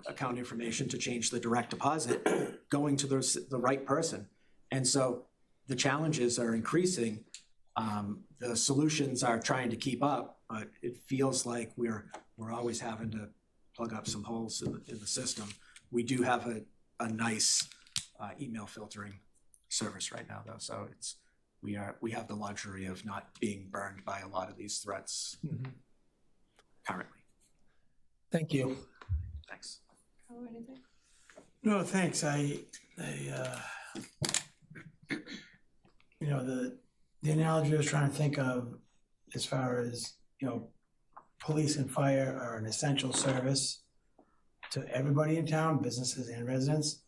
account information to change the direct deposit going to the right person. And so the challenges are increasing. The solutions are trying to keep up, but it feels like we're always having to plug up some holes in the system. We do have a nice email filtering service right now, though, so we have the luxury of not being burned by a lot of these threats currently. Thank you. Thanks. Oh, anything? No, thanks. The analogy I was trying to think of as far as, police and fire are an essential service to everybody in town, businesses and residents,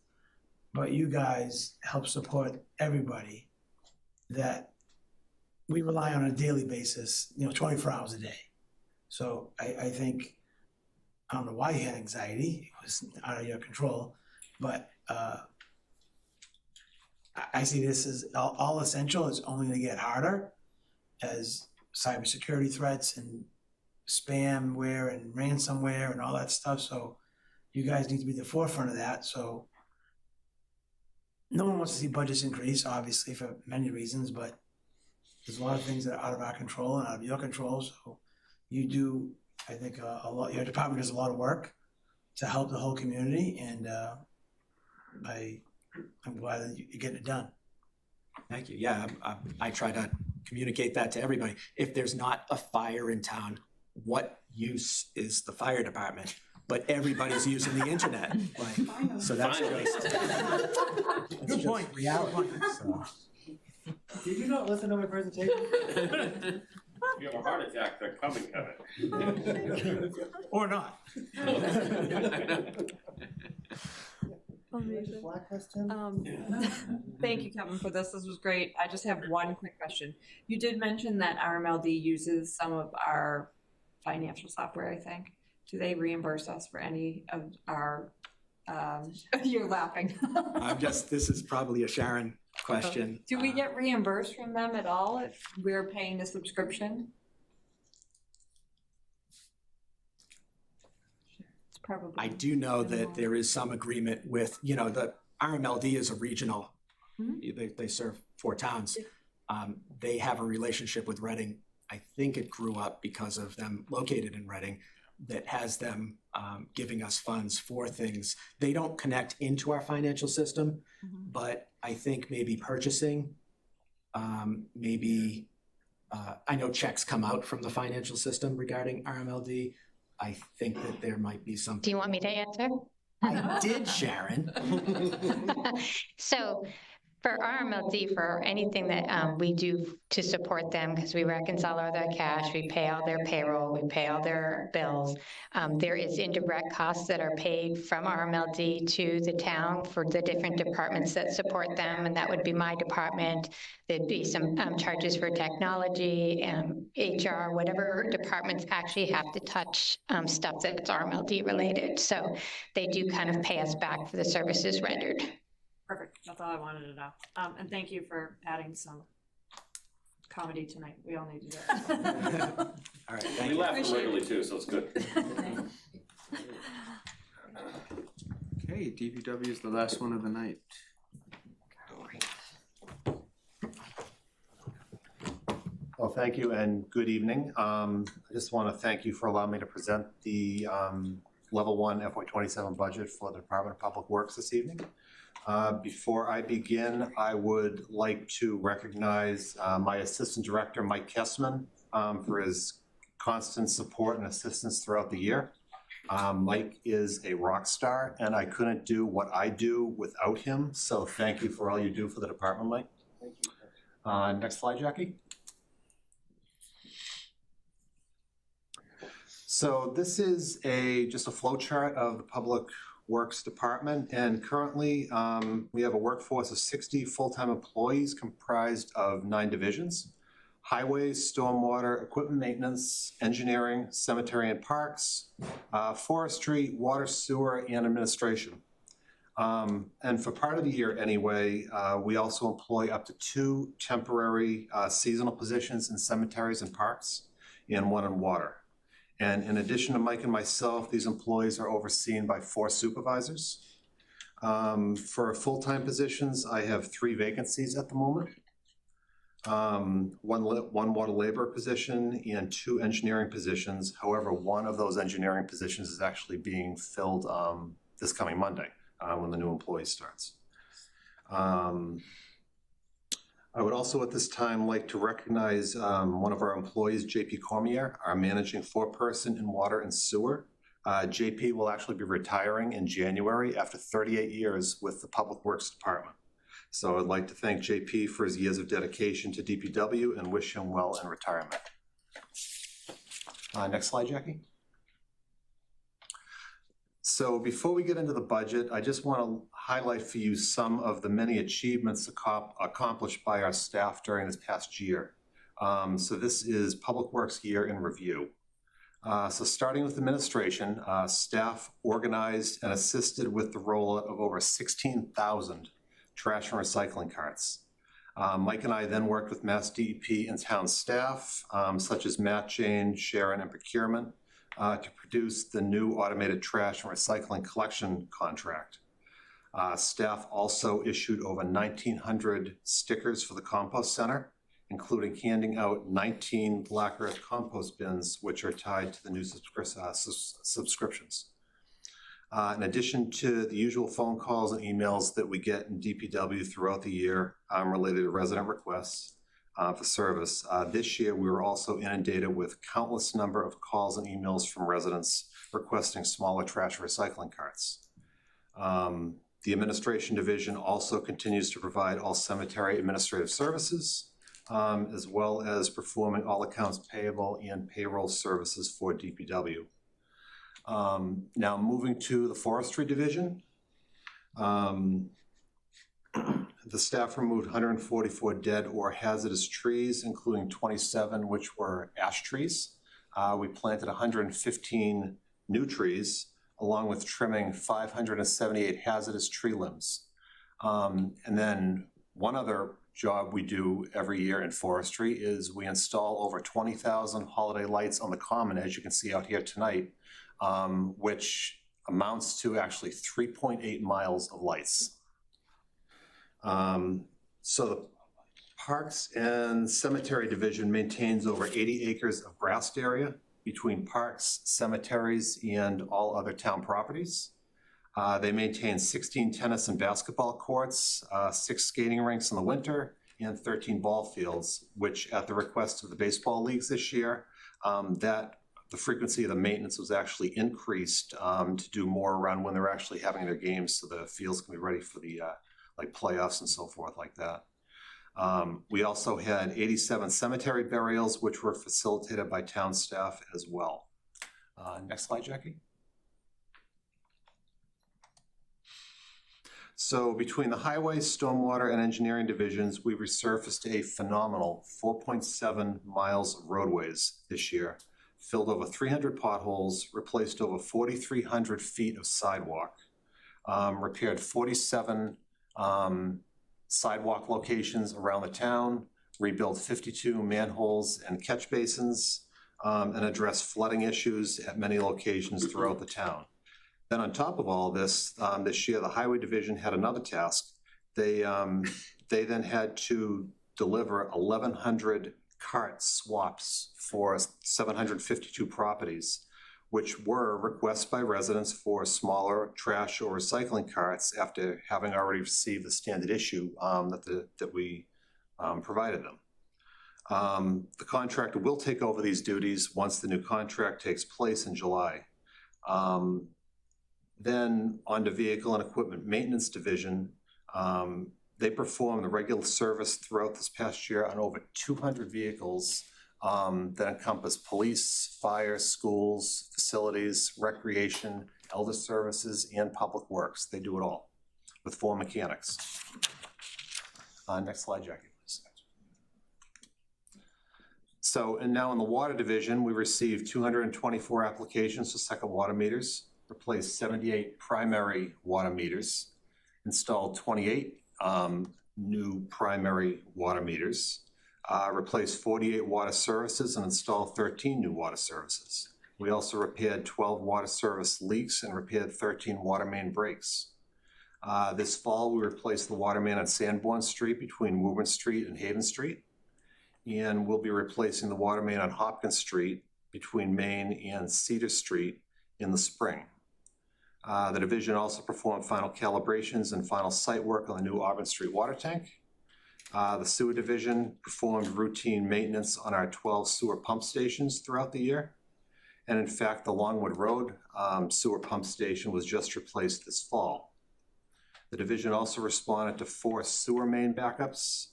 but you guys help support everybody that we rely on a daily basis, 24 hours a day. So I think, I don't know why you had anxiety, it was out of your control, but I see this as all essential. It's only gonna get harder as cybersecurity threats and spamware and ransomware and all that stuff. So you guys need to be the forefront of that. So no one wants to see budgets increase, obviously, for many reasons, but there's a lot of things that are out of our control and out of your control, so you do, I think, a lot, your department does a lot of work to help the whole community, and I'm glad that you're getting it done. Thank you. Yeah, I try to communicate that to everybody. If there's not a fire in town, what use is the fire department? But everybody's using the internet, like, so that's just, Good point. reality. So. Did you not listen to my presentation? You have a heart attack, they're coming, Kevin. Or not. Amazing. Thank you, Kevin, for this. This was great. I just have one quick question. You did mention that RMLD uses some of our financial software, I think. Do they reimburse us for any of our, you're laughing. This is probably a Sharon question. Do we get reimbursed from them at all if we're paying a subscription? It's probably. I do know that there is some agreement with, the RMLD is a regional, they serve 4 towns. They have a relationship with Reading. I think it grew up because of them located in Reading, that has them giving us funds for things. They don't connect into our financial system, but I think maybe purchasing, I know checks come out from the financial system regarding RMLD. I think that there might be something. Do you want me to answer? I did, Sharon. So for RMLD, for anything that we do to support them, because we reconcile all their cash, we pay all their payroll, we pay all their bills, there is indirect costs that are paid from RMLD to the town for the different departments that support them, and that would be my department. There'd be some charges for technology and HR, whatever departments actually have to touch stuff that's RMLD related. So they do kind of pay us back for the services rendered. Perfect. That's all I wanted to know. And thank you for adding some comedy tonight. We all need to do it. All right, We thank you. laugh regularly too, so it's good. Okay, DPW is the last one of the night. Well, thank you and good evening. I just want to thank you for allowing me to present the Level 1 FY27 budget for the Department of Public Works this evening. Before I begin, I would like to recognize my Assistant Director, Mike Kessman, for his constant support and assistance throughout the year. Mike is a rock star, and I couldn't do what I do without him, so thank you for all you do for the department, Mike. Thank you. Next slide, Jackie. So this is just a flow chart of the Public Works Department, and currently we have a workforce of 60 full-time employees comprised of 9 divisions: highways, stormwater, equipment maintenance, engineering, cemetery and parks, forestry, water, sewer, and administration. And for part of the year anyway, we also employ up to 2 temporary seasonal positions in cemeteries and parks, and 1 in water. And in addition to Mike and myself, these employees are overseen by 4 supervisors. For full-time positions, I have 3 vacancies at the moment. One water labor position and 2 engineering positions. However, one of those engineering positions is actually being filled this coming Monday when the new employee starts. I would also at this time like to recognize one of our employees, JP Cormier, our managing foreperson in water and sewer. JP will actually be retiring in January after 38 years with the Public Works Department. So I'd like to thank JP for his years of dedication to DPW and wish him well in retirement. Next slide, Jackie. So before we get into the budget, I just want to highlight for you some of the many achievements accomplished by our staff during this past year. So this is Public Works Year in Review. So starting with administration, staff organized and assisted with the rollout of over 16,000 trash and recycling carts. Mike and I then worked with Mass DEP and town staff, such as Matt, Jane, Sharon, and procurement, to produce the new automated trash and recycling collection contract. Staff also issued over 1,900 stickers for the compost center, including handing out 19 Black Earth compost bins, which are tied to the new subscriptions. In addition to the usual phone calls and emails that we get in DPW throughout the year related to resident requests for service, this year we were also inundated with countless number of calls and emails from residents requesting smaller trash recycling carts. The administration division also continues to provide all cemetery administrative services, as well as performing all accounts payable and payroll services for DPW. Now moving to the forestry division. The staff removed 144 dead or hazardous trees, including 27 which were ash trees. We planted 115 new trees, along with trimming 578 hazardous tree limbs. And then one other job we do every year in forestry is we install over 20,000 holiday lights on the common, as you can see out here tonight, which amounts to actually 3.8 miles of lights. So the Parks and Cemetery Division maintains over 80 acres of grassed area between parks, cemeteries, and all other town properties. They maintain 16 tennis and basketball courts, 6 skating rinks in the winter, and 13 ball fields, which at the request of the baseball leagues this year, the frequency of the maintenance was actually increased to do more around when they're actually having their games, so the fields can be ready for the like playoffs and so forth like that. We also had 87 cemetery burials, which were facilitated by town staff as well. Next slide, Jackie. So between the highway, stormwater, and engineering divisions, we resurfaced a phenomenal 4.7 miles of roadways this year, filled over 300 potholes, replaced over 4,300 feet of sidewalk, repaired 47 sidewalk locations around the town, rebuilt 52 manholes and catch basins, and addressed flooding issues at many locations throughout the town. Then on top of all this, this year the highway division had another task. They then had to deliver 1,100 cart swaps for 752 properties, which were requests by residents for smaller trash or recycling carts after having already received the standard issue that we provided them. The contractor will take over these duties once the new contract takes place in July. Then on to Vehicle and Equipment Maintenance Division, they performed the regular service throughout this past year on over 200 vehicles that encompass police, fire, schools, facilities, recreation, elder services, and public works. They do it all with 4 mechanics. Next slide, Jackie, please. So, and now in the water division, we received 224 applications for second water meters, replaced 78 primary water meters, installed 28 new primary water meters, replaced 48 water services and installed 13 new water services. We also repaired 12 water service leaks and repaired 13 water main breaks. This fall, we replaced the water main on Sanborn Street between Woburn Street and Haven Street. And we'll be replacing the water main on Hopkins Street between Main and Cedar Street in the spring. The division also performed final calibrations and final site work on the new Auburn Street water tank. The sewer division performed routine maintenance on our 12 sewer pump stations throughout the year. And in fact, the Longwood Road sewer pump station was just replaced this fall. The division also responded to 4 sewer main backups,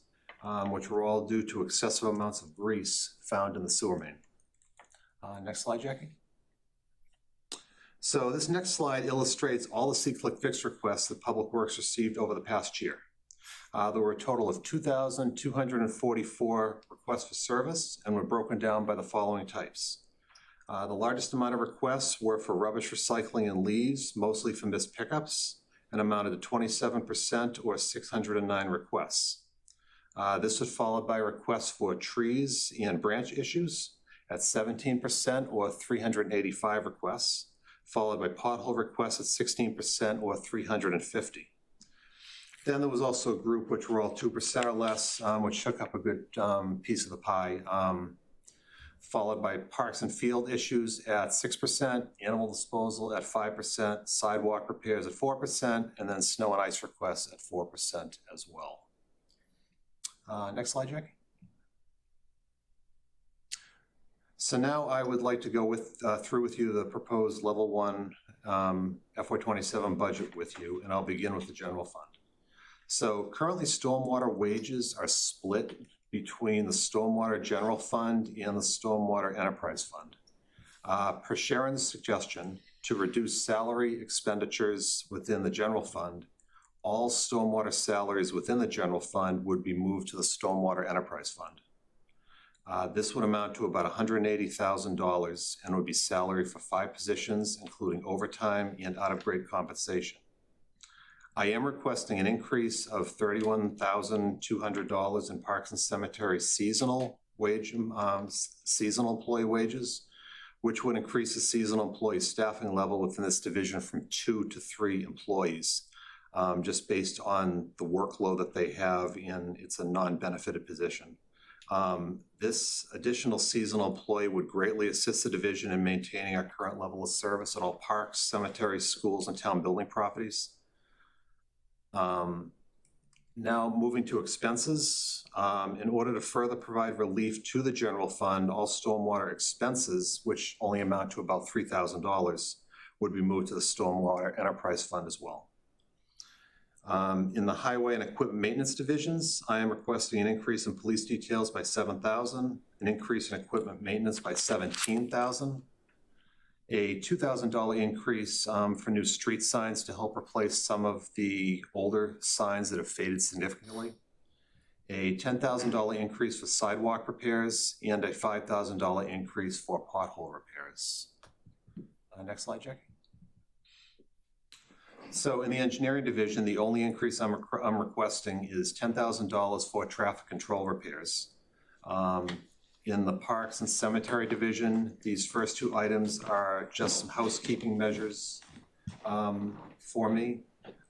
which were all due to excessive amounts of grease found in the sewer main. Next slide, Jackie. So this next slide illustrates all the C-Click-Fix requests that Public Works received over the past year. There were a total of 2,244 requests for service and were broken down by the following types. The largest amount of requests were for rubbish recycling and leaves, mostly for missed pickups, and amounted to 27% or 609 requests. This was followed by requests for trees and branch issues at 17% or 385 requests, followed by pothole requests at 16% or 350. Then there was also a group which were all 2% or less, which took up a good piece of the pie, followed by parks and field issues at 6%, animal disposal at 5%, sidewalk repairs at 4%, and then snow and ice requests at 4% as well. Next slide, Jackie. So now I would like to go through with you the proposed level 1 FY27 budget with you, and I'll begin with the general fund. So currently stormwater wages are split between the stormwater general fund and the stormwater enterprise fund. Per Sharon's suggestion, to reduce salary expenditures within the general fund, all stormwater salaries within the general fund would be moved to the stormwater enterprise fund. This would amount to about $180,000 and would be salary for 5 positions, including overtime and out-of-grade compensation. I am requesting an increase of $31,200 in Parks and Cemetery seasonal employee wages, which would increase the seasonal employee staffing level within this division from 2 to 3 employees, just based on the workload that they have, and it's a non-benefited position. This additional seasonal employee would greatly assist the division in maintaining our current level of service at all parks, cemeteries, schools, and town building properties. Now moving to expenses. In order to further provide relief to the general fund, all stormwater expenses, which only amount to about $3,000, would be moved to the stormwater enterprise fund as well. In the highway and equipment maintenance divisions, I am requesting an increase in police details by $7,000, an increase in equipment maintenance by $17,000, a $2,000 increase for new street signs to help replace some of the older signs that have faded significantly, a $10,000 increase for sidewalk repairs, and a $5,000 increase for pothole repairs. Next slide, Jackie. So in the engineering division, the only increase I'm requesting is $10,000 for traffic control repairs. In the Parks and Cemetery division, these first 2 items are just some housekeeping measures for me.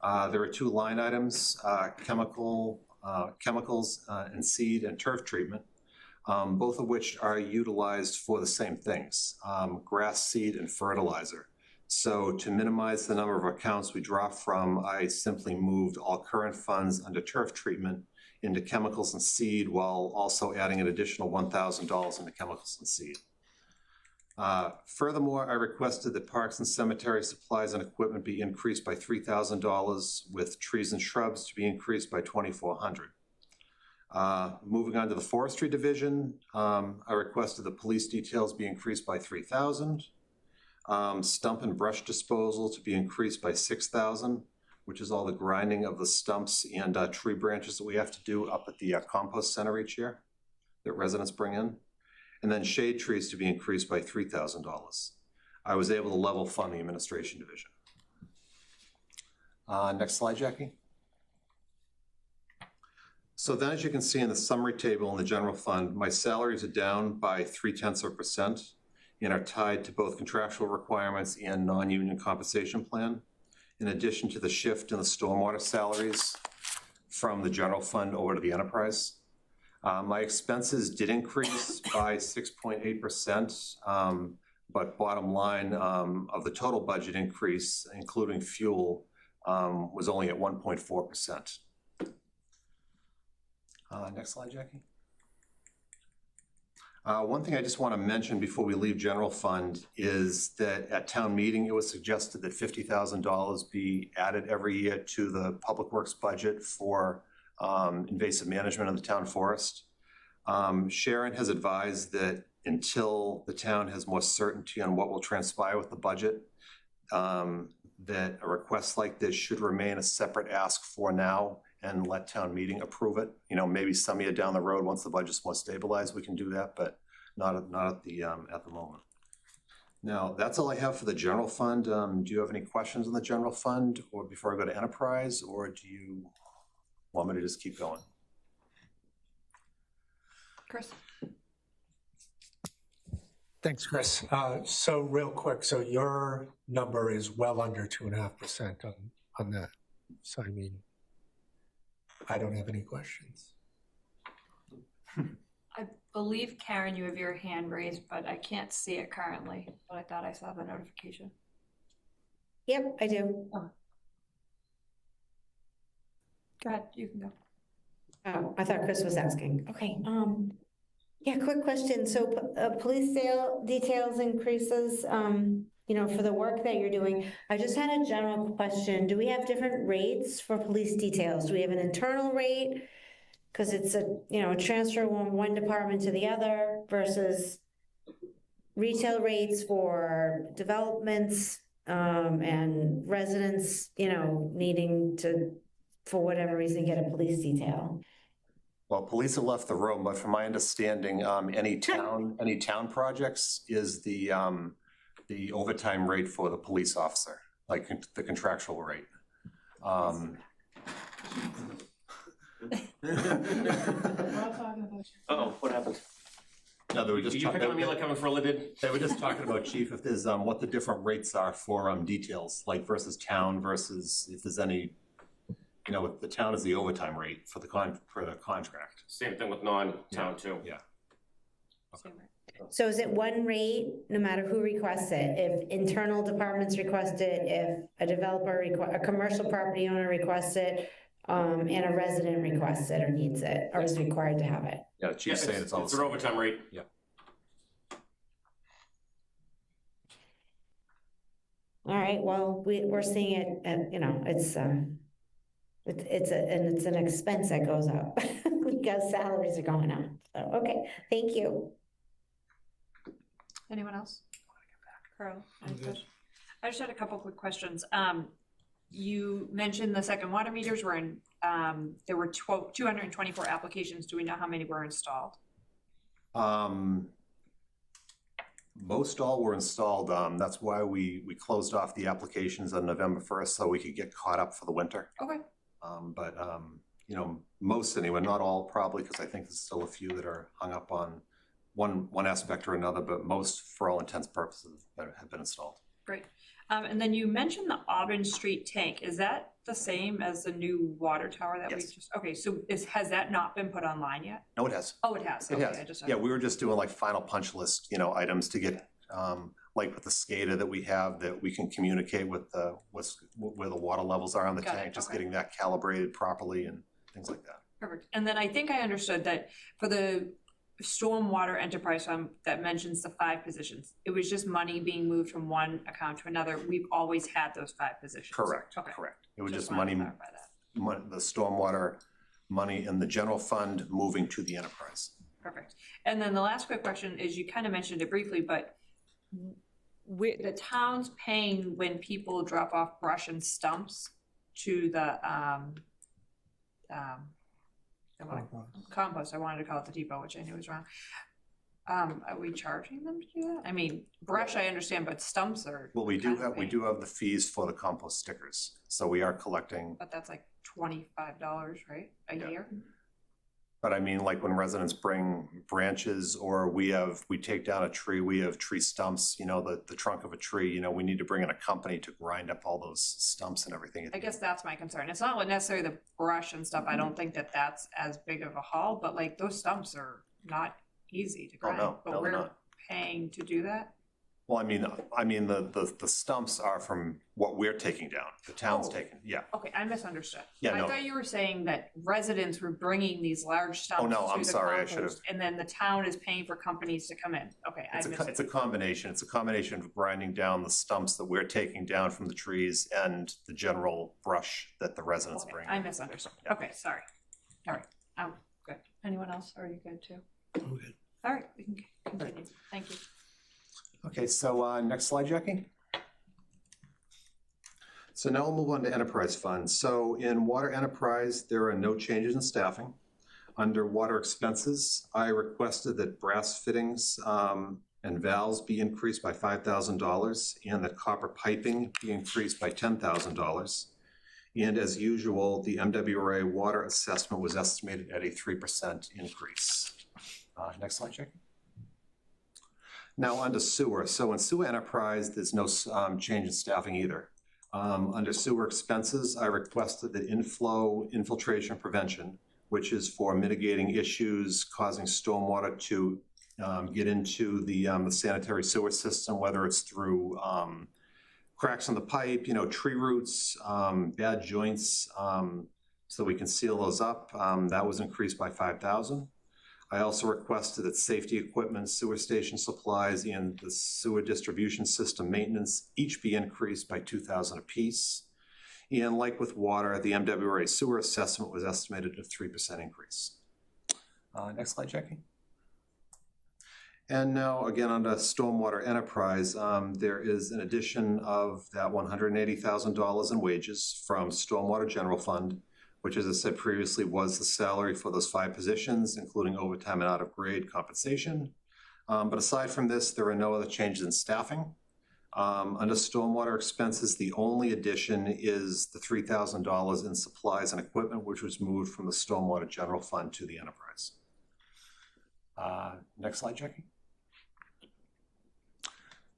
There are 2 line items, chemicals and seed and turf treatment, both of which are utilized for the same things, grass seed and fertilizer. So to minimize the number of accounts we draw from, I simply moved all current funds under turf treatment into chemicals and seed, while also adding an additional $1,000 into chemicals and seed. Furthermore, I requested that Parks and Cemetery supplies and equipment be increased by $3,000, with trees and shrubs to be increased by $2,400. Moving on to the Forestry Division, I requested the police details be increased by $3,000, stump and brush disposal to be increased by $6,000, which is all the grinding of the stumps and tree branches that we have to do up at the compost center each year that residents bring in. And then shade trees to be increased by $3,000. I was able to level fund the administration division. Next slide, Jackie. So then, as you can see in the summary table in the general fund, my salaries are down by 0.3% and are tied to both contractual requirements and non-union compensation plan, in addition to the shift in the stormwater salaries from the general fund over to the enterprise. My expenses did increase by 6.8%, but bottom line of the total budget increase, including fuel, was only at 1.4%. Next slide, Jackie. One thing I just want to mention before we leave general fund is that at town meeting, it was suggested that $50,000 be added every year to the public works budget for invasive management of the town forest. Sharon has advised that until the town has more certainty on what will transpire with the budget, that a request like this should remain a separate ask for now and let town meeting approve it. You know, maybe some year down the road, once the budget's more stabilized, we can do that, but not at the moment. Now, that's all I have for the general fund. Do you have any questions on the general fund, or before I go to enterprise, or do you want me to just keep going? Chris? Thanks, Chris. So real quick, so your number is well under 2.5% on that. So I mean, I don't have any questions. I believe, Karen, you have your hand raised, but I can't see it currently, but I thought I saw the notification. Yep, I do. Go ahead, you can go. Oh, I thought Chris was asking. Okay, yeah, quick question. So, police details increases, for the work that you're doing. I just had a general question. Do we have different rates for police details? Do we have an internal rate? Because it's a transfer from one department to the other versus retail rates for developments, and residents, needing to, for whatever reason, get a police detail. Well, police have left the room, but from my understanding, any town projects is the overtime rate for the police officer, like the contractual rate. Uh-oh, what happened? No, they were just You picking on me like Kevin Furley did? They were just talking about, Chief, if there's, what the different rates are for, details, like versus town versus if there's any, the town is the overtime rate for the contract. Same thing with non-town too. Yeah. So is it one rate, no matter who requests it? If internal departments request it, if a developer a commercial property owner requests it, and a resident requests it or needs it, or is required to have it? Yeah, the Chief's saying it's all the It's an same. overtime rate. Yeah. All right, well, we're seeing it, it's an expense that goes up because salaries are going up. So, okay, thank you. Anyone else? Carl, any questions? I just had a couple quick questions. You mentioned the second water meters were in, there were 224 applications. Do we know how many were installed? Most all were installed. That's why we closed off the applications on November 1st so we could get caught up for the winter. Okay. But most anyway, not all probably, because I think there's still a few that are hung up on one aspect or another, but most, for all intents and purposes, have been installed. Great. And then you mentioned the Auburn Street tank. Is that the same as the new water tower that we just, okay, so has that not been put online yet? No, it has. Oh, it has. It Okay, has. Yeah, we were just doing like final punch list, items to get, like with the SCADA that we have, that we can communicate with where the water levels are on the Got it, tank, just okay. getting that calibrated properly and things like that. Perfect. And then I think I understood that for the stormwater enterprise fund that mentions the 5 positions, it was just money being moved from one account to another. We've always had those 5 positions. Correct, Okay. correct. It was just wanted money, to clarify that. the stormwater money in the general fund moving to the enterprise. Perfect. And then the last quick question is, you kind of mentioned it briefly, but the town's paying when people drop off brush and stumps to the compost. I wanted to call it the depot, which I knew was wrong. Are we charging them to do that? I mean, brush I understand, but stumps are. Well, we do have the fees for the compost stickers, so we are collecting. But that's like $25, right? A year? But I mean, like when residents bring branches or we take down a tree, we have tree stumps, the trunk of a tree, we need to bring in a company to grind up all those stumps and everything. I guess that's my concern. It's not necessarily the brush and stuff. I don't think that that's as big of a haul, but like those stumps are not easy to grind. no, But they're we're not. paying to do that? Well, I mean, the stumps are from what we're taking down, the town's taking, yeah. Okay, I misunderstood. Yeah, I no. thought you were saying that residents were bringing these large stumps Oh, no, to I'm the sorry, I compost, should've- and then the town is paying for companies to come in. Okay, I missed It's a it. combination. It's a combination of grinding down the stumps that we're taking down from the trees and the general brush that the residents Okay, bring. I misunderstood. Okay, sorry. All right, I'm good. Anyone else? Are you good too? I'm good. All right, we can continue. Thank you. Okay, so next slide, Jackie. So now we'll move on to enterprise funds. So in water enterprise, there are no changes in staffing. Under water expenses, I requested that brass fittings and valves be increased by $5,000 and that copper piping be increased by $10,000. And as usual, the MWRA water assessment was estimated at a 3% increase. Next slide, Jackie. Now under sewer. So in sewer enterprise, there's no change in staffing either. Under sewer expenses, I requested the inflow infiltration prevention, which is for mitigating issues causing stormwater to get into the sanitary sewer system, whether it's through cracks in the pipe, tree roots, bad joints, so we can seal those up. That was increased by $5,000. I also requested that safety equipment, sewer station supplies, and the sewer distribution system maintenance each be increased by $2,000 apiece. And like with water, the MWRA sewer assessment was estimated at a 3% increase. Next slide, Jackie. And now, again, under stormwater enterprise, there is an addition of that $180,000 in wages from stormwater general fund, which, as I said previously, was the salary for those 5 positions, including overtime and out-of-grade compensation. But aside from this, there are no other changes in staffing. Under stormwater expenses, the only addition is the $3,000 in supplies and equipment, which was moved from the stormwater general fund to the enterprise. Next slide, Jackie.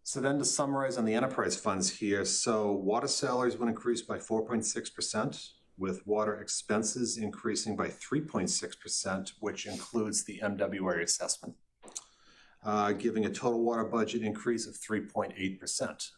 So then to summarize on the enterprise funds here, so water salaries would increase by 4.6%, with water expenses increasing by 3.6%, which includes the MWRA assessment, giving a total water budget increase of 3.8%.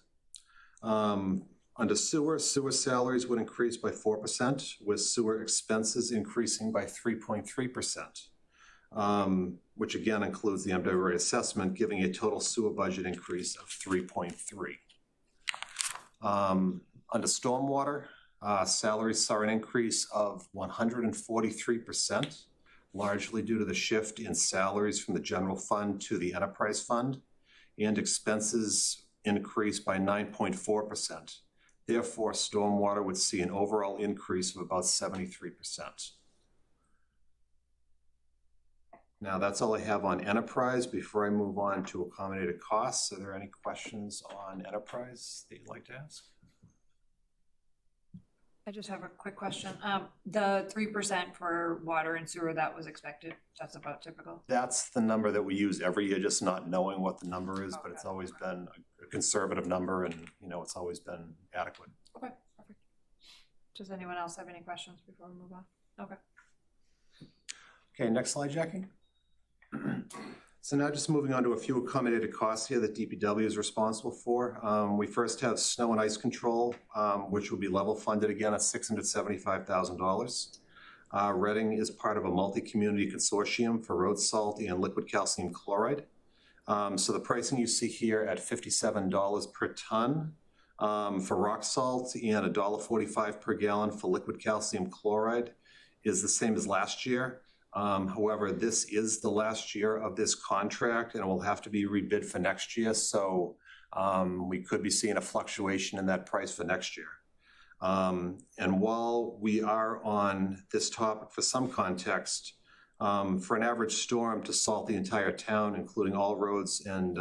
Under sewer salaries would increase by 4%, with sewer expenses increasing by 3.3%, which again includes the MWRA assessment, giving a total sewer budget increase of 3.3%. Under stormwater, salaries saw an increase of 143%, largely due to the shift in salaries from the general fund to the enterprise fund, and expenses increased by 9.4%. Therefore, stormwater would see an overall increase of about 73%. Now, that's all I have on enterprise. Before I move on to accommodated costs, are there any questions on enterprise that you'd like to ask? I just have a quick question. The 3% for water and sewer, that was expected? That's about typical? That's the number that we use every year, just not knowing what the number is, but it's always been a conservative number, and it's always been adequate. Okay, perfect. Does anyone else have any questions before we move on? Okay. Okay, next slide, Jackie. So now just moving on to a few accommodated costs here that DPW is responsible for. We first have snow and ice control, which will be level funded again at $675,000. Reading is part of a multi-community consortium for road salt and liquid calcium chloride. So the pricing you see here at $57 per ton for rock salt and $1.45 per gallon for liquid calcium chloride is the same as last year. However, this is the last year of this contract, and it will have to be rebid for next year. So we could be seeing a fluctuation in that price for next year. And while we are on this topic, for some context, for an average storm to salt the entire town, including all roads and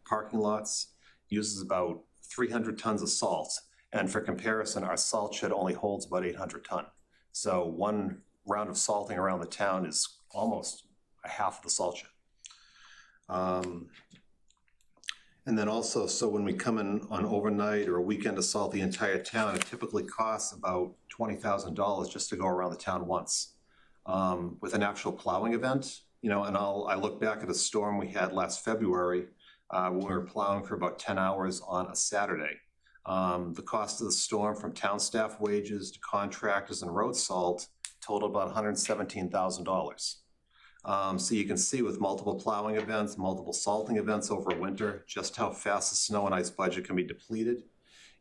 parking lots, uses about 300 tons of salt. And for comparison, our salt shed only holds about 800 tons. So one round of salting around the town is almost a half of the salt shed. And then also, so when we come in on overnight or a weekend to salt the entire town, it typically costs about $20,000 just to go around the town once. With an actual plowing event, and I look back at a storm we had last February when we were plowing for about 10 hours on a Saturday. The cost of the storm, from town staff wages to contractors and road salt, totaled about $117,000. So you can see, with multiple plowing events, multiple salting events over winter, just how fast the snow and ice budget can be depleted,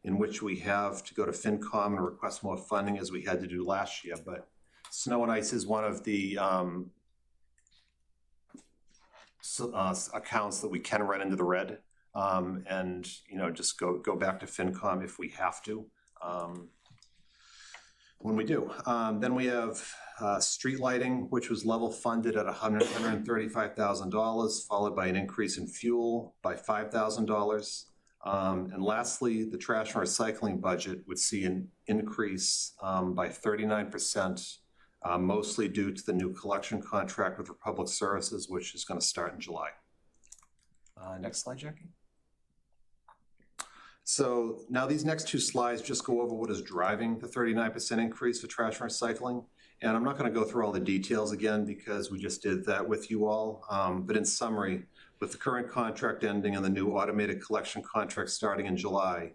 in which we have to go to FinCom and request more funding, as we had to do last year. But snow and ice is one of the accounts that we can run into the red, and just go back to FinCom if we have to. When we do. Then we have street lighting, which was level funded at $135,000, followed by an increase in fuel by $5,000. And lastly, the trash and recycling budget would see an increase by 39%, mostly due to the new collection contract with Republic Services, which is going to start in July. Next slide, Jackie. So now these next two slides just go over what is driving the 39% increase for trash and recycling. And I'm not going to go through all the details again because we just did that with you all. But in summary, with the current contract ending and the new automated collection contract starting in July,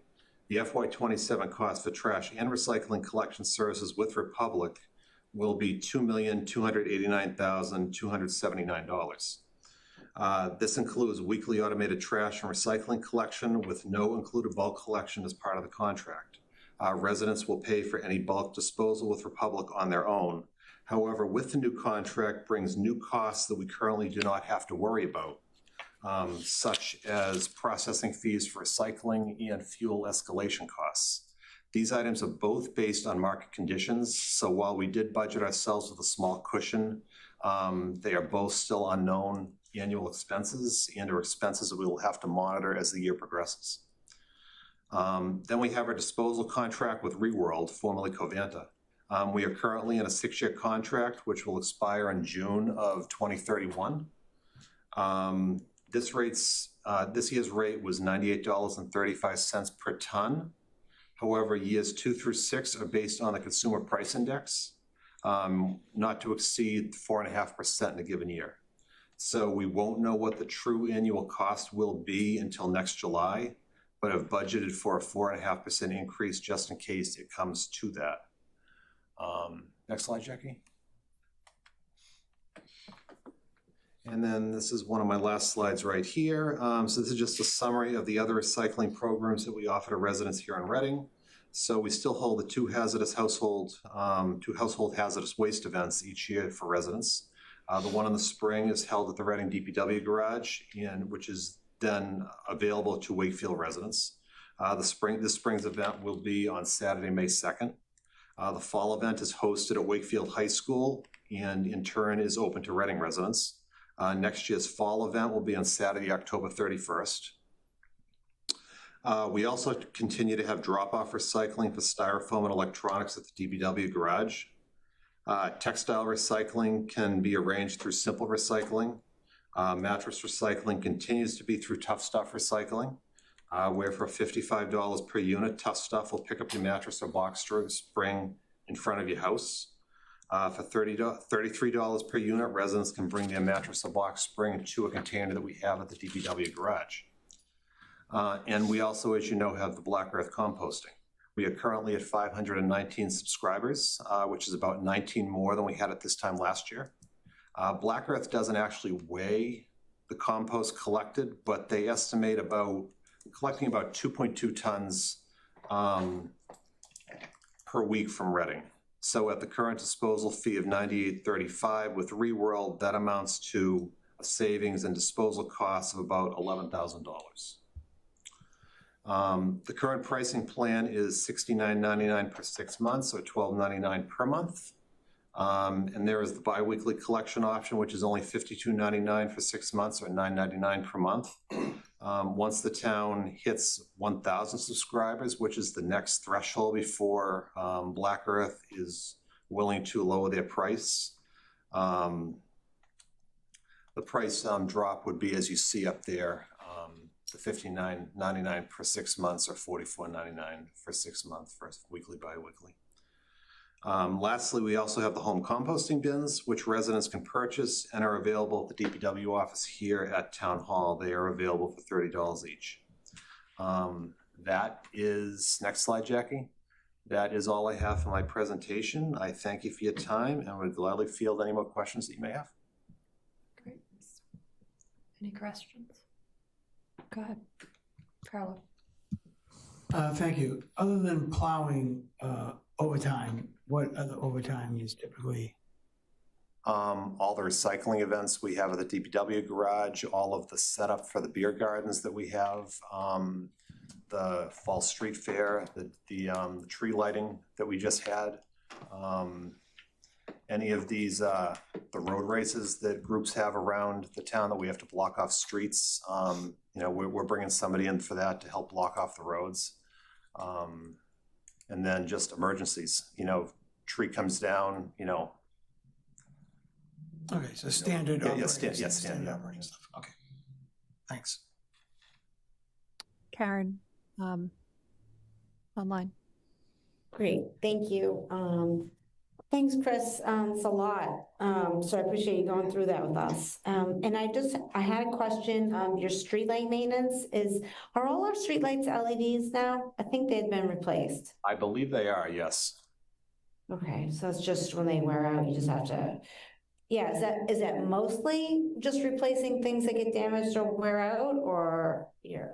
the FY27 cost for trash and recycling collection services with Republic will be $2,289,279. This includes weekly automated trash and recycling collection with no included bulk collection as part of the contract. Residents will pay for any bulk disposal with Republic on their own. However, with the new contract brings new costs that we currently do not have to worry about, such as processing fees for recycling and fuel escalation costs. These items are both based on market conditions, so while we did budget ourselves with a small cushion, they are both still unknown annual expenses and/or expenses that we will have to monitor as the year progresses. Then we have our disposal contract with Reworld, formerly Covanta. We are currently in a 6-year contract, which will expire in June of 2031. This year's rate was $98.35 per ton. However, years 2 through 6 are based on the Consumer Price Index, not to exceed 4.5% in a given year. So we won't know what the true annual cost will be until next July, but have budgeted for a 4.5% increase just in case it comes to that. Next slide, Jackie. And then this is one of my last slides right here. So this is just a summary of the other recycling programs that we offer to residents here in Reading. So we still hold the two household hazardous waste events each year for residents. The one in the spring is held at the Reading DPW garage, which is then available to Wakefield residents. This spring's event will be on Saturday, May 2nd. The fall event is hosted at Wakefield High School and in turn is open to Reading residents. Next year's fall event will be on Saturday, October 31st. We also continue to have drop-off recycling for styrofoam and electronics at the DPW garage. Textile recycling can be arranged through Simple Recycling. Mattress recycling continues to be through Tough Stuff Recycling, where for $55 per unit, Tough Stuff will pick up your mattress or box spring in front of your house. For $33 per unit, residents can bring their mattress or box spring to a container that we have at the DPW garage. And we also, as you know, have the Black Earth composting. We are currently at 519 subscribers, which is about 19 more than we had at this time last year. Black Earth doesn't actually weigh the compost collected, but they estimate collecting about 2.2 tons per week from Reading. So at the current disposal fee of $98.35 with Reworld, that amounts to a savings and disposal costs of about $11,000. The current pricing plan is $69.99 per 6 months, or $12.99 per month. And there is the biweekly collection option, which is only $52.99 for 6 months, or $9.99 per month. Once the town hits 1,000 subscribers, which is the next threshold before Black Earth is willing to lower their price, the price drop would be, as you see up there, the $59.99 for 6 months, or $44.99 for 6 months for weekly, bi-weekly. Lastly, we also have the home composting bins, which residents can purchase and are available at the DPW office here at Town Hall. They are available for $30 each. That is, next slide, Jackie. That is all I have for my presentation. I thank you for your time and would gladly field any more questions that you may have. Great. Any questions? Go ahead, Carla. Thank you. Other than plowing overtime, what other overtime is typically? All the recycling events we have at the DPW garage, all of the setup for the beer gardens that we have, the fall street fair, the tree lighting that we just had, any of these, the road races that groups have around the town that we have to block off streets. You know, we're bringing somebody in for that to help block off the roads. And then just emergencies, you know, tree comes down, you know. Okay, so standard operating. Standard operating stuff. Okay, thanks. Karen, online. Great, thank you. Thanks, Chris, it's a lot, so I appreciate you going through that with us. And I had a question, your streetlight maintenance are all our streetlights LEDs now? I think they'd been replaced. I believe they are, yes. Okay, so it's just when they wear out, you just have to, yeah, is that mostly just replacing things that get damaged or wear out, or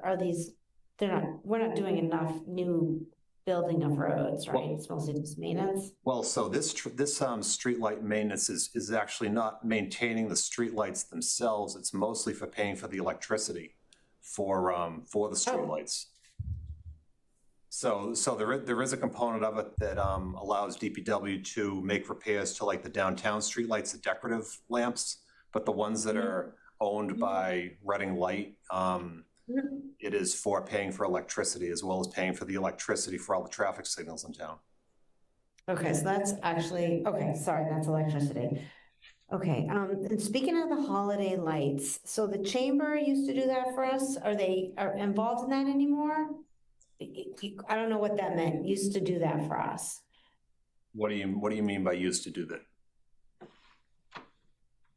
are these, we're not doing enough new building of roads, right? It's mostly just maintenance? Well, so this streetlight maintenance is actually not maintaining the streetlights themselves. It's mostly for paying for the electricity for the streetlights. So there is a component of it that allows DPW to make repairs to like the downtown streetlights, the decorative lamps, but the ones that are owned by Reading Light, it is for paying for electricity as well as paying for the electricity for all the traffic signals in town. Okay, so that's actually, okay, sorry, that's electricity. Okay, and speaking of the holiday lights, so the chamber used to do that for us. Are they involved in that anymore? I don't know what that meant, used to do that for us. What do you mean by used to do that?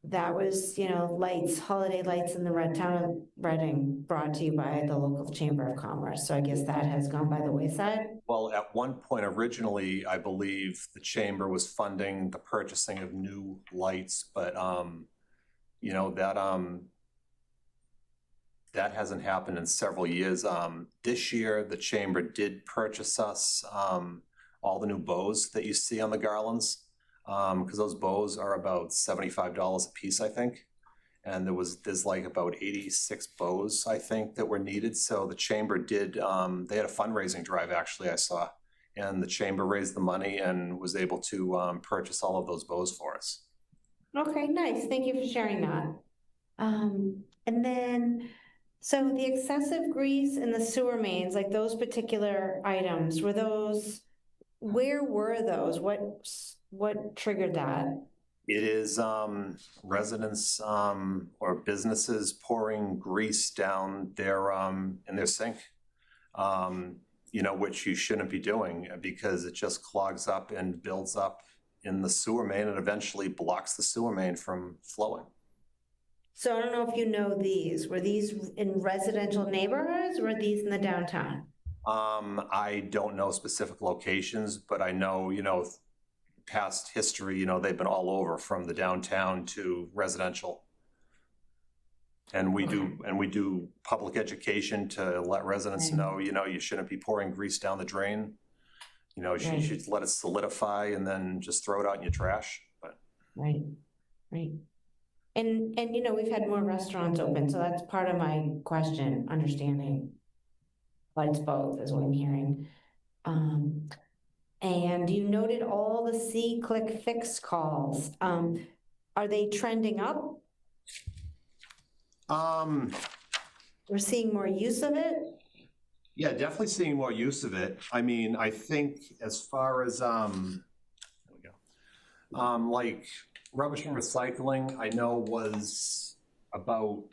That was, lights, holiday lights in the town of Reading, brought to you by the local Chamber of Commerce. So I guess that has gone by the wayside. Well, at one point originally, I believe the chamber was funding the purchasing of new lights, but that hasn't happened in several years. This year, the chamber did purchase us all the new bows that you see on the garlands. Because those bows are about $75 a piece, I think. And there's like about 86 bows, I think, that were needed. So the chamber did, they had a fundraising drive, actually, I saw. And the chamber raised the money and was able to purchase all of those bows for us. Okay, nice. Thank you for sharing that. And then, so the excessive grease in the sewer mains, like those particular items, where were those? What triggered that? It is residents or businesses pouring grease down in their sink, which you shouldn't be doing because it just clogs up and builds up in the sewer main and eventually blocks the sewer main from flowing. So I don't know if you know these. Were these in residential neighborhoods or were these in the downtown? I don't know specific locations, but I know, past history, they've been all over from the downtown to residential. And we do public education to let residents know, you shouldn't be pouring grease down the drain. You should let it solidify and then just throw it out in your trash. But Right. And we've had more restaurants open, so that's part of my question, understanding. But it's both, is what I'm hearing. And you noted all the C-click fix calls. Are they trending up? We're seeing more use of it? yeah, definitely seeing more use of it. I mean, I think as far as like rubbish and recycling, I know was about,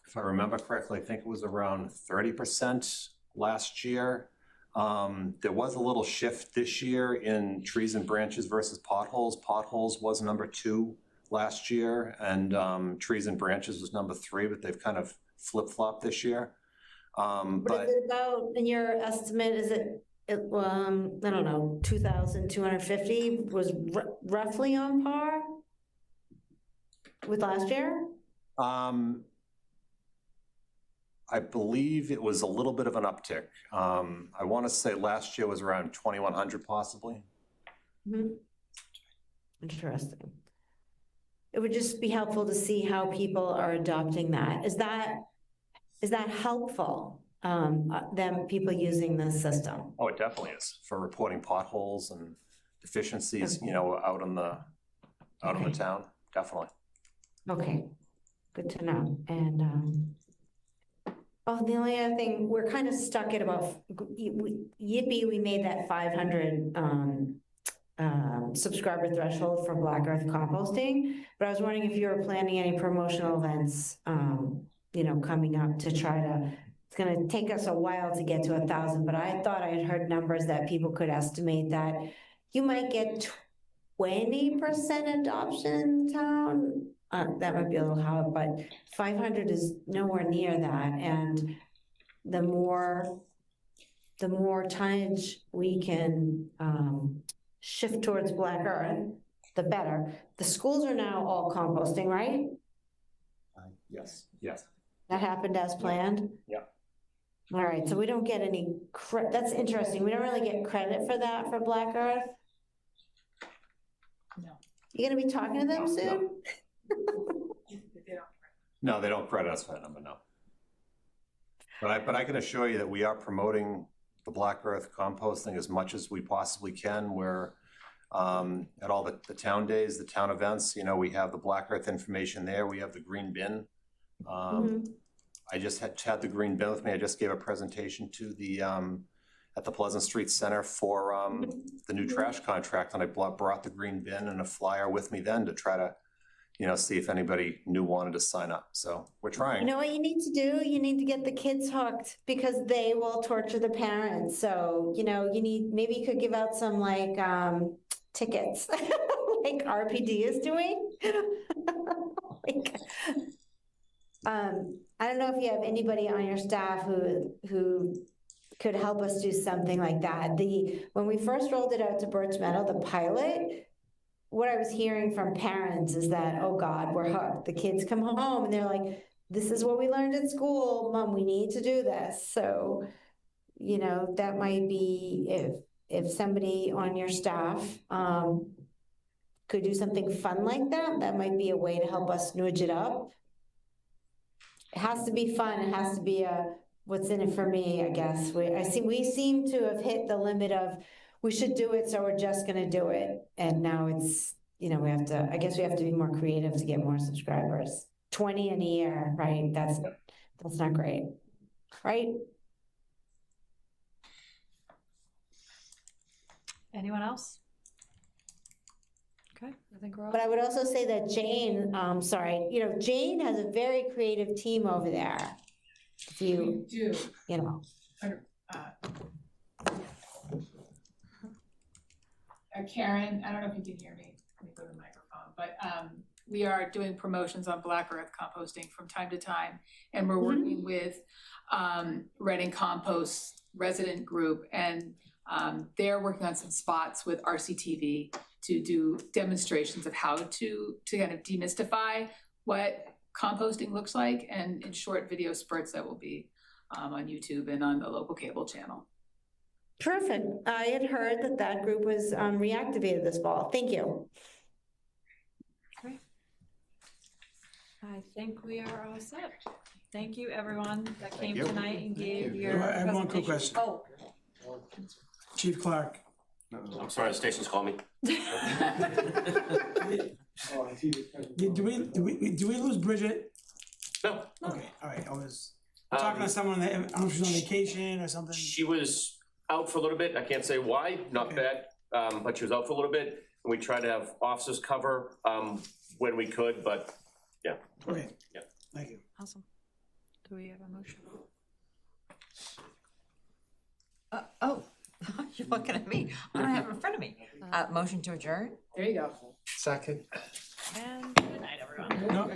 if I remember correctly, I think it was around 30% last year. There was a little shift this year in trees and branches versus potholes. Potholes was number 2 last year, and trees and branches was number 3, but they've kind of flip-flopped this year. What is it about, in your estimate, is it I don't know, 2,250 was roughly on par with last year? I believe it was a little bit of an uptick. I want to say last year was around 2,100 possibly. Mm-hmm. Interesting. It would just be helpful to see how people are adopting that. Is that helpful, people using this system? Oh, it definitely is, for reporting potholes and deficiencies, you know, out in the town, definitely. Okay, good to know. And the only other thing, we're kind of stuck at about, yippee, we made that 500 subscriber threshold for Black Earth composting, but I was wondering if you were planning any promotional events, coming up to try to gonna take us a while to get to 1,000, but I thought I had heard numbers that people could estimate that you might get 20% adoption in town. That might be a little high, but 500 is nowhere near that, and the more tonnage we can shift towards Black Earth, the better. The schools are now all composting, right? Yes. That happened as planned? Yeah. All right, so we don't get any that's interesting. We don't really get credit for that for Black Earth? No. You gonna be talking to them soon? No, they don't credit us for that number, no. But I can assure you that we are promoting the Black Earth composting as much as we possibly can. We're at all the town days, the town events, you know, we have the Black Earth information there. We have the green bin. I just had the green bin with me. I just gave a presentation to the at the Pleasant Street Center for the new trash contract, and I brought the green bin and a flyer with me then to try to, you know, see if anybody new wanted to sign up. So we're trying. You know what you need to do? You need to get the kids hooked because they will torture the parents. So, you know, maybe you could give out some like tickets like RPD is doing. I don't know if you have anybody on your staff who could help us do something like that. When we first rolled it out to Birch Meadow, the pilot, what I was hearing from parents is that, oh God, we're hooked. The kids come home and they're like, this is what we learned at school. Mom, we need to do this. So, you know, that might be if somebody on your staff could do something fun like that, that might be a way to help us nudge it up. It has to be fun. It has to be what's in it for me, I guess. We seem to have hit the limit of we should do it, so we're just gonna do it. And now it's, you know, we have to be more creative to get more subscribers. 20 in a year, right? That's not great, right? Anyone else? Okay, I think we're all. But I would also say that Jane, Jane has a very creative team over there. If you, do. You know. Karen, I don't know if you can hear me. Let me go to the microphone, but we are doing promotions on Black Earth composting from time to time, and we're working with Reading Compost resident group, and they're working on some spots with RCTV to do demonstrations of how to kind of demystify what composting looks like, and in short video spurts that will be on YouTube and on the local cable channel. Terrific. I had heard that group was reactivated this fall. Thank you. Okay. I think we are all set. Thank you, everyone that came tonight and gave your I have one quick question. Oh. Chief Clark. I'm sorry, the station's calling me. Do we lose Bridget? No. Okay, all right. I was talking to someone that, I don't know if she's on vacation or something. She was out for a little bit. I can't say why, not bad, but she was out for a little bit. And we tried to have officers cover when we could, but yeah. Okay. Yeah. Thank you. Awesome. Do we have a motion? You're looking at me. I don't have it in front of me. Motion to adjourn? There you go. Second. And good night, everyone. No,